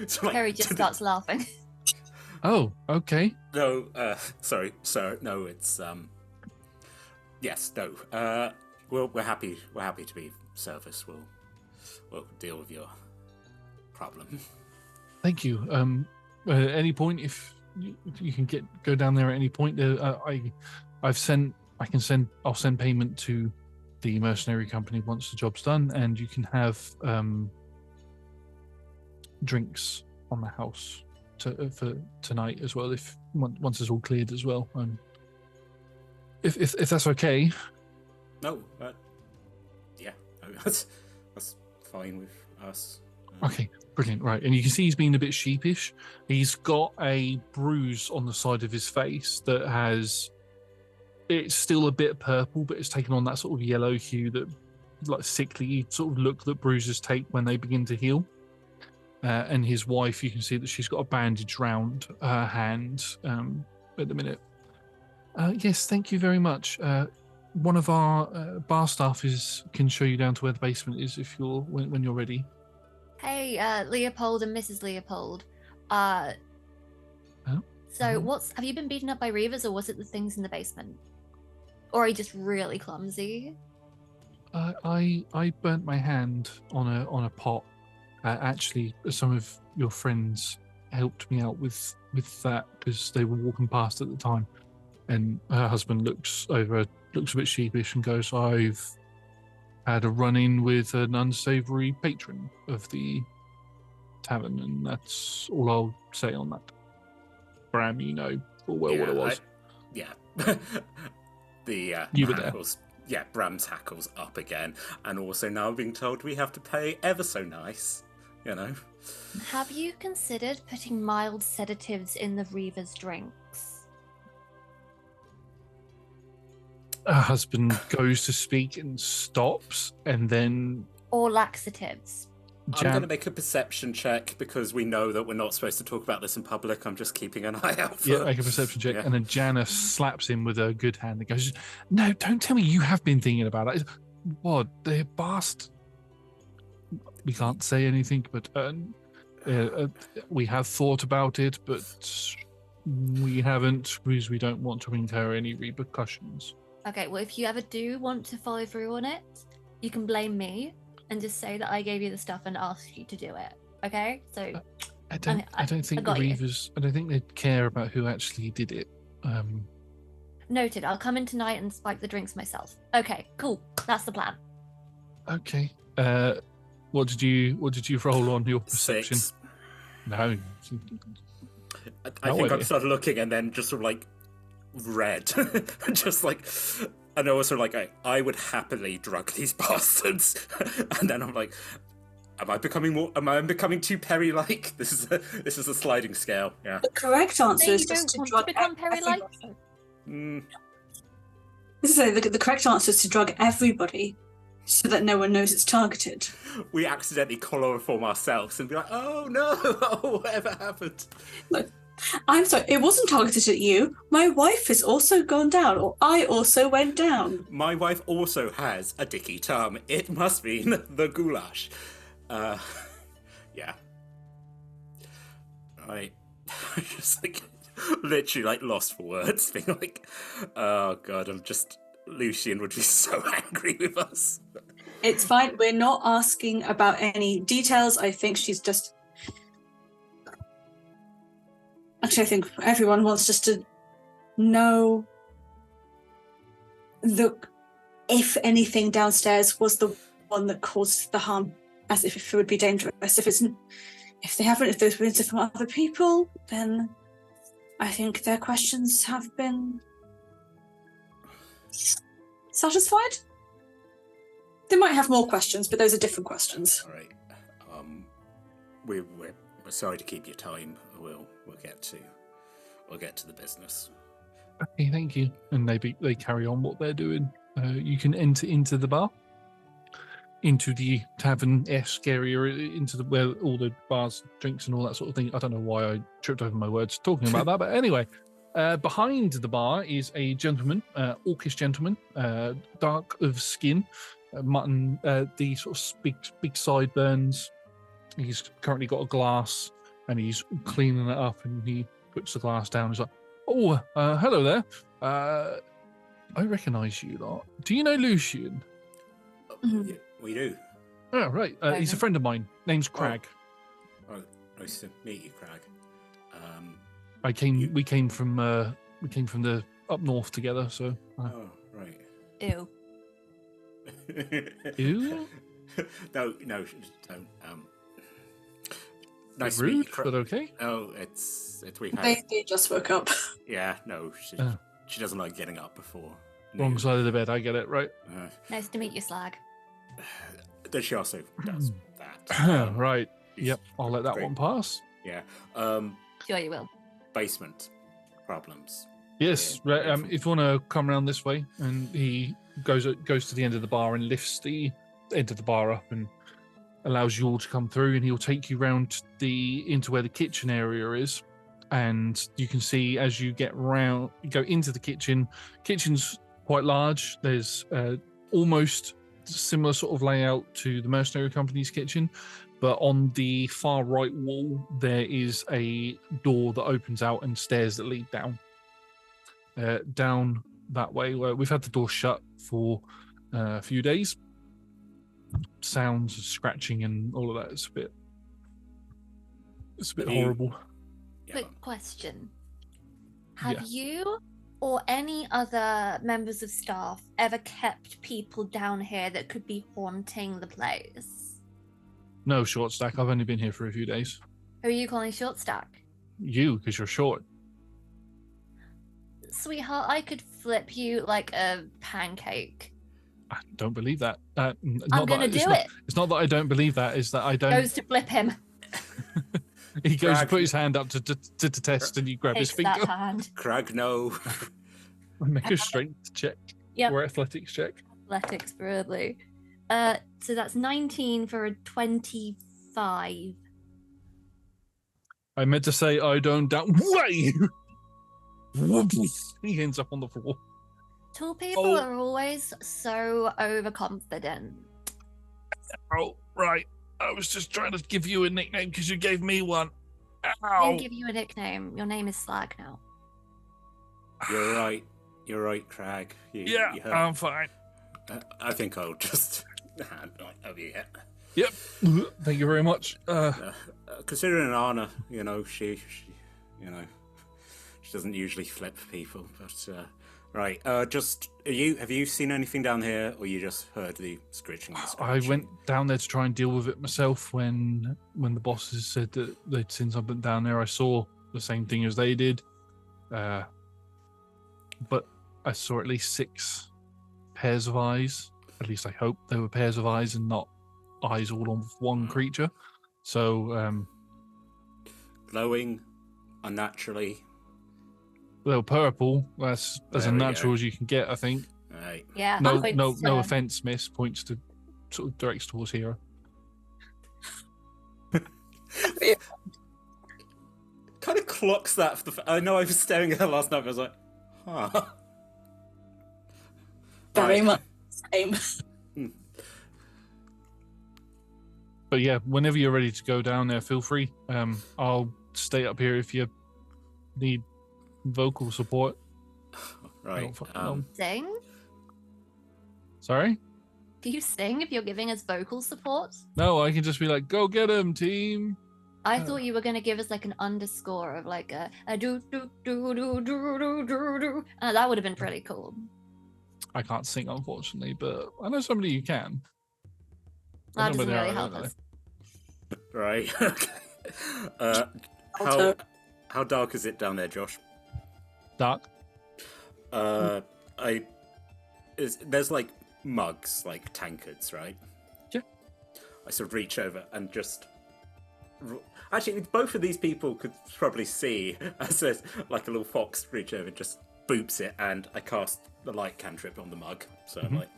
So, like, Perry just starts laughing. Oh, okay. No, sorry, sir. No, it's yes, no. We're happy to be of service. We'll deal with your problem. Thank you. At any point, if you can go down there at any point, I'll send payment to the mercenary company once the job's done, and you can have drinks on the house for tonight as well. If once it's all cleared as well, if that's okay. No, yeah, that's fine with us. Okay, brilliant. Right, and you can see he's been a bit sheepish. He's got a bruise on the side of his face it's still a bit purple, but it's taken on that sort of yellow hue, that like sickly sort of look that bruises take when they begin to heal. And his wife, you can see that she's got a bandage round her hand at the minute. Yes, thank you very much. One of our bar staff can show you down to where the basement is if you're when you're ready. Hey, Leopold and Mrs. Leopold. So have you been beaten up by Reavers, or was it the things in the basement? Or are you just really clumsy? I burnt my hand on a pot. Actually, some of your friends helped me out with that because they were walking past at the time. And her husband looks a bit sheepish and goes, "I've had a run-in with an unsavory patron of the tavern, and that's all I'll say on that." Bram, you know full well what it was. The You were there. hackles. Yeah, Bram's hackles up again, and also now being told we have to pay ever so nice. You know. Have you considered putting mild sedatives in the Reavers' drinks? Her husband goes to speak and stops, and then Or laxatives? I'm going to make a perception check because we know that we're not supposed to talk about this in public. I'm just keeping an eye out for... Yeah, make a perception check. Yeah. And then Janice slaps him with a good hand and goes, "No, don't tell me you have been thinking about it." What? The bastard. We can't say anything, but we have thought about it, but we haven't because we don't want to incur any repercussions. Okay, well, if you ever do want to follow through on it, you can blame me and just say that I gave you the stuff and asked you to do it. Okay? So I don't think the Reavers. I don't think they'd care about who actually did it. Noted. I'll come in tonight and spike the drinks myself. Okay, cool. That's the plan. Okay. What did you roll on your perception? 6. No. I think I've started looking and then just sort of like red, just like. And also, like, I would happily drug these bastards. And then I'm like, am I becoming too Peri-like? This is a sliding scale. Yeah. The correct answer is you just don't to want drug to become Peri-like. The correct answer is to drug everybody, so that no one knows it's targeted. We accidentally chloroform ourselves and be like, oh no, oh, whatever happened? Look, I'm sorry, it wasn't targeted at you. My wife has also gone down, or I also went down. My wife also has a dicky tum. It must mean the goulash. Yeah. I just like literally like lost for words, being like, oh god, Lucian would be so angry with us. It's fine. We're not asking about any details. I think she's just... Actually, I think everyone wants just to know if anything downstairs was the one that caused the harm, as if it would be dangerous. If there's been from other people, then I think their questions have been satisfied. They might have more questions, but those are different questions. All right. We're sorry to keep your time. We'll get to the business. Okay, thank you. And they carry on what they're doing. You can enter into the bar, into the tavern-esque area, into where all the bars, drinks, and all that sort of thing. I don't know why I tripped over my words talking about that, but anyway, behind the bar is a gentleman, orcish gentleman, dark of skin, mutton, the sort of big sideburns. He's currently got a glass and he's cleaning it up, and he puts the glass down. He's like, "Oh, hello there. I recognise you lot. Do you know Lucian?" Mm-hmm. Yeah, we do. Oh, right. He's a friend of mine. Name's Crag. Oh, nice to meet you, Crag. We came from the up north together. So. Oh, right. Ew. Ew. No, don't. Nice to meet Rude, you, but okay. Oh, it's we've had. They just woke up. Yeah, no, she doesn't like getting up before. Wrong side of the bed. I get it, right? Nice to meet you, Slag. Then she also does that. Right. Yep. I'll let that Great. one pass. Yeah. Sure you will. Basement problems. Yes. Yeah, Right, if you want to come around this way, and he goes to the end of the bar and lifts the end of the bar up and allows you all to come through, and he'll take you round into where the kitchen area is. and you can see as you go into the kitchen's quite large. There's almost similar sort of layout to the mercenary company's kitchen, but on the far right wall there is a door that opens out and stairs that lead down that way, where we've had the door shut for a few days. Sounds of scratching and all of that. It's a bit horrible. Quick question. Have you or any other members of staff ever kept people down here that could be haunting the place? No, short stack. I've only been here for a few days. Who are you calling short stack? You, because you're short. Sweetheart, I could flip you like a pancake. I don't believe that. I'm gonna do it. It's not that I don't believe that. It's that I don't. Goes to flip him. He goes to put his hand up to test, and you grab his Takes finger. that hand. Crag, no. Make a strength check. Yep. Or athletics check. Athletics, probably. So that's 19 for a 25. I meant to say I don't doubt. Way. He ends up on the floor. Tall people are always so overconfident. Oh, right. I was just trying to give you a nickname because you gave me one. I Ow. didn't give you a nickname. Your name is Slag now. You're right. You're right, Crag. Yeah, I'm fine. I think I'll just hand over here. Yep. Thank you very much. Considering Anna, she doesn't usually flip people, but right. Have you seen anything down here, or you just heard the screeching? I went down there to try and deal with it myself when the bosses said that they'd seen something down there. I saw the same thing as they did, but I saw at least 6 pairs of eyes. At least I hope they were pairs of eyes and not eyes all on one creature. So glowing unnaturally. they were purple. That's as There we unnatural go. as you can get, I think. Right. Yeah. No offense, miss. Points to sort of directs towards Hiira. Kind of clocks that. I know I was staring at her last night, but I was like, huh. Very Right. much same. But yeah, whenever you're ready to go down there, feel free. I'll stay up here if you need vocal support. Right. Sing? Sorry? Do you sing if you're giving us vocal support? No, I can just be like, go get him, team. I thought you were going to give us like an underscore of like a do do do do do do do do. That would have been pretty cool. I can't sing, unfortunately, but I know somebody who can. I That know doesn't where they really are, help don't us. Right. Okay. How dark is it down there, Josh? Dark. There's like mugs, like tankards, right? Yeah. I sort of reach over and just. Actually, both of these people could probably see as there's like a little fox reach over, just boops it, and I cast the light cantrip on the mug. So I'm like,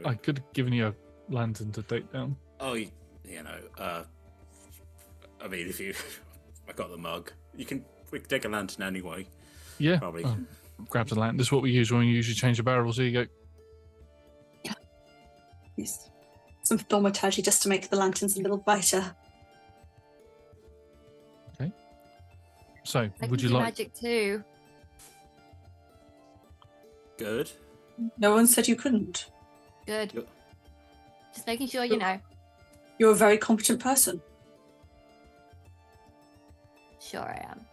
I could have given you a lantern to take down. oh, I mean, if you, I got the mug. We can take a lantern anyway. Yeah. Probably. Grab the lantern. This is what we use when we usually change the barrels. Here you go. Yes. Some thaumaturgy just to make the lanterns a little brighter. So, I can would you do like? magic too? Good. No one said you couldn't. Good. Yep. Just making sure you know. You're a very competent person. Sure I am.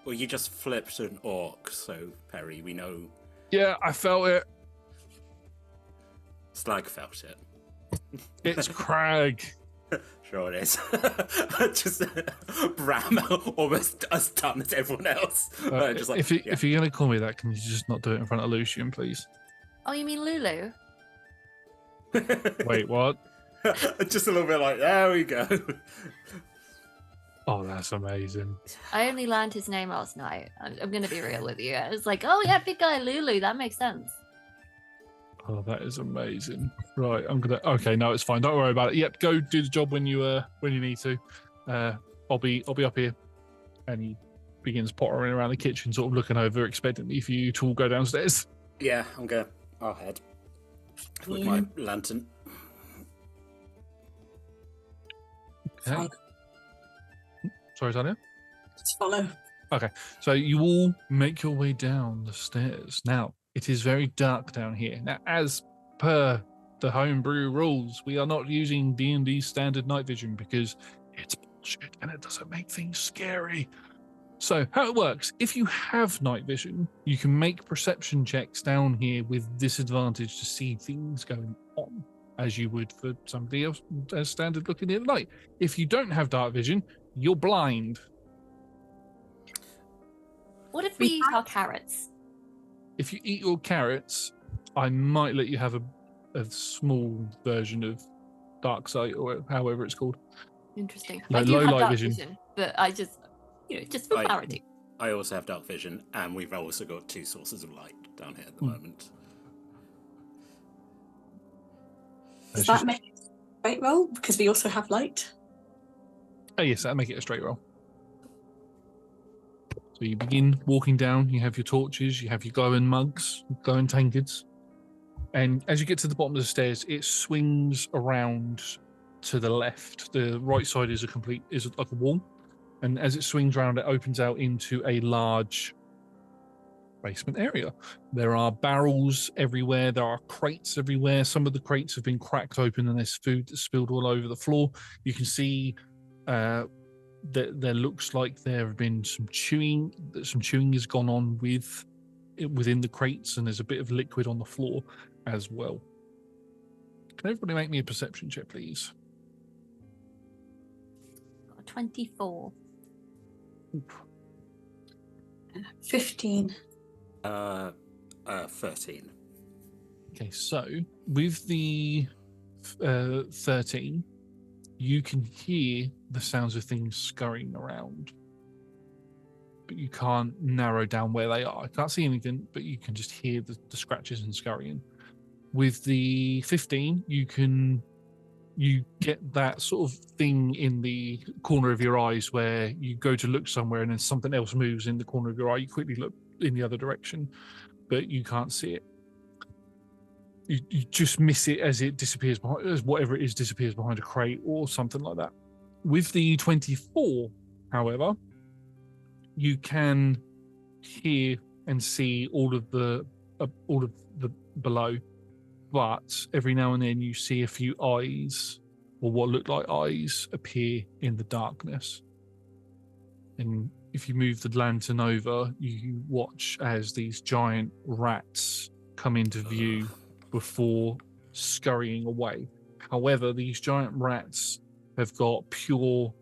Well, you just flipped an orc, so Peri, we know Yeah, I felt it. Slag felt it. It's Crag. Sure it is. Just Bram almost as done as everyone else. Just like, if you're gonna call me that, can you just not do it in front of Lucian, please? Oh, you mean Lulu? Wait, what? Just a little bit like, there we go. Oh, that's amazing. I only learned his name last night. I'm going to be real with you. I was like, oh yeah, big guy Lulu. That makes sense. Oh, that is amazing. Right, I'm gonna. Okay, no, it's fine. Don't worry about it. Yep, go do the job when you need to. I'll be up here, And he begins pottering around the kitchen, sort of looking over expectantly for you to all go downstairs. Yeah, I'll head with my lantern. Okay. Sorry, Talia? Just follow. Okay, so you all make your way down the stairs. Now, it is very dark down here. Now, as per the homebrew rules, we are not using D&D standard night vision because it's bullshit and it doesn't make things scary. So, how it works, if you have night vision, you can make perception checks down here with disadvantage to see things going on, as you would for somebody else as standard looking in the night. If you don't have dark vision, you're blind. What if we eat our carrots? If you eat your carrots, I might let you have a small version of dark sight or however it's called. Interesting. Like I do low have light dark vision. but I just, just for clarity. I also have dark vision, and we've also got 2 sources of light down here at the moment. Does that make it a straight roll? Because we also have light. Oh yes, that'll make it a straight roll. So you begin walking down, you have your torches, you have your glowing mugs, glowing tankards. And as you get to the bottom of the stairs, it swings around to the left. The right side is like a wall. And as it swings around, it opens out into a large basement area. There are barrels everywhere. There are crates everywhere. Some of the crates have been cracked open and there's food that's spilled all over the floor. You can see there looks like there have been some chewing. Some chewing has gone on within the crates, and there's a bit of liquid on the floor as well. Can everybody make me a perception check, please? 24. 15. 13. Okay, so with the 13, you can hear the sounds of things scurrying around, but you can't narrow down where they are. I can't see anything, but you can just hear the scratches and scurrying. With the 15, you get that sort of thing in the corner of your eyes where you go to look somewhere and then something else moves in the corner of your eye. You quickly look in the other direction, but you can't see it. You just miss it as it disappears behind, as whatever it is disappears behind a crate or something like that. With the 24, however, you can hear and see all of the below, but every now and then you see a few eyes or what look like eyes appear in the darkness. And if you move the lantern over, you watch as these giant rats come into view before scurrying away. However, these giant rats have got pure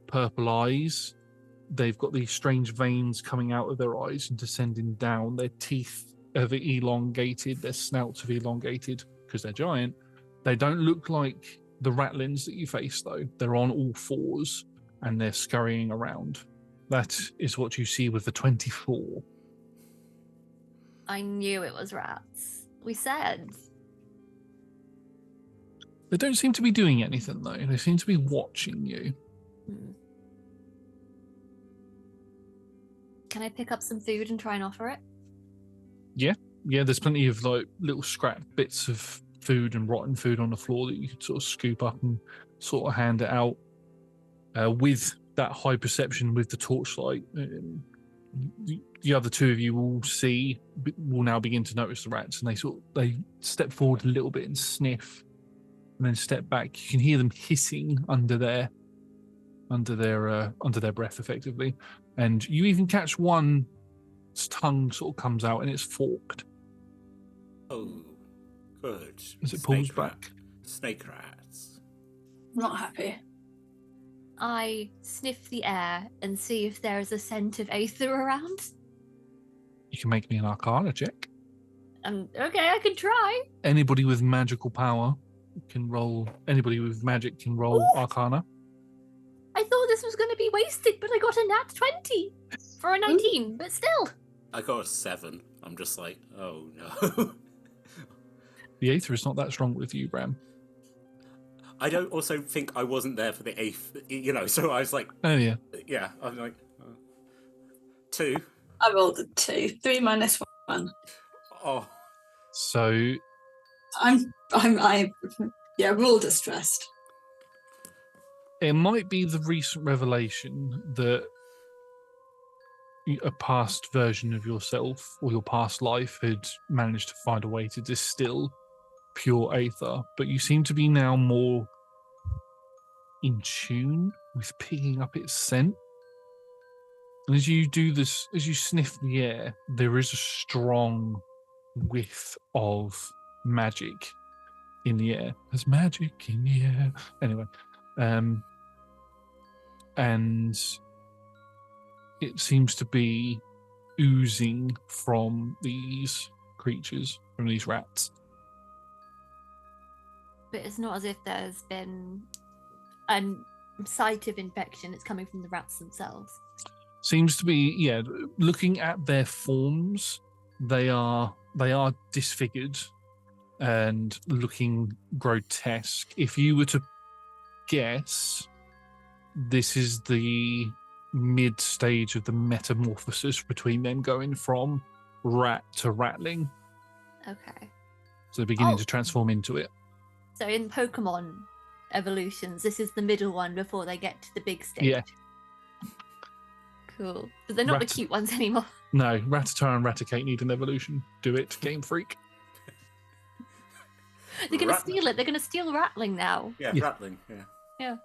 purple eyes. They've got these strange veins coming out of their eyes and descending down. Their teeth have elongated, their snouts have elongated because they're giant. They don't look like the ratlins that you face, though. They're on all fours and they're scurrying around. That is what you see with the 24. I knew it was rats. We said. They don't seem to be doing anything, though. They seem to be watching you. Can I pick up some food and try and offer it? Yeah, there's plenty of like little scrap bits of food and rotten food on the floor that you could sort of scoop up and sort of hand it out. With that high perception, with the torchlight, the other 2 of you will now begin to notice the rats, and they step forward a little bit and sniff, and then step back. You can hear them hissing under their breath, effectively, and you even catch one's tongue sort of comes out and it's forked. Oh, good. As it pulls back. Snake rats. Not happy. I sniff the air and see if there is a scent of aether around. You can make me an Arcana check. Okay, I can try. Anybody with magical power can roll. Anybody with magic can roll Ooh. Arcana. I thought this was going to be wasted, but I got a nat 20 for a 19, but still. I got a 7. I'm just like, oh no. The Aether is not that strong with you, Bram. I don't also think I wasn't there for the 8th, so I was like... Oh, yeah. Yeah, I'm like... 2. I rolled a 2. 3 minus 1. Oh, So I'm we're all distressed. it might be the recent revelation that a past version of yourself or your past life had managed to find a way to distill pure aether, but you seem to be now more in tune with picking up its scent. And as you do this, as you sniff the air, there is a strong whiff of magic in the air. There's magic in the air. Anyway, and it seems to be oozing from these creatures, from these rats. But it's not as if there's been a site of infection. It's coming from the rats themselves. Seems to be, yeah. Looking at their forms, they are disfigured and looking grotesque. If you were to guess, this is the mid stage of the metamorphosis between them going from rat to ratling. Okay. So they're beginning Oh. to transform into it. So in Pokemon evolutions, this is the middle one before they get to the big stage. Yeah. Cool. But they're not the Rat- cute ones anymore. No, Rattata and Raticate need an evolution. Do it, Game Freak. They're going to Rat- steal it. They're going to steal Rattling now. yeah, Yeah. rattling. Yeah. Yeah.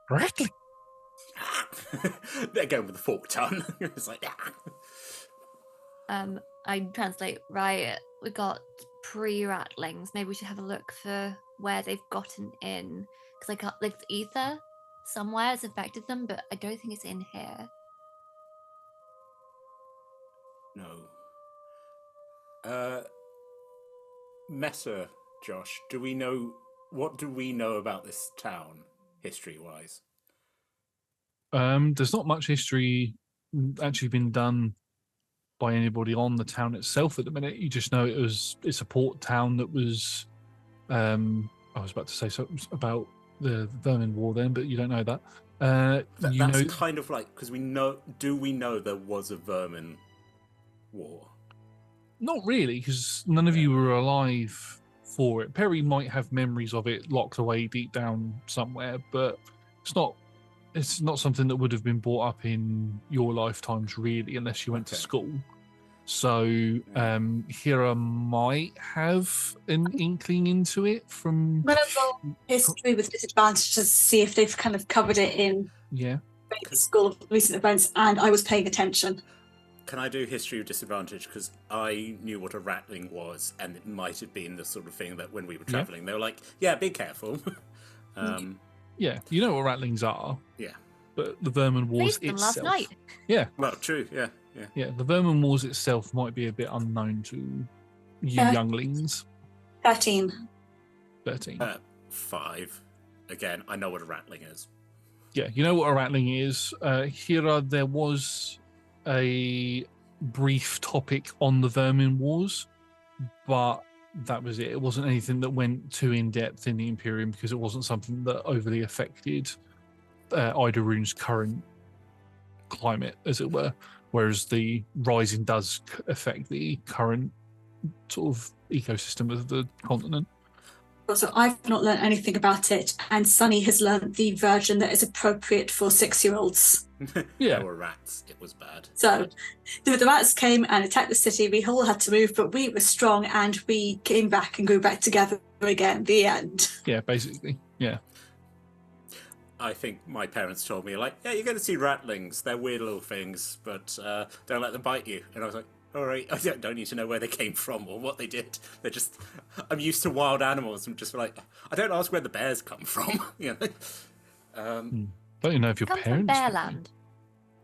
Rattling. They're going with the forked tongue. It's like, I translate, right, we got pre-rattlings. Maybe we should have a look for where they've gotten in. Because I got, like, ether somewhere has affected them, but I don't think it's in here. no. Meta, Josh, what do we know about this town, history-wise? There's not much history actually been done by anybody on the town itself at the minute. You just know it's a port town that was. I was about to say something about the Vermin War then, but you don't know that. That's kind of like, because do we know there was a Vermin War? Not really, because none of you were alive for it. Peri might have memories of it locked away deep down somewhere, but it's not something that would have been brought up in your lifetimes, really, unless you went to Okay. school. So Hiira might have an inkling into it from... I'm going to roll history with disadvantage to see if they've kind of covered it in Yeah. school of recent events, and I was paying attention. Can I do history of disadvantage? Because I knew what a rattling was, and it might have been the sort of thing that when we were Yeah. travelling, they were like, yeah, be careful. Yeah, you know what rattlings are, Yeah. but the Vermin Wars Faced them itself... last night. Yeah, Well, true, yeah. yeah, the Vermin Wars itself might be a bit unknown to you Yeah. younglings. 13. 13. 5. Again, I know what a rattling is. Yeah, you know what a rattling is. Hiira, there was a brief topic on the Vermin Wars, but that was it. It wasn't anything that went too in depth in the Imperium because it wasn't something that overly affected Idorune's current climate, as it were. Whereas the Rising does affect the current sort of ecosystem of the continent. Also, I've not learned anything about it, and Sunny has learned the version that is appropriate for 6-year-olds. Yeah. There were rats. It was bad. So, the rats came and attacked the city. We all had to move, but we were strong, and we came back and grew back together again. The end. Yeah, basically. Yeah. I think my parents told me, like, yeah, you're going to see rattlings. They're weird little things, but don't let them bite you. And I was like, all right, I don't need to know where they came from or what they did. They're just, I'm used to wild animals. I'm just like, I don't ask where the bears come from. You know? Don't even know if your Come from parents... Bearland.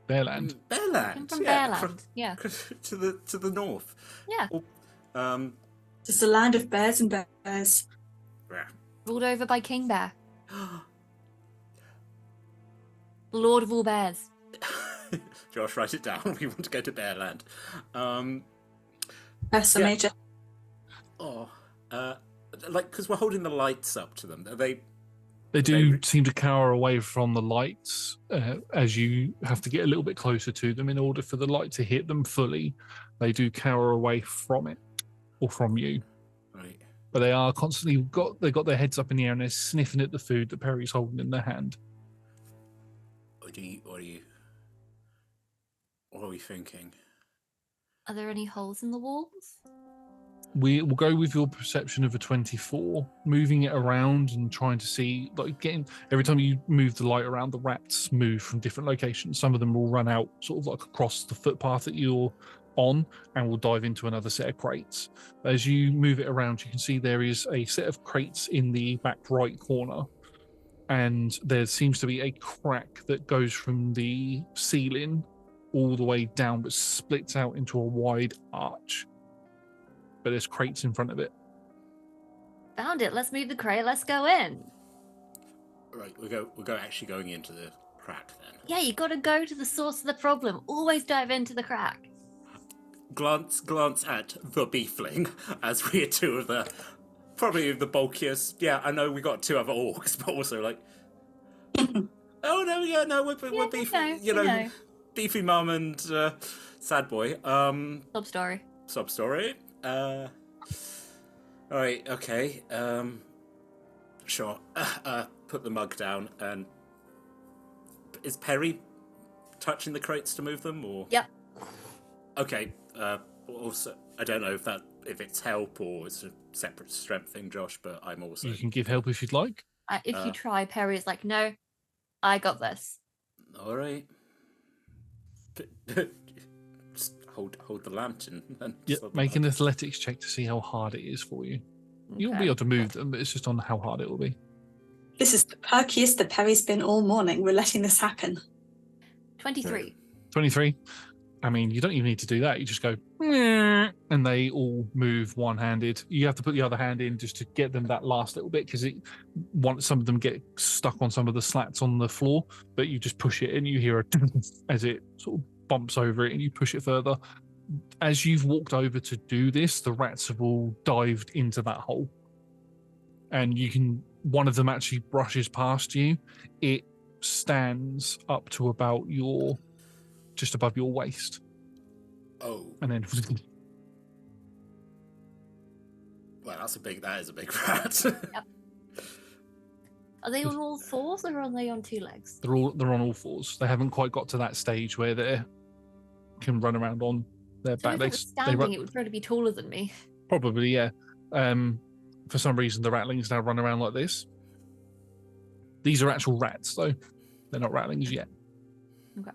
Bearland. Bearland. Come from yeah, Bearland. Yeah. to the north. Yeah. Just a land of bears and bears. Yeah. Ruled over by King Bear. The Lord of all bears. Josh, write it down. We want to go to Bearland. That's a Yeah. major. Like, because we're holding the lights up to them. Are they They do seem to cower away from the lights as you have to get a little bit closer to them in order for the light to hit them fully. They do cower away from it or from you. Right. But they are constantly got their heads up in the air and they're sniffing at the food that Peri's holding in their hand. What are we thinking? Are there any holes in the walls? We will go with your perception of a 24, moving it around and trying to see, like getting every time you move the light around, the rats move from different locations. Some of them will run out sort of like across the footpath that you're on and will dive into another set of crates. As you move it around, you can see there is a set of crates in the back right corner, and there seems to be a crack that goes from the ceiling all the way down but splits out into a wide arch. But there's crates in front of it. Found it. Let's move the crate. Let's go in. Right, we're actually going into the crack then. Yeah, you got to go to the source of the problem. Always dive into the crack. Glance at the beefling, as we are two of the probably the bulkiest. Yeah, I know we got two other orcs, but also like, oh no, yeah, no, we're beefy, you know, beefy mum and sad boy. Sub story. All right, okay. Sure. Put the mug down. And is Peri touching the crates to move them, or? Yep. Okay. Also, I don't know if it's help or it's a separate strength thing, Josh. But I'm also. You can give help if you'd like. If you try, Peri is like, no, I got this. All right. Just hold the lantern. And Make an athletics check to see how hard it is for you. Okay. You'll be able to move them, but it's just on how hard it will be. This is the perkiest that Peri's been all morning. We're letting this happen. 23. 23. I mean, you don't even need to do that. You just go, and they all move one-handed. You have to put the other hand in just to get them that last little bit, because some of them get stuck on some of the slats on the floor, but you just push it and you hear a as it sort of bumps over it and you push it further. As you've walked over to do this, the rats have all dived into that hole. And one of them actually brushes past you. It stands up to about just above your waist. Oh. And then well, that is a big rat. Yep. Are they on all fours or are they on two legs? They're on all fours. They haven't quite got to that stage where they can run around on their back. If it was standing, it would probably be taller than me. Probably, yeah. For some reason, the ratlings now run around like this. These are actual rats, though. They're not ratlings yet. Okay.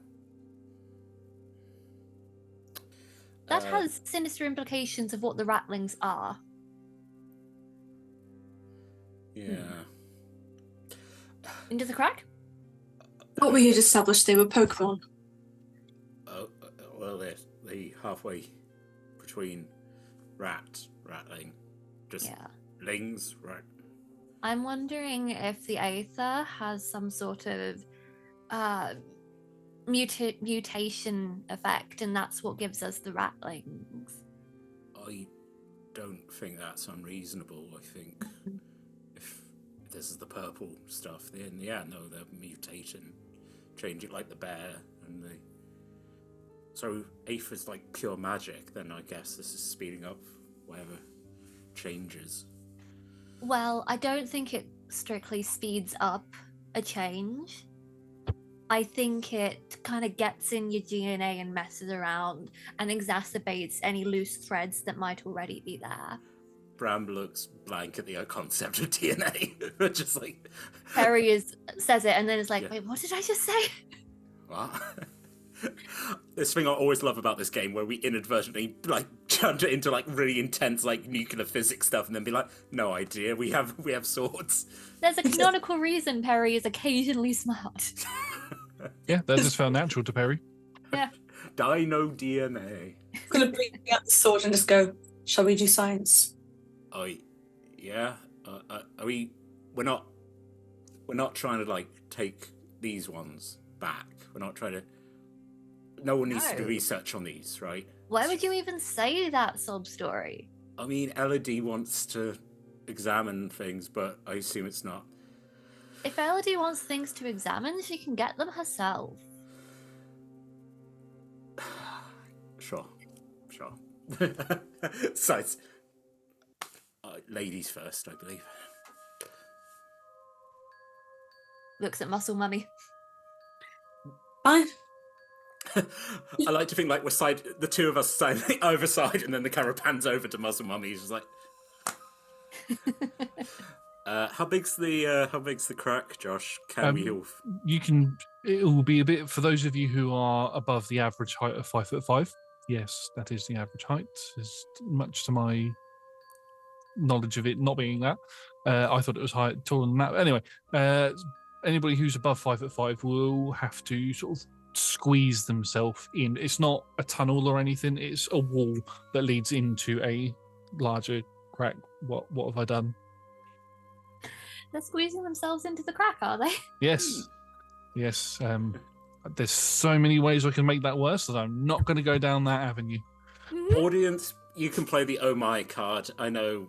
That has sinister implications of what the ratlings are. Yeah. Into the crack? Thought we had established they were Pokemon. Well, they're halfway between ratling, just lings, right? I'm wondering if the Aether has some sort of mutation effect, and that's what gives us the ratlings. I don't think that's unreasonable. I think if this is the purple stuff, then they're mutating, change it like the bear, and so Aether's like pure magic. Then I guess this is speeding up whatever changes. Well, I don't think it strictly speeds up a change. I think it kind of gets in your DNA and messes around and exacerbates any loose threads that might already be there. Bram looks blank at the concept of DNA. Just like... Peri says it and then it's like, wait, what did I just say? What? This thing I always love about this game, where we inadvertently like turned it into like really intense like nuclear physics stuff, and then be like, no idea, we have swords. There's a canonical reason Peri is occasionally smart. Yeah, that just felt natural to Peri. Yeah. Dino DNA. I'm gonna bring out the sword and just go, shall we do science? Yeah. We're not trying to like take these ones back. We're not trying to. No one needs to do research on these, right? Why would you even say that sob story? I mean, Elodie wants to examine things, but I assume it's not If Elodie wants things to examine, she can get them herself. Sure. So it's ladies first, I believe. Looks at Muscle Mummy. Fine. I like to think like the two of us side over side, and then the camera pans over to Muscle Mummy. She's like, how big's the crack, Josh? Can we all? It will be a bit for those of you who are above the average height of 5'5". Yes, that is the average height. As much to my knowledge of it not being that, I thought it was taller than that. But anyway, anybody who's above 5'5" will have to sort of squeeze themselves in. It's not a tunnel or anything. It's a wall that leads into a larger crack. What have I done? They're squeezing themselves into the crack, are they? Yes. There's so many ways I can make that worse that I'm not going to go down that avenue. Audience, you can play the Oh My card. I know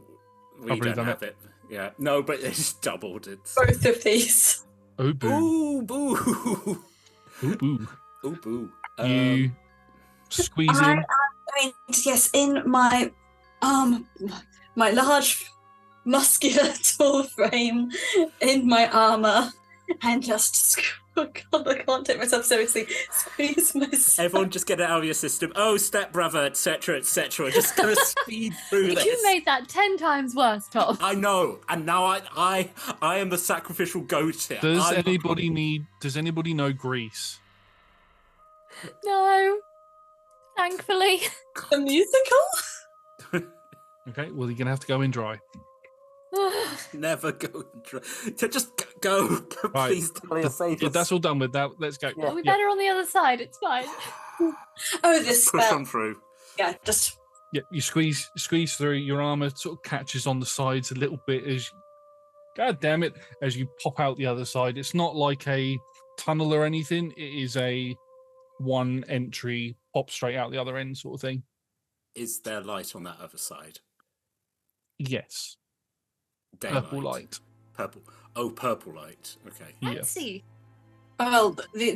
we don't have it. Yeah, no, but it's doubled. It's Both of these. Oh boo! Ooh boo! Ooh boo! Ooh boo! You squeeze I in. am going to, yes, in my my large muscular tall frame, in my armor, and just oh god, I can't take myself seriously. Squeeze myself. Everyone, just get it out of your system. Oh, stepbrother, etc., etc. Just gonna speed through this. You made that 10 times worse, Tom. I know, and now I am the sacrificial goat here. Does anybody know Grease? No. Thankfully. The musical? Okay, well you're gonna have to go in dry. Never go. Just go. Right. Please tell me you're safe. Yeah, that's all done with that. Let's go. Yeah. We better on the other side. It's fine. Oh, this Push spell. on through. Yeah, just Yeah, you squeeze through. Your armor sort of catches on the sides a little bit as, God damn it, as you pop out the other side. It's not like a tunnel or anything. It is a one entry, pop straight out the other end sort of thing. Is there light on that other side? Yes, Daylight. purple light. Purple. Oh, purple light. Okay. Yeah. Fancy. well, the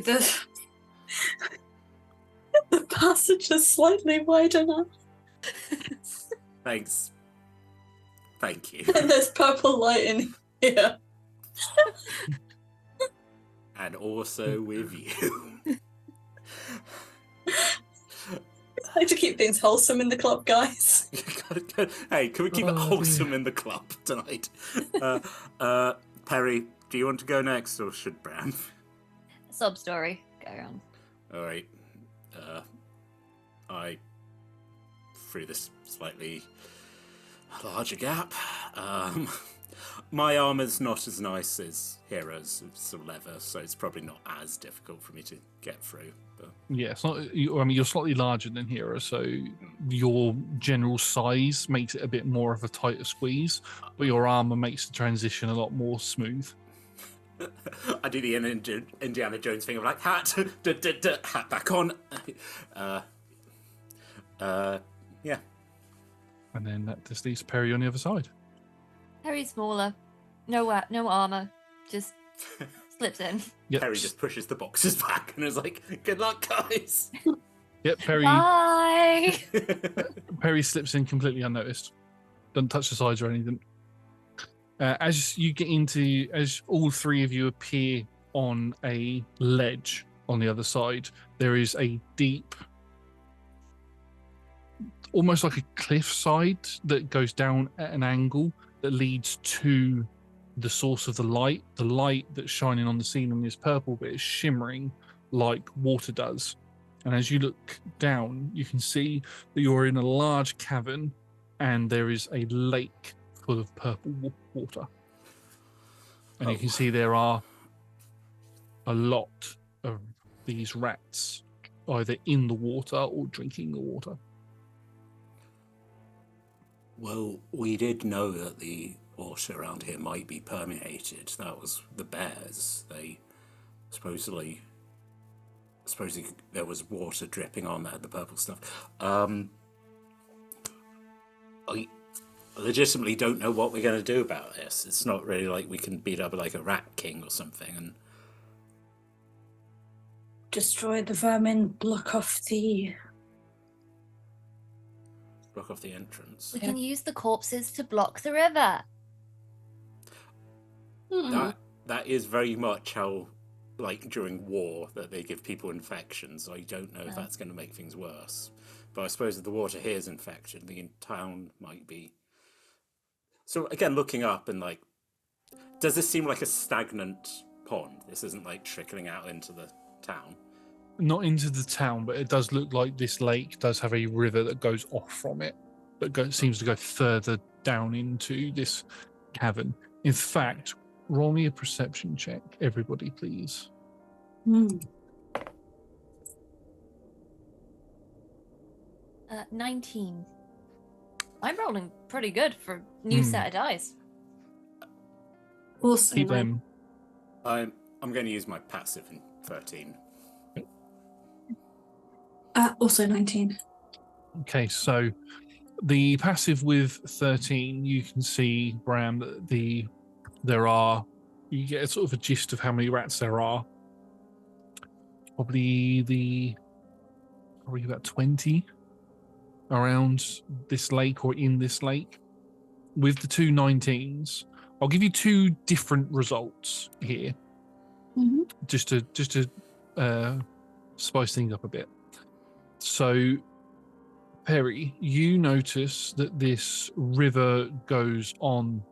the passage is slightly wider now, Thanks. Thank you. and there's purple light in here. And also with you. I like to keep things wholesome in the club, guys. Hey, can we keep it Oh, wholesome dear. in the club tonight? Perry, do you want to go next, or should Bram? Sob story. Go on. All right. I through this slightly larger gap. My armor's not as nice as Hiira's. It's of leather, so it's probably not as difficult for me to get through. But Yeah, it's not. You're slightly larger than Hiira, so your general size makes it a bit more of a tighter squeeze. But your armor makes the transition a lot more smooth. I do the Indiana Jones thing of like hat, hat back on. Yeah. And then that just leaves Peri on the other side. Very smaller. No armor. Just slips in. Yep. Perry just pushes the boxes back and is like, "Good luck, guys." Yep, Bye. Perry slips in completely unnoticed. Doesn't touch the sides or anything. As all three of you appear on a ledge on the other side, there is a deep, almost like a cliff side that goes down at an angle that leads to the source of the light. The light that's shining on the ceiling is purple, but it's shimmering like water does. And as you look down, you can see that you're in a large cavern and there is a lake full of purple water. And you can see there are a lot of these rats either in the water or drinking the water. Well, we did know that the water around here might be permeated. That was the bears. They supposedly there was water dripping on the purple stuff. legitimately don't know what we're going to do about this. It's not really like we can beat up like a rat king or something and Destroy the vermin, block off the entrance. We can use the corpses to block the river. That is very much how, like, during war, that they give people infections. I don't know if that's going to make things worse. But I suppose if the water here is infected, the town might be. So, again, looking up and, like, does this seem like a stagnant pond? This isn't, like, trickling out into the town. Not into the town, but it does look like this lake does have a river that goes off from it, but seems to go further down into this cavern. In fact, roll me a perception check, everybody, please. 19. I'm rolling pretty good for a new set of dice. Also, Keep them. I'm going to use my passive in 13. Also 19. Okay, so the passive with 13, you can see, Bram, that you get a sort of a gist of how many rats there are. Probably about 20 around this lake or in this lake. With the two 19s, I'll give you two different results here, just to spice things up a bit. So, Peri, you notice that this river goes on.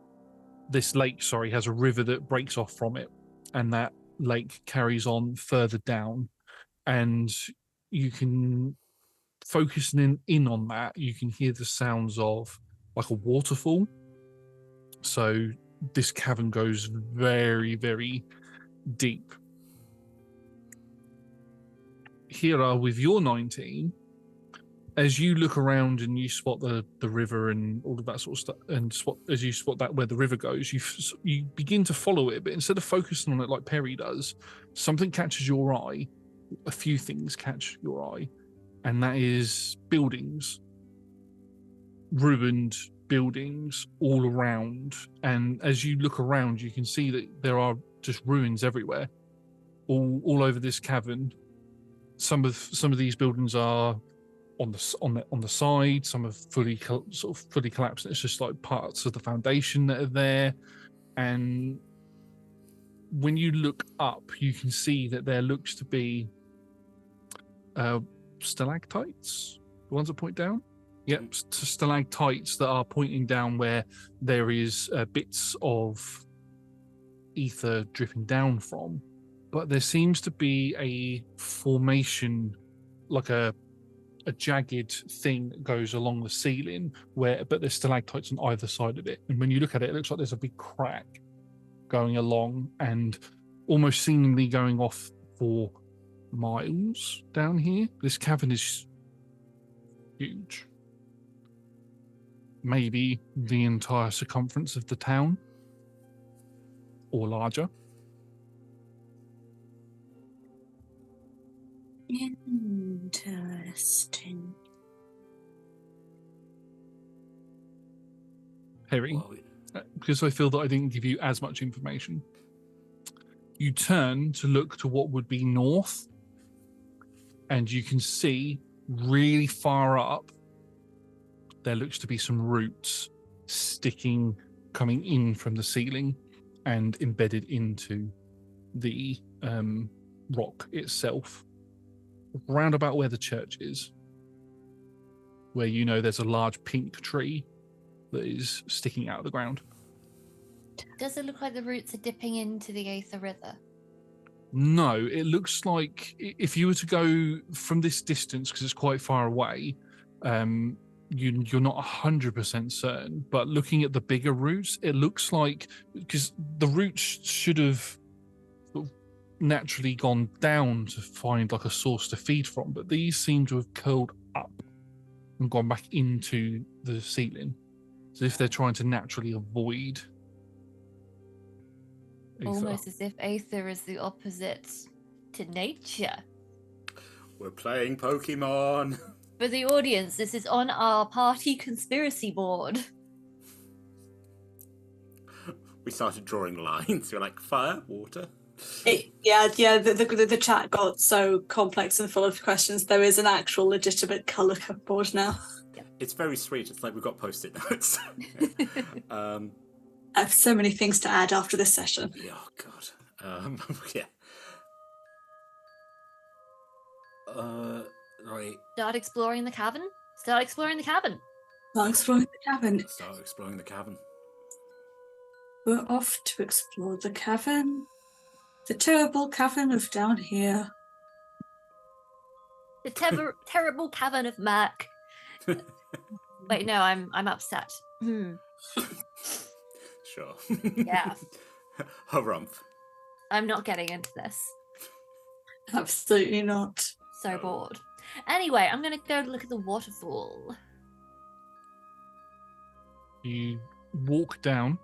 This lake, sorry, has a river that breaks off from it, and that lake carries on further down. And you can focus in on that. You can hear the sounds of like a waterfall. So this cavern goes very, very deep. Hiira, with your 19, as you look around and you spot the river and all of that sort of stuff, and as you spot that where the river goes, you begin to follow it, but instead of focusing on it like Peri does, something catches your eye. A few things catch your eye, and that is buildings, ruined buildings all around. And as you look around, you can see that there are just ruins everywhere, all over this cavern. Some of these buildings are on the side. Some are fully collapsed. It's just like parts of the foundation that are there. And when you look up, you can see that there looks to be stalactites, the ones that point down. Yep, stalactites that are pointing down where there is bits of ether dripping down from. But there seems to be a formation, like a jagged thing that goes along the ceiling, but there's stalactites on either side of it. And when you look at it, it looks like there's a big crack going along and almost seemingly going off for miles down here. This cavern is huge. Maybe the entire circumference of the town, or larger. Interesting. Peri, because I feel that I didn't give you as much information, you turn to look to what would be north, and you can see really far up, there looks to be some roots coming in from the ceiling and embedded into the rock itself. Round about where the church is, where you know there's a large pink tree that is sticking out of the ground. Does it look like the roots are dipping into the Aether River? No, it looks like if you were to go from this distance, because it's quite far away, you're not 100% certain, but looking at the bigger roots, it looks like, because the roots should have naturally gone down to find like a source to feed from, but these seem to have curled up and gone back into the ceiling, as if they're trying to naturally avoid Aether. Almost as if Aether is the opposite to nature. We're playing Pokemon. For the audience, this is on our party conspiracy board. We started drawing lines. We're like, fire, water. The chat got so complex and full of questions. There is an actual legitimate colour board now. It's very sweet. It's like we've got post-it notes. I have so many things to add after this session. Oh, God. Yeah. Right. Start exploring the cavern. Start exploring the cavern. I'll explore the cavern. Start exploring the cavern. We're off to explore the cavern. The terrible cavern of down here. The terrible cavern of Merc. Wait, no, I'm upset. Sure. Yeah. Harumph. I'm not getting into this. Absolutely not. So bored. Anyway, I'm going to go look at the waterfall. You walk down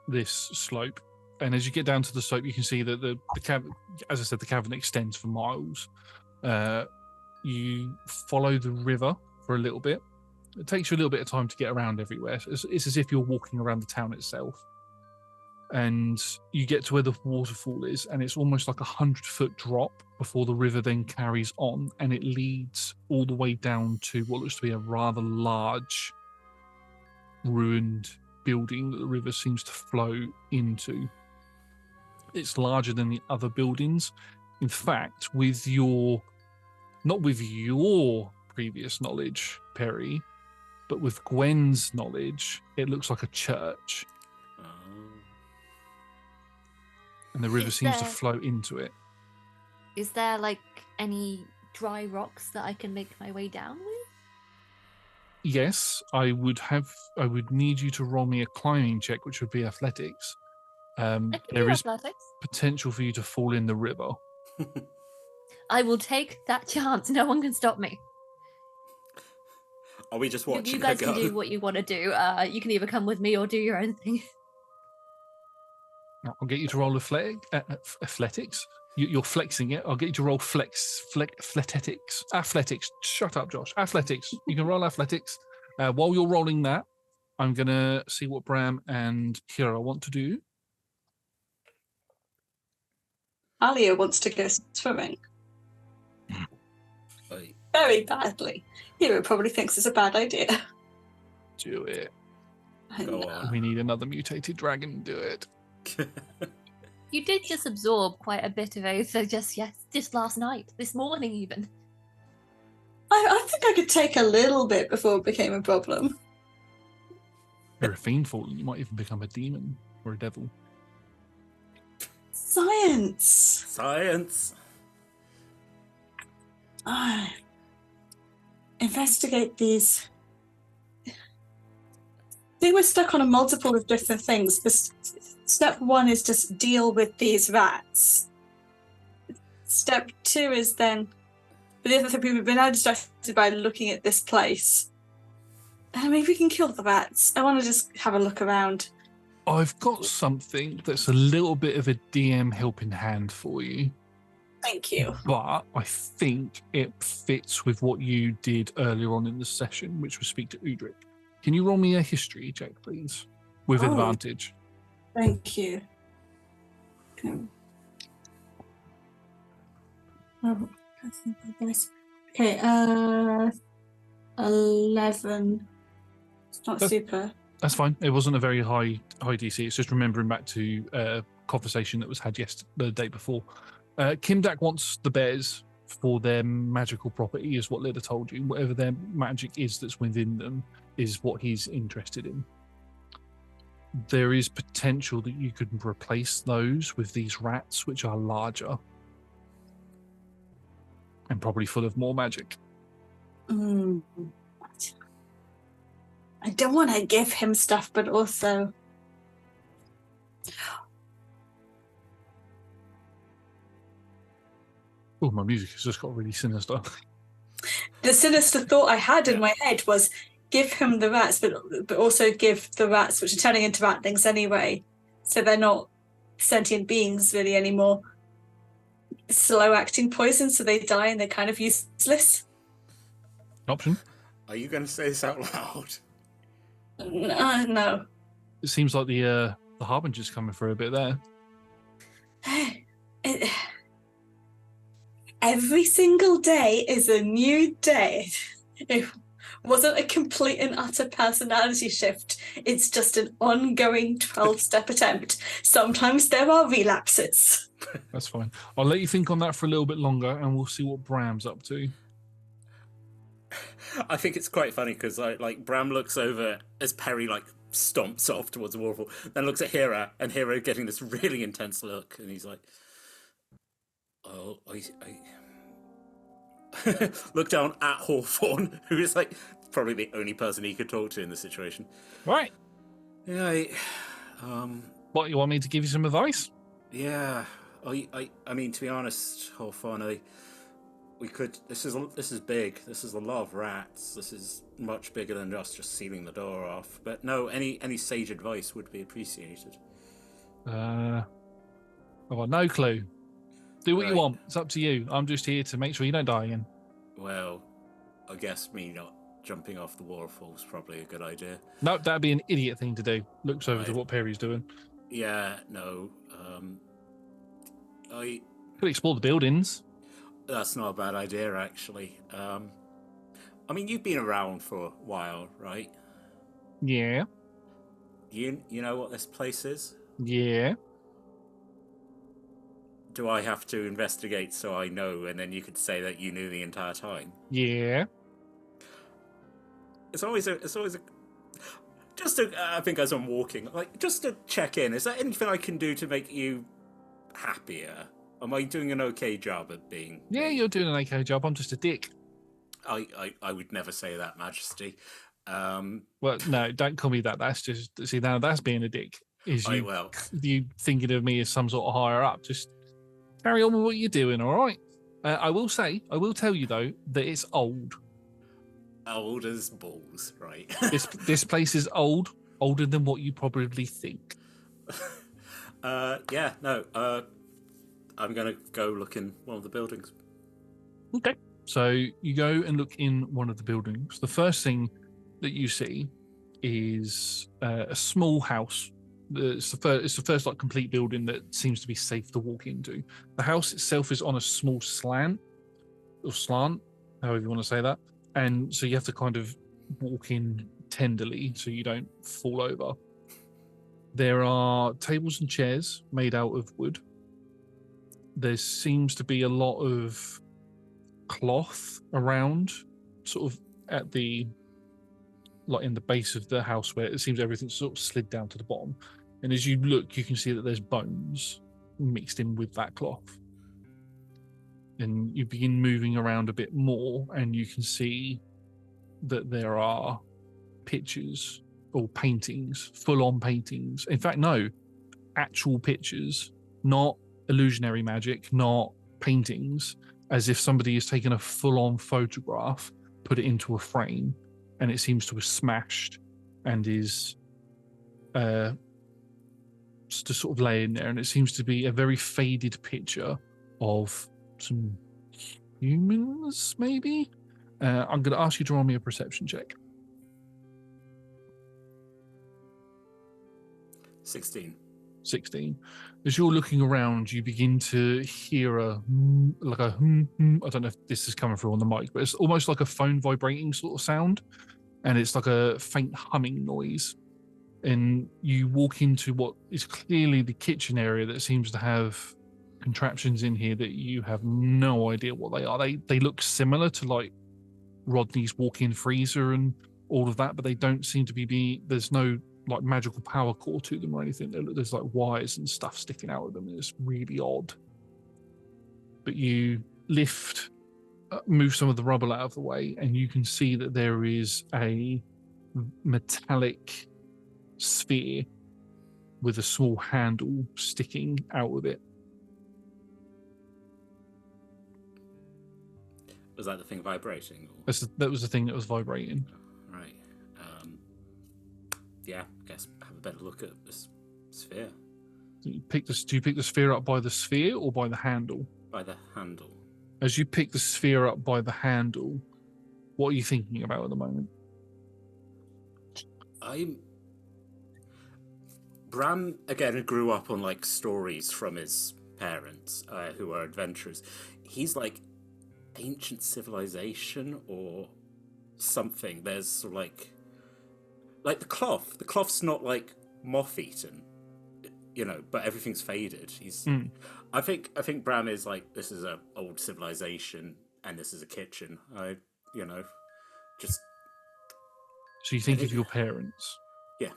this slope, and as you get down to the slope, you can see that the cavern, as I said, the cavern extends for miles. You follow the river for a little bit. It takes you a little bit of time to get around everywhere. It's as if you're walking around the town itself. And you get to where the waterfall is, and it's almost like 100-foot drop before the river then carries on, and it leads all the way down to what looks to be a rather large ruined building that the river seems to flow into. It's larger than the other buildings. In fact, not with your previous knowledge, Peri, but with Gwen's knowledge, it looks like a church. And the river seems to flow into it. Is there like any dry rocks that I can make my way down with? Yes, I would need you to roll me a climbing check, which would be athletics. There is athletics. potential for you to fall in the river. I will take that chance. No one can stop me. Are we just watching You guys her can go? do what you want to do. You can either come with me or do your own thing. I'll get you to roll athletics. You're flexing it. I'll get you to roll athletics. Athletics. Shut up, Josh. Athletics. You can roll athletics. While you're rolling that, I'm going to see what Brahm and Hiira want to do. Alia wants to go swimming. Very badly. Hero probably thinks it's a bad idea. Do it. Go on. We need another mutated dragon. Do it. You did just absorb quite a bit of Aether just last night, this morning even. I think I could take a little bit before it became a problem. You're a fiend fallen. You might even become a demon or a devil. Science. Science. Investigate these. I think we're stuck on a multiple of different things. Step one is just deal with these rats. Step two is then, but the other thing, we've been now distracted by looking at this place. Maybe we can kill the rats. I want to just have a look around. I've got something that's a little bit of a DM helping hand for you. Thank you. But I think it fits with what you did earlier on in the session, which was speak to Udric. Can you roll me a history check, please? With advantage. Thank you. Okay, 11. It's not super. That's fine. It wasn't a very high DC. It's just remembering back to a conversation that was had the day before. Kimdak wants the bears for their magical property, is what Lida told you. Whatever their magic is that's within them is what he's interested in. There is potential that you could replace those with these rats, which are larger and probably full of more magic. I don't want to give him stuff, but also... Oh, my music has just got really sinister. The sinister thought I had in my head was give him the rats, but also give the rats, which are turning into rat things anyway, so they're not sentient beings really anymore, slow-acting poison, so they die and they're kind of useless. Option. Are you going to say this out loud? No. It seems like the The Harbinger's coming through a bit there. Every single day is a new day. It wasn't a complete and utter personality shift. It's just an ongoing 12-step attempt. Sometimes there are relapses. That's fine. I'll let you think on that for a little bit longer, and we'll see what Bram's up to. I think it's quite funny because like Brahm looks over as Peri like stomps off towards the waterfall, then looks at Hiira, and Hiira getting this really intense look, and he's like, "Oh, I look down at Hawthorne, who is like probably the only person he could talk to in the situation." Right. Yeah. What, you want me to give you some advice? Yeah. I mean, to be honest, Hawthorne, we could. This is big. This is a lot of rats. This is much bigger than just sealing the door off. But no, any sage advice would be appreciated. I've got no clue. Do what you want. It's up to you. I'm just here to make sure you don't die again. Well, I guess me not jumping off the waterfall is probably a good idea. No, that'd be an idiot thing to do. Looks over to what Peri's doing. Yeah, no. I could explore the buildings. That's not a bad idea, actually. I mean, you've been around for a while, right? Yeah. You know what this place is? Yeah. Do I have to investigate so I know, and then you could say that you knew the entire time? Yeah. It's always a just to, I think as I'm walking, like, just to check in, is there anything I can do to make you happier? Am I doing an okay job at being... Yeah, you're doing an okay job. I'm just a dick. I would never say that, Majesty. Well, no, don't call me that. That's just... See, now that's being a dick. Is you, you thinking of me as some sort of higher up. Just carry on with what you're doing, all right? I will tell you, though, that it's old. Old as balls, right? This place is older than what you probably think. Yeah, no, I'm going to go look in one of the buildings. Okay. So you go and look in one of the buildings. The first thing that you see is a small house. It's the first like complete building that seems to be safe to walk into. The house itself is on a small slant, however you want to say that. And so you have to kind of walk in tenderly so you don't fall over. There are tables and chairs made out of wood. There seems to be a lot of cloth around, sort of at the, like in the base of the house where it seems everything's sort of slid down to the bottom. And as you look, you can see that there's bones mixed in with that cloth. And you begin moving around a bit more, and you can see that there are pictures or paintings, full-on paintings. In fact, no, actual pictures, not illusionary magic, not paintings, as if somebody has taken a full-on photograph, put it into a frame, and it seems to have smashed and is just sort of laying there. And it seems to be a very faded picture of some humans, maybe? I'm going to ask you to roll me a perception check. 16. As you're looking around, you begin to hear I don't know if this is coming through on the mic, but it's almost like a phone vibrating sort of sound, and it's like a faint humming noise. And you walk into what is clearly the kitchen area that seems to have contraptions in here that you have no idea what they are. They look similar to like Rodney's walk-in freezer and all of that, but they don't seem to be there's no like magical power core to them or anything. There's like wires and stuff sticking out of them, and it's really odd. But you move some of the rubble out of the way, and you can see that there is a metallic sphere with a small handle sticking out of it. Was that the thing vibrating? That was the thing that was vibrating. Right. Yeah, I guess have a better look at this sphere. Do you pick the sphere up by the sphere or by the handle? By the handle. As you pick the sphere up by the handle, what are you thinking about at the moment? Bram again grew up on like stories from his parents who are adventurers. He's like ancient civilization or something. There's sort of like the cloth. The cloth's not like moth-eaten, you know, but everything's faded. I think Bram is like, this is a old civilization and this is a kitchen. Just. So you think of your parents. Yeah.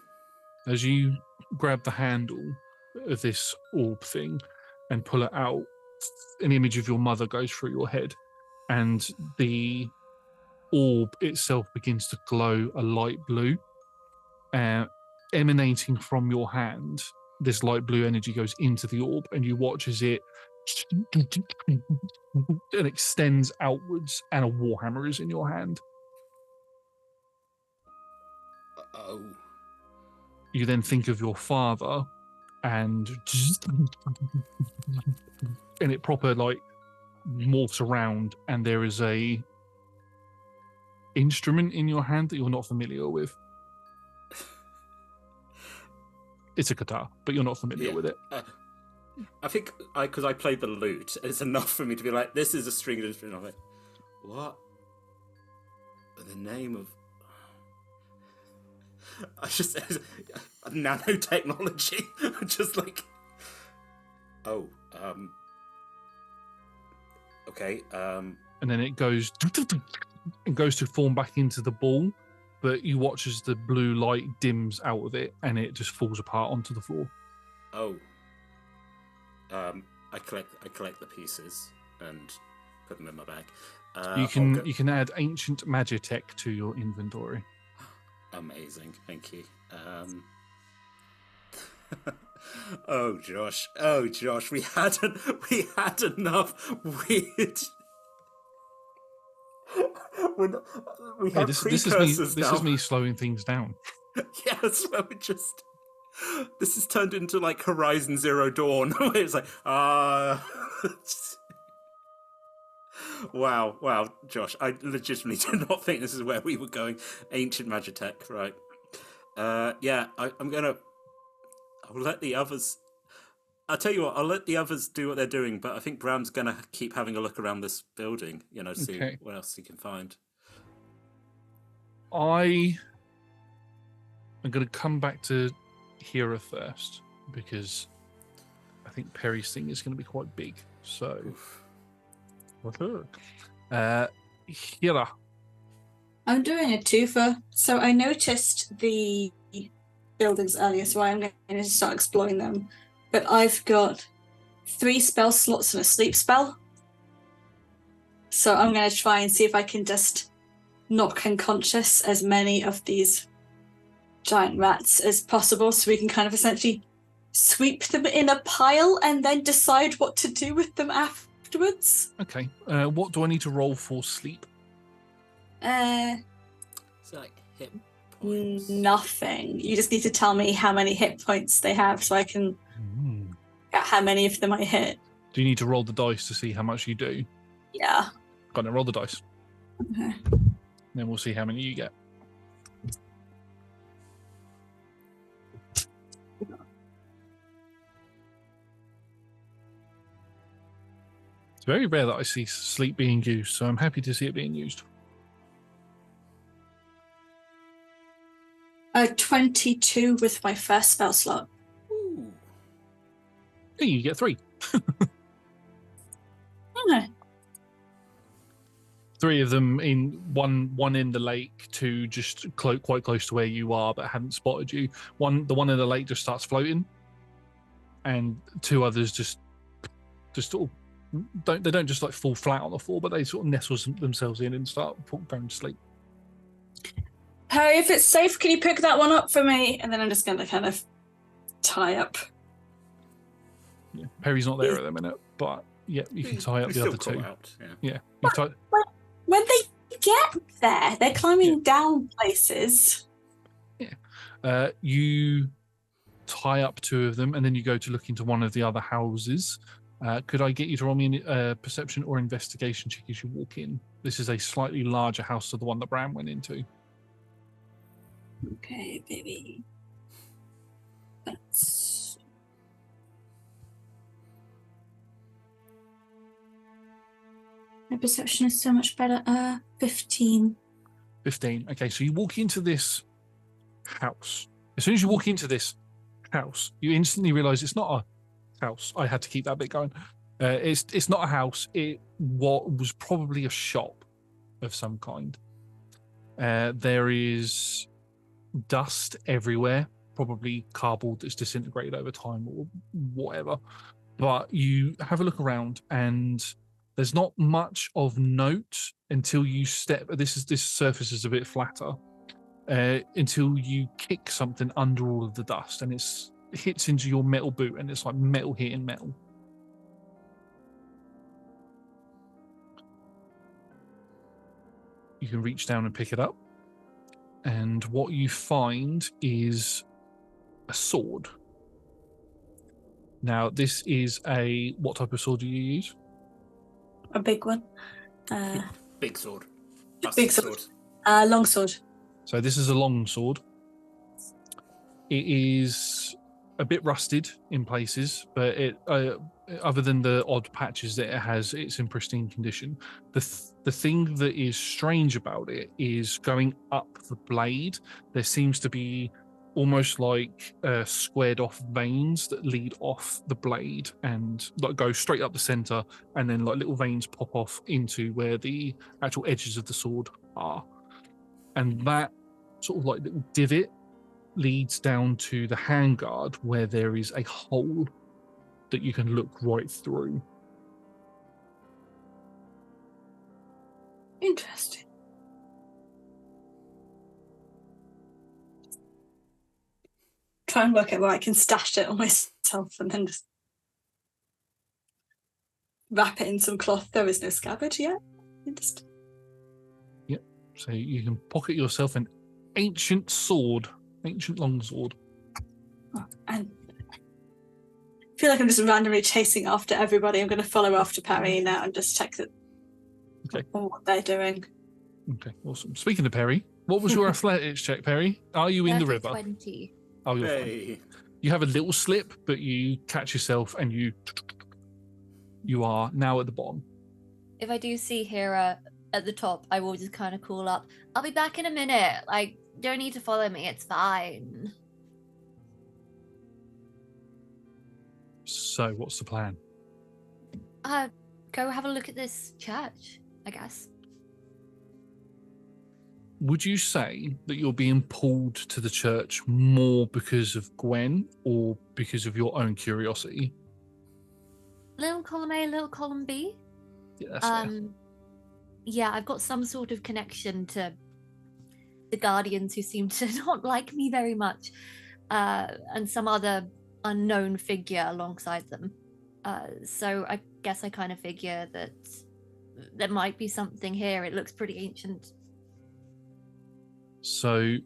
As you grab the handle of this orb thing and pull it out, an image of your mother goes through your head, and the orb itself begins to glow a light blue, emanating from your hand. This light blue energy goes into the orb, and you watch as it extends outwards, and a warhammer is in your hand. Oh. You then think of your father, and it proper like morphs around, and there is a instrument in your hand that you're not familiar with. It's a guitar, but you're not familiar with it. I think because I played the lute, it's enough for me to be like, this is a stringed instrument. I'm like, what? The name of... I just nanotechnology. Just like, okay. And then it goes to form back into the ball, but you watch as the blue light dims out of it, and it just falls apart onto the floor. Oh. I collect the pieces and put them in my bag. You can add ancient magitech to your inventory. Amazing, thank you. Oh Josh, we had enough weird. We have this precursors now. is me slowing things down. Yes, well, this has turned into like Horizon Zero Dawn. Where it's like, Wow, Josh, I legitimately did not think this is where we were going. Ancient Magitech, right? I'll let the others... I'll tell you what, I'll let the others do what they're doing, but I think Bram's going to keep having a look around this building, see what else he can find. I am going to come back to Hiira first, because I think Peri's thing is going to be quite big. So... Hiira. I'm doing a twofer. So I noticed the buildings earlier, so I'm going to start exploring them. But I've got 3 spell slots and a sleep spell. So I'm going to try and see if I can just knock unconscious as many of these giant rats as possible, so we can kind of essentially sweep them in a pile and then decide what to do with them afterwards. Okay. What do I need to roll for sleep? It's like hit points. Nothing. You just need to tell me how many hit points they have so I can get how many of them I hit. Do you need to roll the dice to see how much you do? Yeah. Got it. Roll the dice. Okay. Then we'll see how many you get. It's very rare that I see sleep being used, so I'm happy to see it being used. 22 with my first spell slot. Ooh. Hey, you get 3. Okay. 3 of them in one in the lake, 2 just quite close to where you are but hadn't spotted you. The one in the lake just starts floating, and 2 others just sort of don't just like fall flat on the floor, but they sort of nestle themselves in and start going to sleep. Harry, if it's safe, can you pick that one up for me? And then I'm just going to kind of tie up. Yeah, Perry's not there at the minute, but yeah, you can tie up the other 2. Yeah. When they get there, they're climbing down places. Yeah. You tie up 2 of them, and then you go to look into one of the other houses. Could I get you to roll me a perception or investigation check as you walk in? This is a slightly larger house than the one that Bram went into. Okay, baby. My perception is so much better. 15. 15. Okay, so you walk into this house. As soon as you walk into this house, you instantly realize it's not a house. I had to keep that bit going. It's not a house. It was probably a shop of some kind. There is dust everywhere, probably cardboard that's disintegrated over time or whatever. But you have a look around and there's not much of note until you step. This surface is a bit flatter. Until you kick something under all of the dust and it hits into your metal boot and it's like metal hitting metal. You can reach down and pick it up, and what you find is a sword. Now, this is what type of sword do you use? A big one. Big sword. Big sword. Long sword. So this is a long sword. It is a bit rusted in places, but it other than the odd patches that it has, it's in pristine condition. The thing that is strange about it is going up the blade, there seems to be almost like squared off veins that lead off the blade and like go straight up the center, and then like little veins pop off into where the actual edges of the sword are. And that sort of like little divot leads down to the handguard where there is a hole that you can look right through. Interesting. Try and work out where I can stash it on myself and then just wrap it in some cloth. There is no scabbard yet. Just... Yep. So you can pocket yourself an ancient sword, ancient longsword. Oh, and I feel like I'm just randomly chasing after everybody. I'm going to follow after Peri now and just check that what they're doing. Okay, awesome. Speaking of Peri, what was your athletics check, Peri? Are you in the river? 20. Oh, you're fine. You have a little slip, but you catch yourself and you are now at the bottom. If I do see Hiira at the top, I will just kind of call up, I'll be back in a minute. Like, don't need to follow me. It's fine. So what's the plan? Go have a look at this church, I guess. Would you say that you're being pulled to the church more because of Gwen or because of your own curiosity? Little column A, little column B. Yeah, that's fair. Yeah, I've got some sort of connection to the Guardians who seem to not like me very much, and some other unknown figure alongside them. So I guess I kind of figure that there might be something here. It looks pretty ancient. So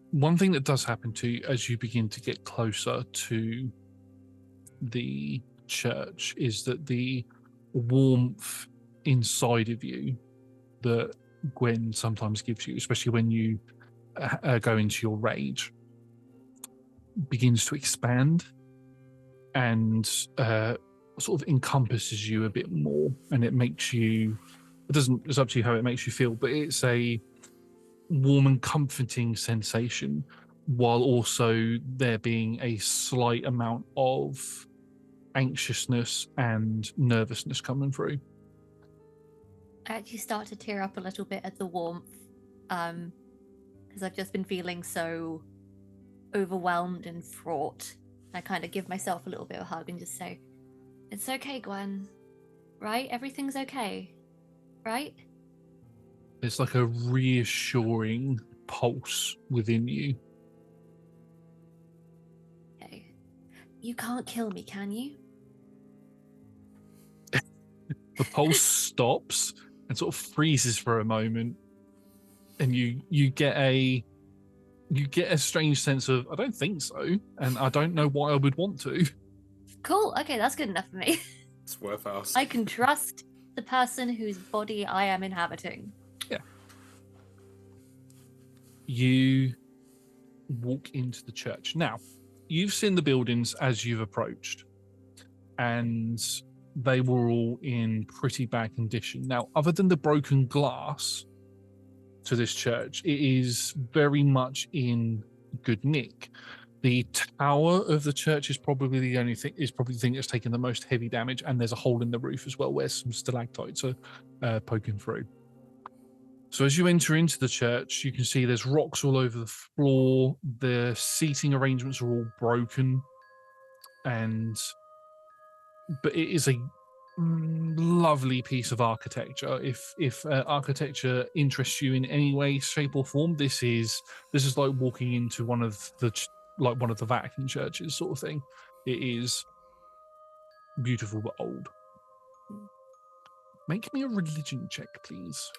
one thing that does happen to you as you begin to get closer to the church is that the warmth inside of you that Gwen sometimes gives you, especially when you go into your rage, begins to expand and sort of encompasses you a bit more, and it makes you, it's up to you how it makes you feel, but it's a warm and comforting sensation, while also there being a slight amount of anxiousness and nervousness coming through. I actually start to tear up a little bit at the warmth, because I've just been feeling so overwhelmed and fraught. I kind of give myself a little bit of a hug and just say, "It's okay, Gwen. Right? Everything's okay. Right?" It's like a reassuring pulse within you. Okay. You can't kill me, can you? The pulse stops and sort of freezes for a moment, and you get a strange sense of, I don't think so, and I don't know why I would want to. Cool. Okay, that's good enough for me. It's worth asking. I can trust the person whose body I am inhabiting. Yeah. You walk into the church. Now, you've seen the buildings as you've approached, and they were all in pretty bad condition. Now, other than the broken glass to this church, it is very much in good nick. The tower of the church is probably the thing that's taken the most heavy damage, and there's a hole in the roof as well where some stalactites are poking through. So as you enter into the church, you can see there's rocks all over the floor. The seating arrangements are all broken, but it is a lovely piece of architecture. If architecture interests you in any way, shape, or form, this is like walking into one of the Vatican churches, sort of thing. It is beautiful but old. Make me a religion check, please.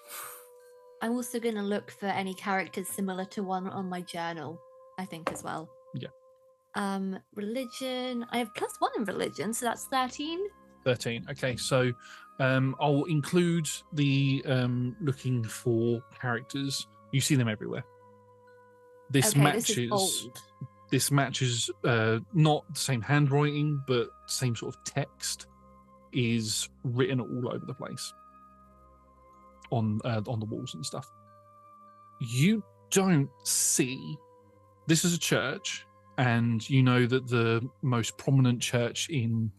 I'm also going to look for any characters similar to one on my journal, I think, as well. Yeah. Religion. I have +1 in religion, so that's 13. 13. Okay, so I'll include the looking for characters. You see them everywhere. This matches not the same handwriting, but same sort of text is written all over the place on the walls and stuff. You don't see. This is a church, and you know that the most prominent church in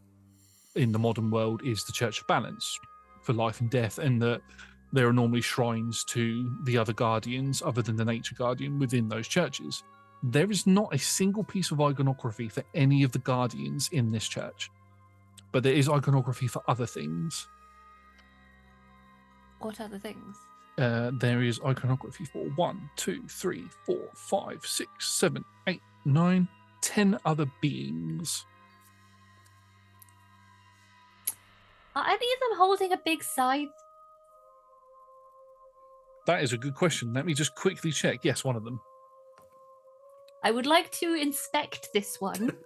the modern world is the Church of Balance for life and death, and that there are normally shrines to the other guardians other than the nature guardian within those churches. There is not a single piece of iconography for any of the guardians in this church, but there is iconography for other things. What other things? There is iconography for 1, 2, 3, 4, 5, 6, 7, 8, 9, 10 other beings. Are any of them holding a big scythe? That is a good question. Let me just quickly check. Yes, one of them. I would like to inspect this one.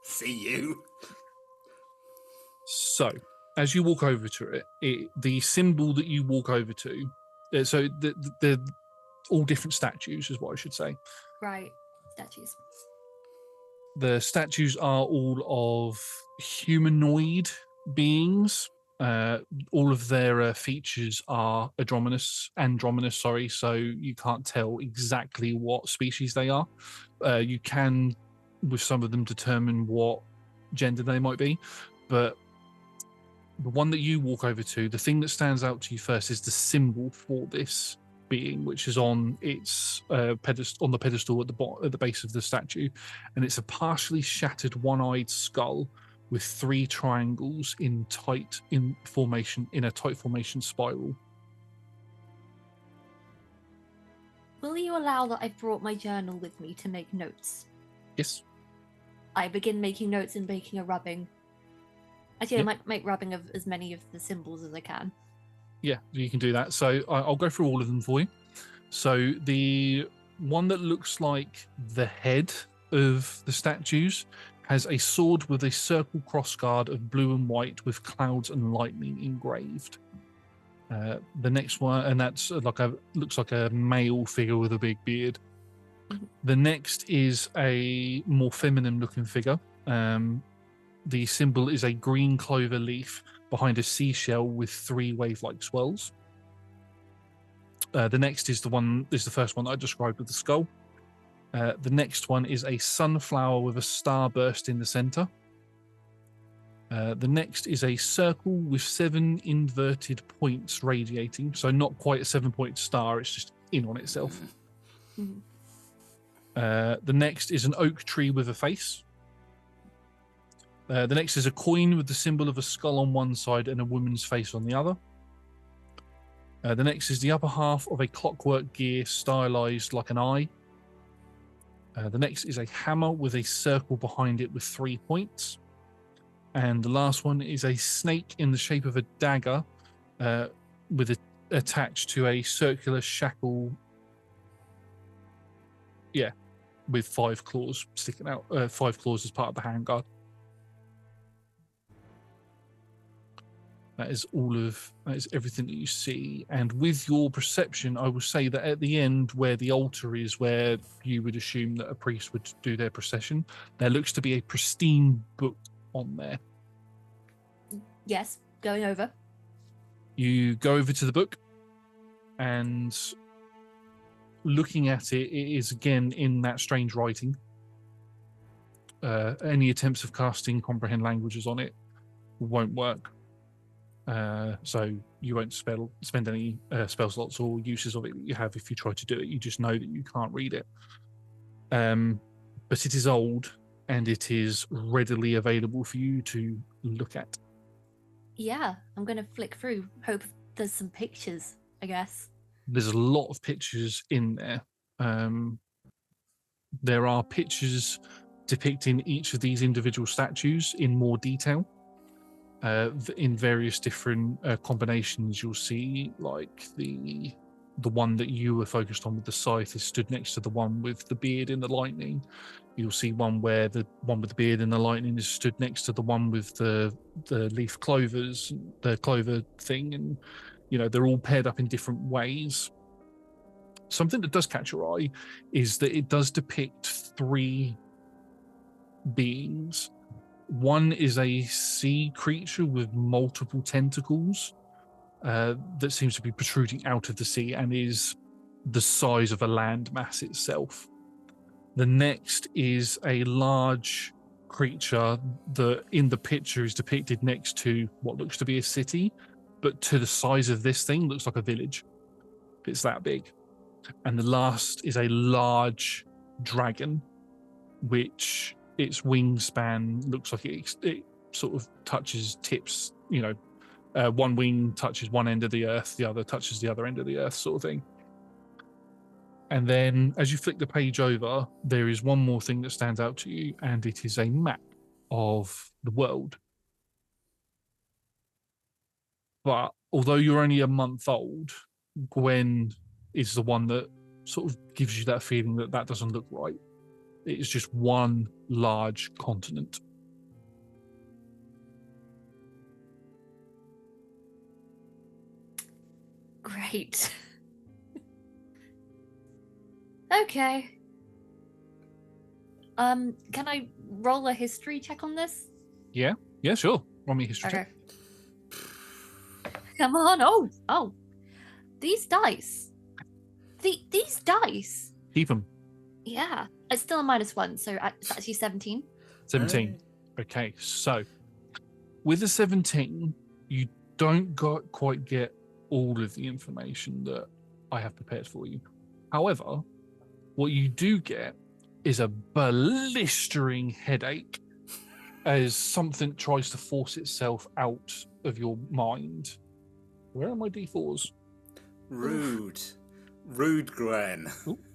See you. So, as you walk over to it, the symbol that you walk over to, so they're all different statues, is what I should say. Right, statues. The statues are all of humanoid beings. All of their features are androgynous, so you can't tell exactly what species they are. You can, with some of them, determine what gender they might be, but the one that you walk over to, the thing that stands out to you first is the symbol for this being, which is on its pedestal, on the pedestal at the base of the statue, and it's a partially shattered one-eyed skull with 3 triangles in a tight formation spiral. Will you allow that I've brought my journal with me to make notes? Yes. I begin making notes and making a rubbing. Actually, Yep. I might make rubbing of as many of the symbols as I can. Yeah, you can do that. So I'll go through all of them for you. So the one that looks like the head of the statues has a sword with a circle crossguard of blue and white with clouds and lightning engraved. The next one, and that's looks like a male figure with a big beard. Mhm. The next is a more feminine looking figure. The symbol is a green clover leaf behind a seashell with 3 wave-like swirls. The next is the first one that I described with the skull. The next one is a sunflower with a starburst in the center. The next is a circle with 7 inverted points radiating. So not quite a 7-point star, it's just in on itself. Mhm. The next is an oak tree with a face. The next is a coin with the symbol of a skull on one side and a woman's face on the other. The next is the upper half of a clockwork gear stylized like an eye. The next is a hammer with a circle behind it with 3 points. And the last one is a snake in the shape of a dagger attached to a circular shackle. Yeah, with 5 claws sticking out, 5 claws as part of the handguard. That is everything that you see. And with your perception, I will say that at the end where the altar is, where you would assume that a priest would do their procession, there looks to be a pristine book on there. Yes, going over. You go over to the book, and looking at it, it is again in that strange writing. Any attempts of casting comprehend languages on it won't work. So you won't spend any spell slots or uses of it that you have if you try to do it. You just know that you can't read it. But it is old, and it is readily available for you to look at. Yeah, I'm going to flick through. Hope there's some pictures, I guess. There's a lot of pictures in there. There are pictures depicting each of these individual statues in more detail. In various different combinations, you'll see like the one that you were focused on with the scythe is stood next to the one with the beard and the lightning. You'll see one where the one with the beard and the lightning is stood next to the one with the leaf clovers, the clover thing, and they're all paired up in different ways. Something that does catch your eye is that it does depict 3 beings. One is a sea creature with multiple tentacles that seems to be protruding out of the sea and is the size of a landmass itself. The next is a large creature that in the picture is depicted next to what looks to be a city, but to the size of this thing looks like a village. It's that big. And the last is a large dragon, which its wingspan looks like it sort of tips, one wing touches one end of the earth, the other touches the other end of the earth, sort of thing. And then as you flick the page over, there is one more thing that stands out to you, and it is a map of the world. But although you're only a month old, Gwen is the one that sort of gives you that feeling that doesn't look right. It is just one large continent. Great. Okay. Can I roll a history check on this? Yeah, sure. Roll me a history check. Come on. Oh. These dice. These dice. Keep them. Yeah. It's still a -1, so it's actually 17. 17. Okay, so with a 17, you don't quite get all of the information that I have prepared for you. However, what you do get is a blistering headache as something tries to force itself out of your mind. Where are my D4s? Rude, Gwen.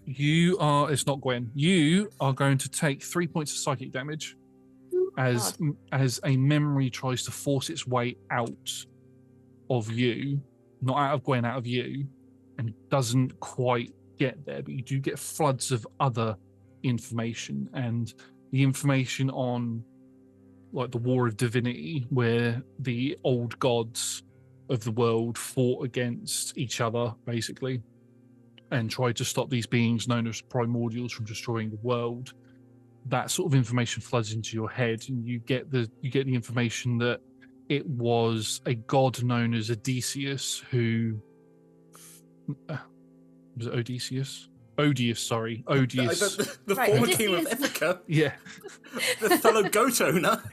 It's not Gwen. You are going to take 3 points of psychic damage as a memory tries to force its way out of you, not out of Gwen, out of you, and doesn't quite get there. But you do get floods of other information, and the information on like the War of Divinity, where the old gods of the world fought against each other, basically, and tried to stop these beings known as primordials from destroying the world. That sort of information floods into your head, and you get the information that it was a god known as Odysseus who was it Odysseus? Odious, sorry. Odious. The Right, former king Odysseus. of Ithaca. Yeah. The fellow goat owner.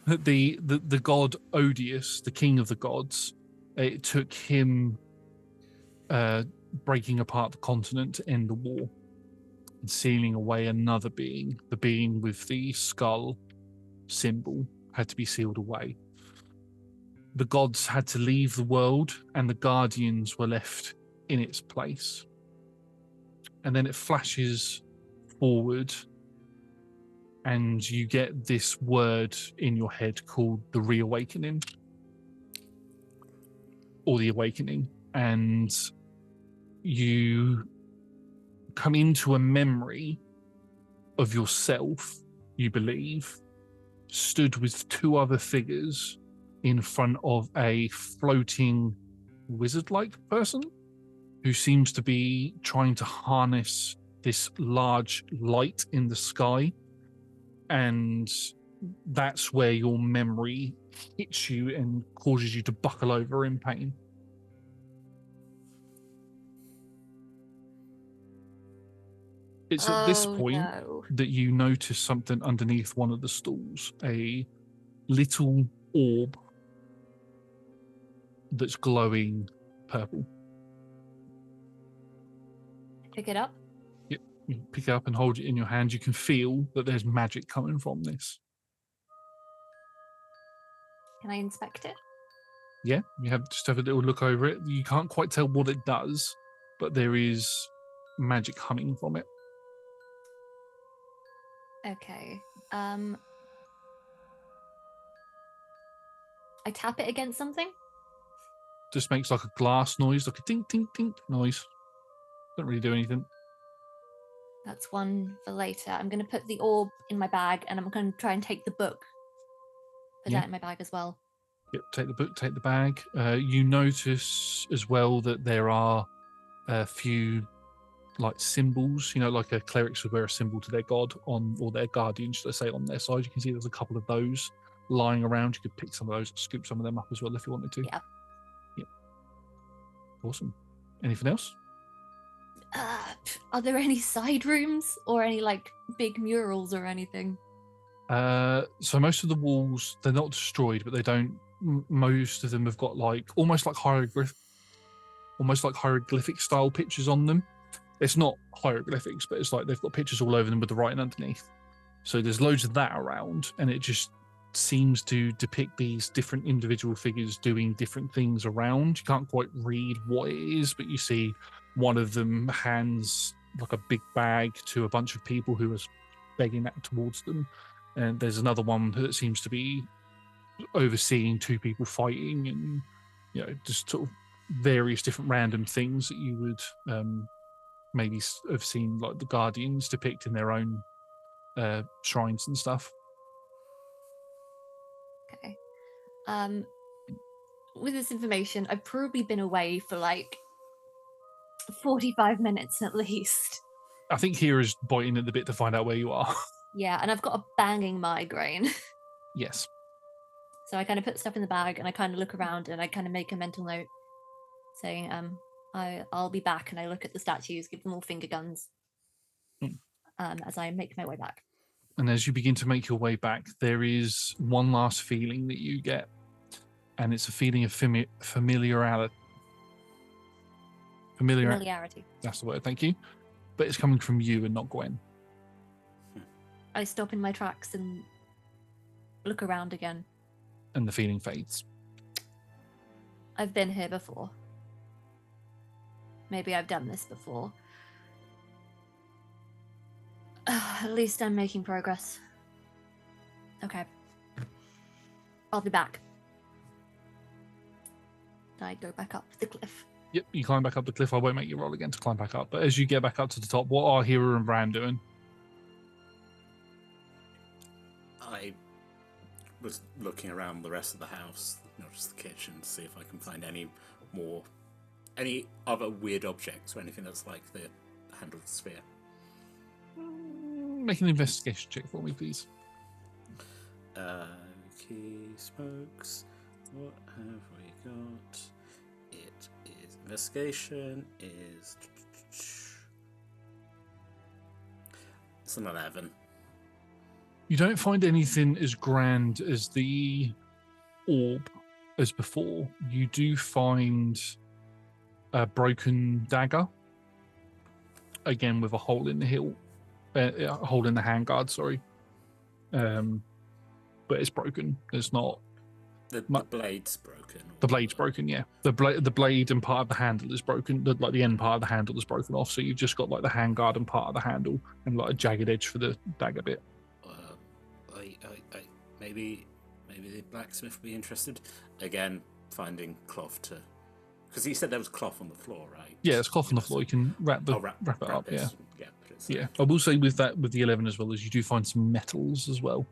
The god Odious, the king of the gods, it took him breaking apart the continent to end the war and sealing away another being. The being with the skull symbol had to be sealed away. The gods had to leave the world, and the guardians were left in its place. And then it flashes forward, and you get this word in your head called the reawakening, or the awakening, and you come into a memory of yourself, you believe, stood with 2 other figures in front of a floating wizard-like person who seems to be trying to harness this large light in the sky, and that's where your memory hits you and causes you to buckle over in pain. It's at this point that you notice something underneath one of the stools, a little orb that's glowing purple. Pick it up. Yep, you pick it up and hold it in your hand. You can feel that there's magic coming from this. Can I inspect it? Yeah, you just have a little look over it. You can't quite tell what it does, but there is magic coming from it. Okay. I tap it against something? Just makes like a glass noise, like a tink, tink, tink noise. Don't really do anything. That's one for later. I'm going to put the orb in my bag, and I'm going to try and take the book. Put that in my bag as well. Yep, take the book, take the bag. You notice as well that there are a few like symbols, like a clerics would wear a symbol to their god on, or their guardian, should I say, on their side. You can see there's a couple of those lying around. You could pick some of those, scoop some of them up as well if you wanted to. Yeah. Yep. Awesome. Anything else? Are there any side rooms or any like big murals or anything? So most of the walls, they're not destroyed, but they don't. Most of them have got like almost like hieroglyphic style pictures on them. It's not hieroglyphics, but it's like they've got pictures all over them with the writing underneath. So there's loads of that around, and it just seems to depict these different individual figures doing different things around. You can't quite read what it is, but you see one of them hands like a big bag to a bunch of people who are begging that towards them. And there's another one that seems to be overseeing two people fighting, and just sort of various different random things that you would maybe have seen like the Guardians depict in their own shrines and stuff. Okay. With this information, I've probably been away for like 45 minutes at least. I think Hiira's biting at the bit to find out where you are. Yeah, and I've got a banging migraine. Yes. So I kind of put stuff in the bag, and I kind of look around, and I kind of make a mental note saying, I'll be back, and I look at the statues, give them all finger guns as I make my way back. And as you begin to make your way back, there is one last feeling that you get, and it's a feeling of familiarity. Familiarity. That's the word, thank you. But it's coming from you and not Gwen. I stop in my tracks and look around again. And the feeling fades. I've been here before. Maybe I've done this before. At least I'm making progress. Okay. I'll be back. I go back up the cliff. Yep, you climb back up the cliff. I won't make you roll again to climb back up. But as you get back up to the top, what are Hiira and Brahm doing? I was looking around the rest of the house, not just the kitchen, to see if I can find any other weird objects or anything that's like the handle of the sphere. Make an investigation check for me, please. Key smokes. What have we got? It is investigation is. It's an 11. You don't find anything as grand as the orb as before. You do find a broken dagger, again with a hole in the hilt, a hole in the handguard. Sorry, but it's broken. It's not. The blade's broken. The blade's broken. Yeah, the blade and part of the handle is broken. The end part of the handle is broken off. So you've just got like the handguard and part of the handle, and like a jagged edge for the dagger bit. Maybe the blacksmith would be interested. Again, finding cloth to, because he said there was cloth on the floor, right? Yeah, it's cloth on the floor. You can wrap it up. It. Yeah. I will say with the 11 as well, as you do find some metals as well.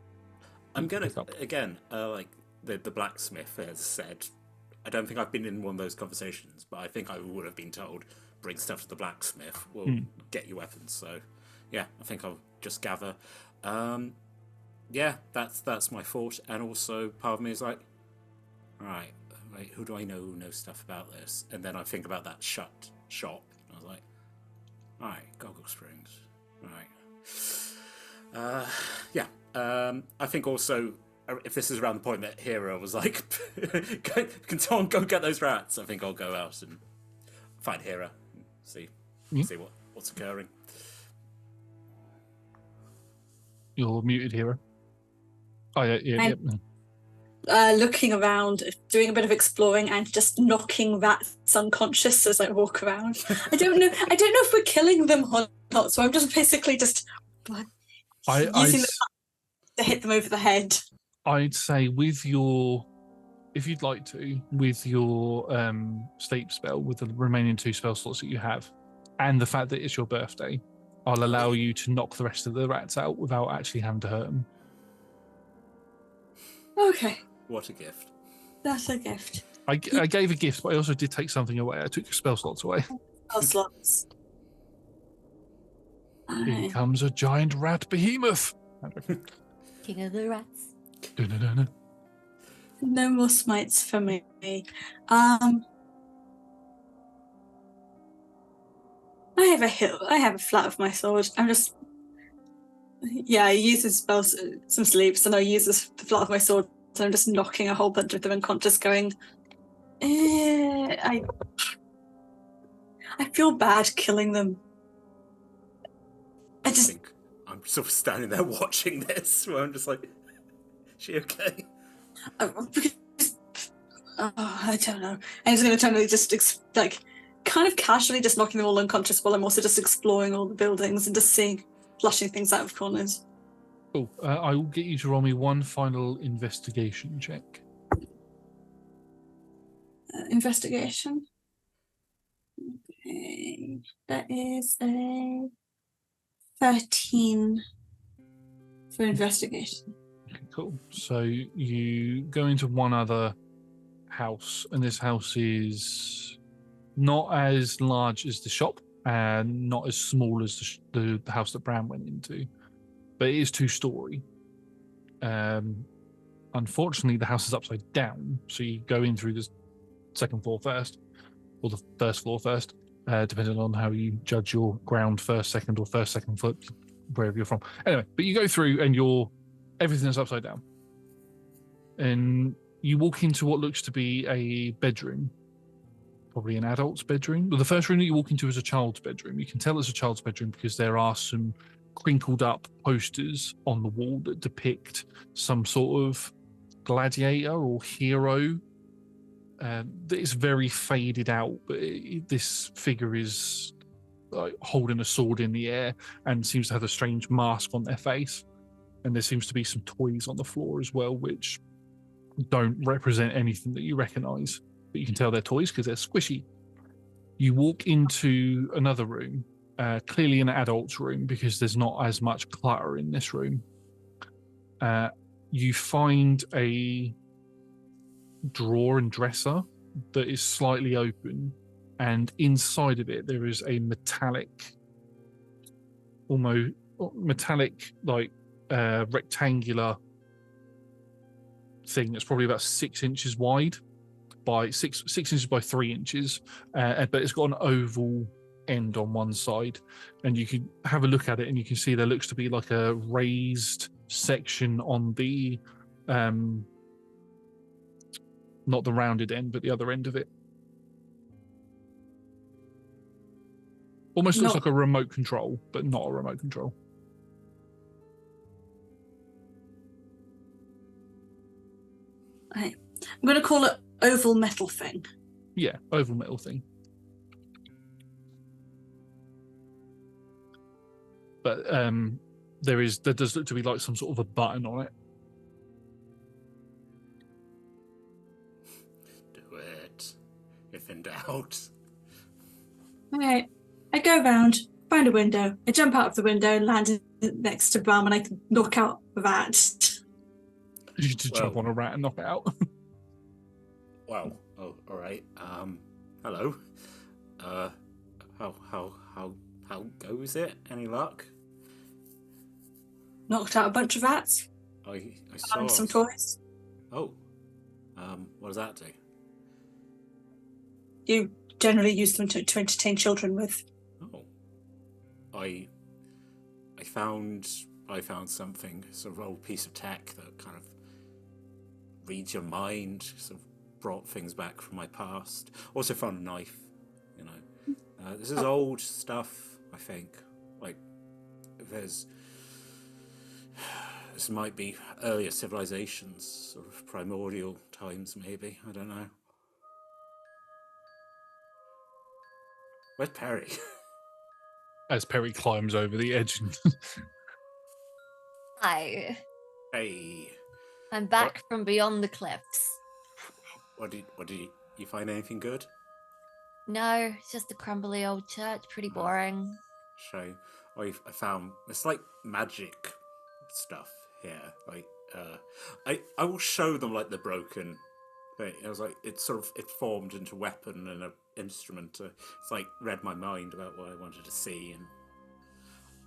I'm gonna again the blacksmith has said, I don't think I've been in one of those conversations, but I think I would have been told, bring stuff to the blacksmith, we'll get you weapons. So, yeah, I think I'll just gather. Yeah, that's my thought. And also, part of me is like, right, who do I know who knows stuff about this? And then I think about that shut shop. And I was like, right, Goggle Springs. Right. Yeah. I think also, if this is around the point that Hiira was like, can someone go get those rats? I think I'll go out and find Hiira and see what's occurring. You're muted, Hiira. Oh, yeah. Looking around, doing a bit of exploring, and just knocking rats unconscious as I walk around. I don't know if we're killing them or not, so I'm just basically just using the to hit them over the head. I'd say with your, if you'd like to, with your sleep spell, with the remaining 2 spell slots that you have, and the fact that it's your birthday, I'll allow you to knock the rest of the rats out without actually having to hurt them. Okay. What a gift. That's a gift. I gave a gift, but I also did take something away. I took your spell slots away. Spell slots. Here comes a giant rat behemoth. King of the rats. Dun-dun-dun-dun. No more smites for me. I have a flat of my sword. I'm just. Yeah, I use some sleeps, and I use the flat of my sword, so I'm just knocking a whole bunch of them unconscious, going. I feel bad killing them. I think I'm sort of standing there watching this, where I'm just like, is she okay? I don't know. I'm just going to turn and just kind of casually just knocking them all unconscious while I'm also just exploring all the buildings and just flashing things out of corners. Cool. I will get you to roll me one final investigation check. Investigation. Okay. That is a 13 for investigation. Okay, cool. So you go into one other house, and this house is not as large as the shop and not as small as the house that Bram went into, but it is 2-story. Unfortunately, the house is upside down, so you go in through the second floor first, or the first floor first, depending on how you judge your ground, first, second, or first, second foot, wherever you're from. Anyway, but you go through and everything is upside down. And you walk into what looks to be a bedroom, probably an adult's bedroom. Well, the first room that you walk into is a child's bedroom. You can tell it's a child's bedroom because there are some crinkled up posters on the wall that depict some sort of gladiator or hero. It's very faded out, but this figure is holding a sword in the air and seems to have a strange mask on their face. And there seems to be some toys on the floor as well, which don't represent anything that you recognize, but you can tell they're toys because they're squishy. You walk into another room, clearly an adult's room because there's not as much clutter in this room. You find a drawer and dresser that is slightly open, and inside of it there is a almost metallic rectangular thing that's probably about 6 inches wide by 6 inches by 3 inches, but it's got an oval end on one side, and you can have a look at it and you can see there looks to be like a raised section on the not the rounded end, but the other end of it. Almost looks like a remote control, but not a remote control. Right. I'm going to call it oval metal thing. Yeah, oval metal thing. But there does look to be like some sort of a button on it. Do it. If in doubt. Okay. I go around, find a window. I jump out of the window and land next to Brahm, and I can knock out the rat. You just jump Well- on a rat and knock it out. Well, oh, all right. Hello. How goes it? Any luck? Knocked out a bunch of rats. I saw Found some toys. Oh. What does that do? You generally use them to entertain children with. Oh. I found something, sort of old piece of tech that kind of reads your mind, sort of brought things back from my past. Also found a knife, you know. This is old stuff, I think. Like, this might be earlier civilizations, sort of primordial times, maybe. I don't know. Where's Peri? As Peri climbs over the edge. Hi, Hey, I'm back from beyond the cliffs. what did you find anything good? No, it's just a crumbly old church, pretty boring. Show. I found it's like magic stuff here. Like I will show them like the broken thing. It was like it formed into weapon and an instrument. It's like read my mind about what I wanted to see, and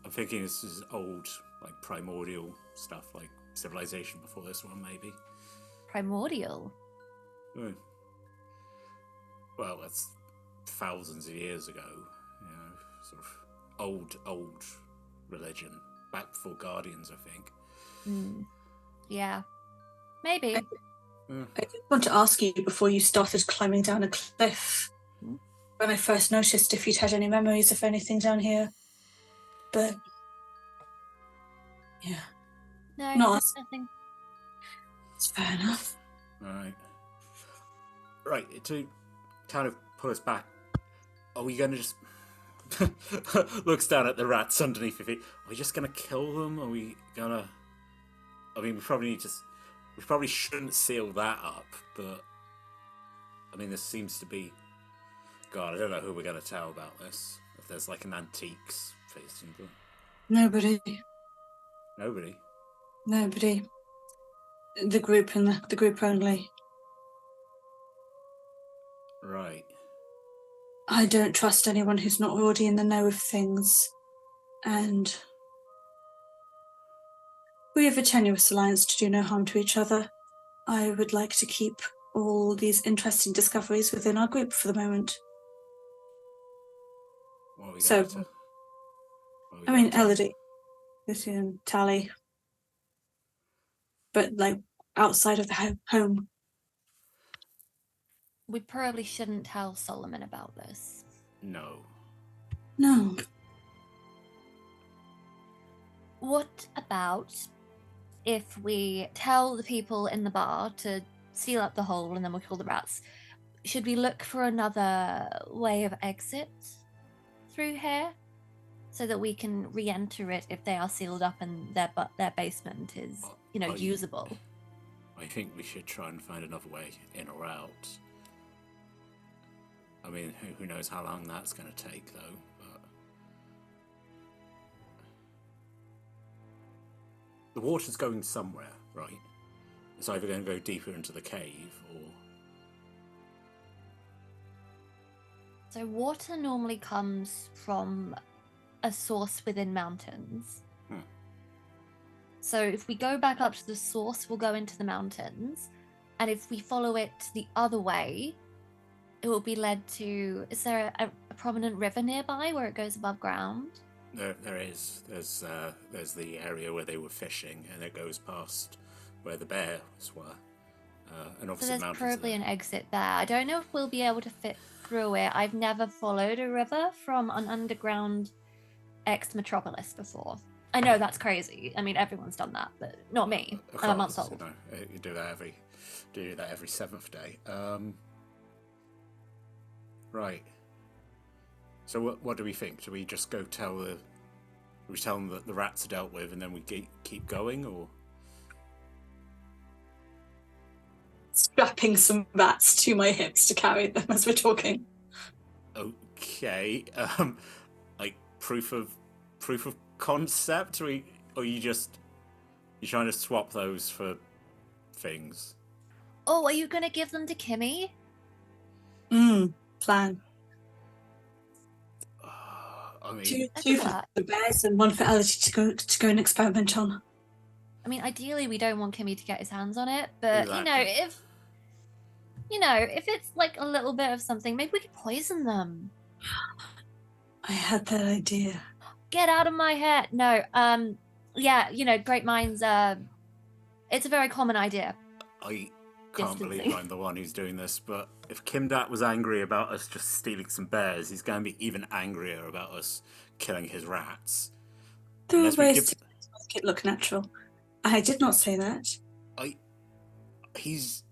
I'm thinking this is old like primordial stuff, like civilization before this one, maybe. Primordial. Hmm. Well, that's thousands of years ago. You know, sort of old religion, back before Guardians, I think. Yeah, maybe. I did want to ask you before you started climbing down a cliff. When I first noticed if you'd had any memories of anything down here. But yeah, No, Not there's us. nothing. it's fair enough. Right, to kind of pull us back, are we going to just... looks down at the rats underneath your feet. Are we just going to kill them? Are we going to... I mean, we probably shouldn't seal that up, but... I mean, this seems to be... God, I don't know who we're going to tell about this. If there's like an antiques facing them. Nobody. Nobody? The group and the group only. Right. I don't trust anyone who's not already in the know of things. And we have a tenuous alliance to do no harm to each other. I would like to keep all these interesting discoveries within our group for the moment. What are we So, going to... I mean, Elodie, Lucy and Tally. But, like, outside of the home. We probably shouldn't tell Solomon about this. No. No. What about if we tell the people in the bar to seal up the hole and then we'll kill the rats? Should we look for another way of exit through here so that we can re-enter it if they are sealed up and their basement is, usable? I think we should try and find another way in or out. I mean, who knows how long that's going to take, though. But the water's going somewhere, right? It's either going to go deeper into the cave, or... So water normally comes from a source within mountains. So if we go back up to the source, we'll go into the mountains. And if we follow it the other way, it will be led to... Is there a prominent river nearby where it goes above ground? There is. There's the area where they were fishing, and it goes past where the bears were. And So obviously there's mountains probably there. an exit there. I don't know if we'll be able to fit through it. I've never followed a river from an underground ex-metropolis before. I know that's crazy. I mean, everyone's done that, but not me. Of I'm a month course, old. You do that every seventh day. Right. So what do we think? Do we just go tell them that the rats are dealt with, and then we keep going, or? Strapping some rats to my hips to carry them as we're talking. Okay. Like proof of concept, or you trying to swap those for things. Oh, are you going to give them to Kimmy? Plan. I mean, Two I can for work. the bears and one for Allergy to go and experiment on. I mean, ideally, we don't want Kimmy to get his hands on it, but Exactly. if it's like a little bit of something, maybe we could poison them. I had that idea. Get out of my head. No, yeah, great minds. It's a very common idea. I can't believe Distancing. I'm the one who's doing this, but if Kimdat was angry about us just stealing some bears, he's going to be even angrier about us killing his rats. There are Unless we ways give- to make it look natural. I did not say that. He's...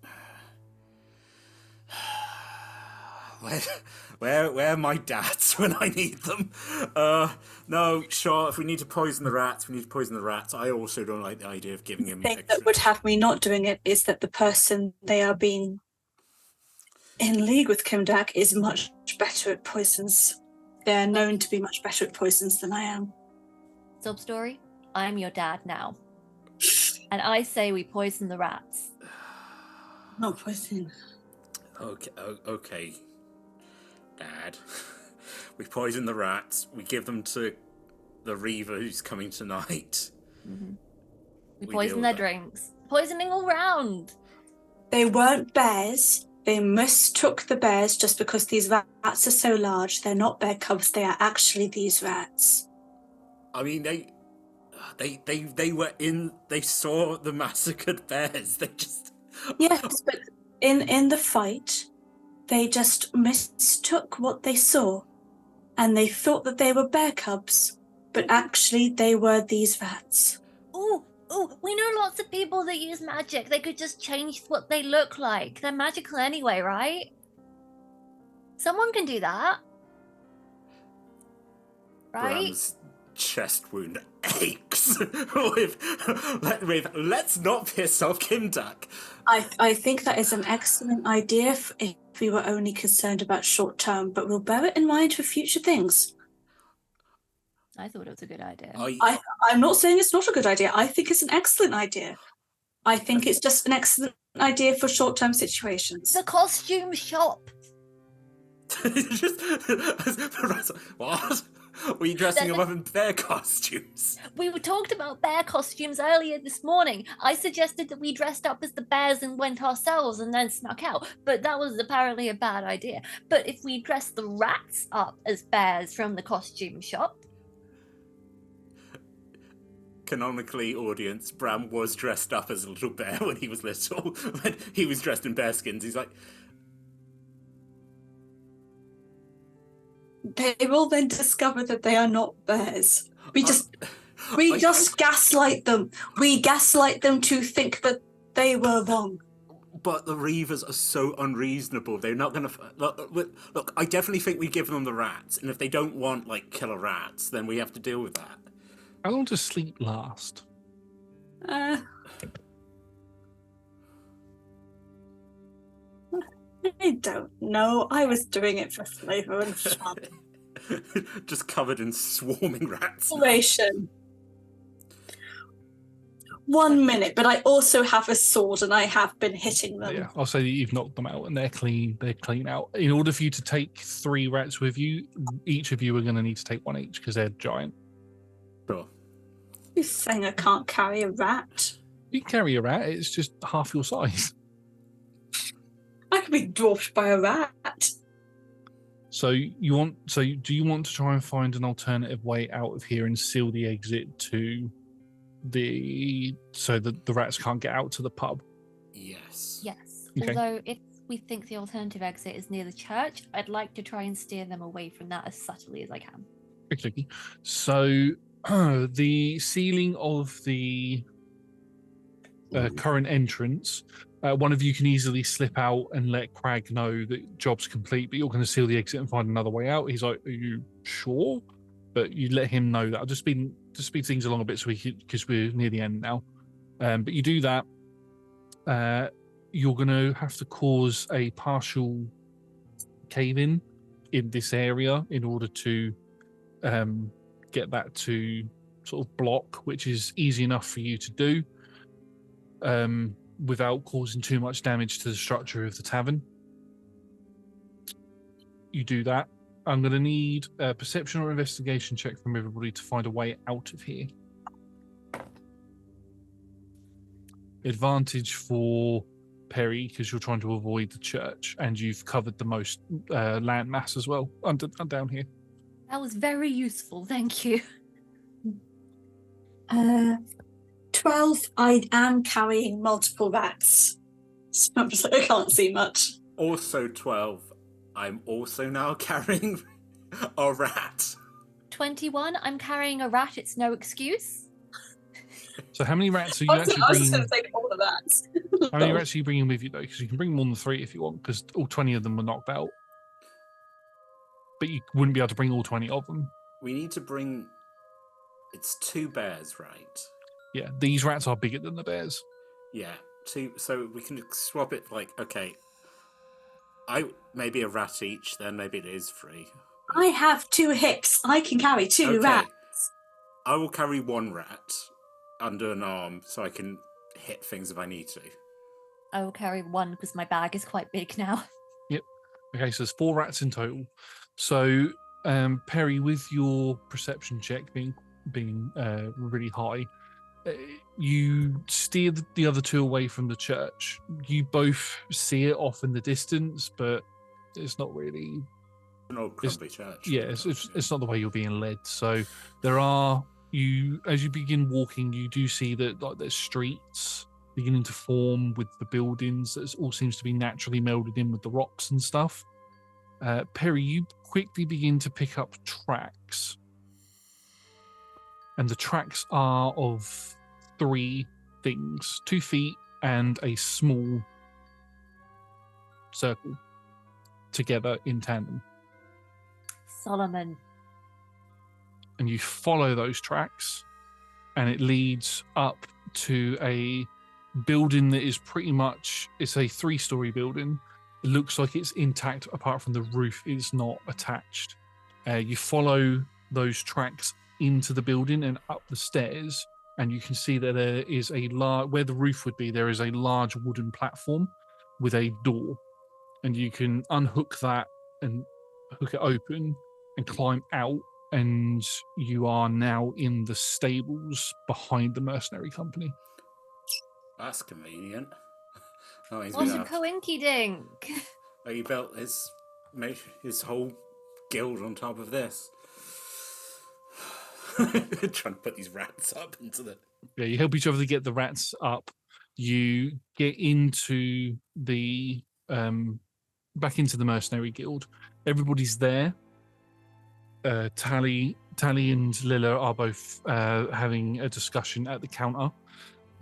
Where are my dads when I need them? No, sure, if we need to poison the rats, we need to poison the rats. I also don't like the idea of giving him The thing extra... that would have me not doing it is that the person they are being in league with Kimdak is much better at poisons. They are known to be much better at poisons than I am. Sub story. I'm your dad now, and I say we poison the rats. Not poison. Okay, Dad. We poison the rats. We give them to the Reaver who's coming tonight. Mm-hmm. We We poison deal their with that. drinks. Poisoning all round. They weren't bears. They mistook the bears just because these rats are so large. They're not bear cubs. They are actually these rats. I mean, they were in. They saw the massacred bears. They just. Yes, but in the fight, they just mistook what they saw, and they thought that they were bear cubs, but actually they were these rats. Ooh, we know lots of people that use magic. They could just change what they look like. They're magical anyway, right? Someone can do that. Right? Bram's chest wound aches with let's not piss off Kimdak. I think that is an excellent idea if we were only concerned about short term, but we'll bear it in mind for future things. I thought it was a good idea. I'm not saying it's not a good idea. I think it's an excellent idea. I think it's just an excellent idea for short term situations. The costume shop. What? Were you dressing them up in bear costumes? We talked about bear costumes earlier this morning. I suggested that we dressed up as the bears and went ourselves and then snuck out, but that was apparently a bad idea. But if we dress the rats up as bears from the costume shop... Canonically, audience, Bram was dressed up as a little bear when he was little. When he was dressed in bear skins, he's like... They will then discover that they are not bears. We just gaslight them. We gaslight them to think that they were wrong. But the Reavers are so unreasonable. They're not going to... Look, I definitely think we give them the rats. And if they don't want, killer rats, then we have to deal with that. How long does sleep last? I don't know. I was doing it for flavour and fun. Just covered in swarming rats. Duration. 1 minute, but I also have a sword and I have been hitting them. Yeah, I'll say that you've knocked them out and they're clean. They're clean out. In order for you to take 3 rats with you, each of you are going to need to take 1 each because they're giant. Sure. You're saying I can't carry a rat? You can carry a rat. It's just half your size. I could be dwarfed by a rat. So do you want to try and find an alternative way out of here and seal the exit to so that the rats can't get out to the pub? Yes. Yes. Okay. Although if we think the alternative exit is near the church, I'd like to try and steer them away from that as subtly as I can. Okay. So the sealing of the current entrance, one of you can easily slip out and let Crag know that job's complete, but you're going to seal the exit and find another way out. He's like, "Are you sure?" But you let him know that. I'll just speed things along a bit because we're near the end now. But you do that. You're going to have to cause a partial cave-in in this area in order to get that to sort of block, which is easy enough for you to do. without causing too much damage to the structure of the tavern. You do that. I'm going to need a perception or investigation check from everybody to find a way out of here. Advantage for Peri because you're trying to avoid the church and you've covered the most land mass as well down here. That was very useful, thank you. 12. I am carrying multiple rats. So I'm just like, I can't see much. Also 12. I'm also now carrying a rat. 21, I'm carrying a rat, it's no excuse. So how many rats are you Honestly, actually I was bringing? going to take all the rats. How many rats are you bringing with you though? Because you can bring more than 3 if you want, because all 20 of them were knocked out. But you wouldn't be able to bring all 20 of them. We need to bring... It's 2 bears, right? Yeah, these rats are bigger than the bears. Yeah, 2. So we can swap it like, okay, maybe a rat each, then maybe it is 3. I have 2 hicks. I can carry 2 rats. I will carry 1 rat under an arm so I can hit things if I need to. I will carry 1 because my bag is quite big now. Yep. Okay, so there's 4 rats in total. So, Peri, with your perception check being really high, you steer the other 2 away from the church. You both see it off in the distance, but it's not really... An old crumbly church. Yeah, it's not the way you're being led. So there are... as you begin walking, you do see that like there's streets beginning to form with the buildings. That all seems to be naturally melded in with the rocks and stuff. Peri, you quickly begin to pick up tracks. And the tracks are of 3 things: 2 feet and a small circle together in tandem. Solomon. And you follow those tracks and it leads up to a building that is pretty much, it's a 3-story building. It looks like it's intact apart from the roof is not attached. You follow those tracks into the building and up the stairs, and you can see that there is a large, where the roof would be, there is a large wooden platform with a door, and you can unhook that and hook it open and climb out, and you are now in the stables behind the mercenary company. That's convenient. Oh, What a coinky dink. He built his whole guild on top of this. Trying to put these rats up into the... Yeah, you help each other to get the rats up. You get into the back into the mercenary guild. Everybody's there. Tally and Lilla are both having a discussion at the counter.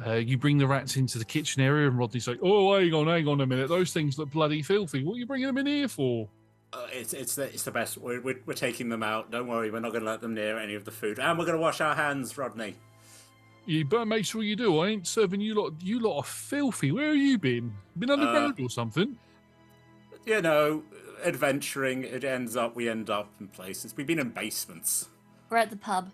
You bring the rats into the kitchen area, and Rodney's like, "Oh, hang on a minute. Those things look bloody filthy. What are you bringing them in here for?" It's the best. We're taking them out. Don't worry, we're not going to let them near any of the food, and we're going to wash our hands, Rodney. You better make sure you do. I ain't serving you lot. You lot are filthy. Where have you been? Been underground or something? You know, adventuring. We end up in places. We've been in basements. We're at the pub.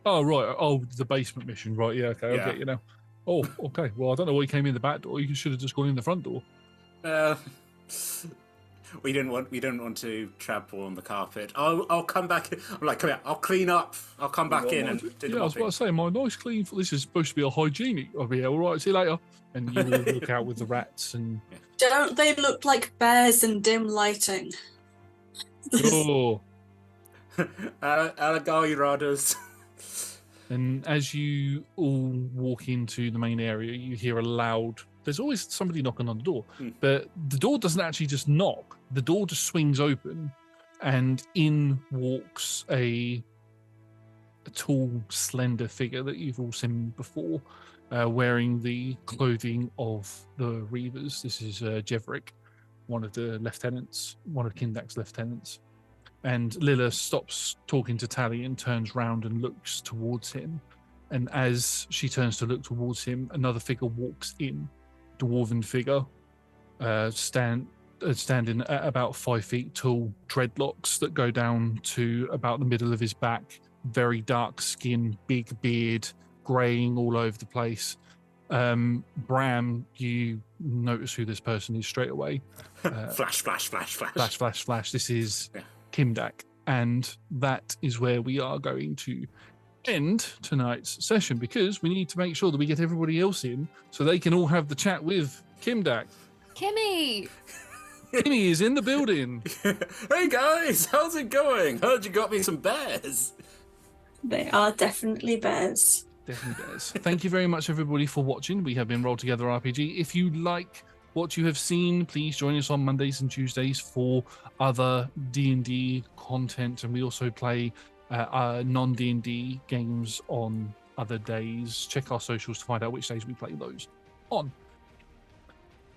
Oh right. Oh, the basement mission. Right. Yeah. Okay. Yeah. I get you now. Oh, okay. Well, I don't know why you came in the back door. You should have just gone in the front door. We didn't want to trample on the carpet. I'll come back. I'm like, come here. I'll clean up. I'll come back in and do the I was about to say, my nice clean. This is supposed to be a hygienic. I'll be all right. See you later. And you will look out with the rats and. Don't they look like bears in dim lighting? Oh. Alligators. And as you all walk into the main area, you hear a loud. There's always somebody knocking on the door, but the door doesn't actually just knock. The door just swings open, and in walks a tall, slender figure that you've all seen before, wearing the clothing of the Reavers. This is Jeverick, one of the lieutenants, one of Kindak's lieutenants. And Lilla stops talking to Tally and turns round and looks towards him. And as she turns to look towards him, another figure walks in. Dwarven figure, standing at about 5 feet tall, dreadlocks that go down to about the middle of his back, very dark skin, big beard, greying all over the place. Brahm, you notice who this person is straight away. Flash, flash, flash, flash. Flash, flash, flash. This is Yeah. Kimdak. And that is where we are going to end tonight's session, because we need to make sure that we get everybody else in so they can all have the chat with Kimdak. Kimmy! Kimmy is in the building. Hey guys, how's it going? Heard you got me some bears. They are definitely bears. Definitely does. Thank you very much, everybody, for watching. We have been Roll Together RPG. If you like what you have seen, please join us on Mondays and Tuesdays for other D&D content, and we also play non-D&D games on other days. Check our socials to find out which days we play those on.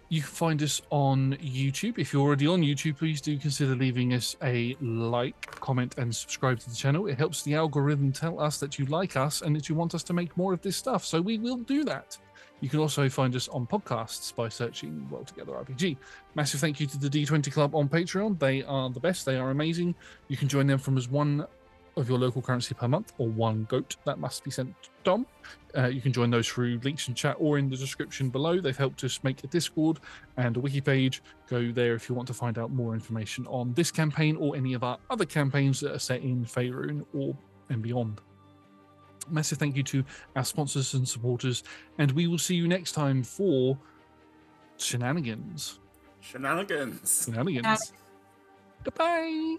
You can find us on YouTube. If you're already on YouTube, please do consider leaving us a like, comment, and subscribe to the channel. It helps the algorithm tell us that you like us and that you want us to make more of this stuff, so we will do that. You can also find us on podcasts by searching Well Together RPG. Massive thank you to the D20 Club on Patreon. They are the best. They are amazing. You can join them from as one of your local currency per month, or one goat that must be sent to Dom. You can join those through links in chat or in the description below. They've helped us make a Discord and a wiki page. Go there if you want to find out more information on this campaign or any of our other campaigns that are set in Faerun or and beyond. Massive thank you to our sponsors and supporters, and we will see you next time for Shenanigans. Shenanigans. Goodbye.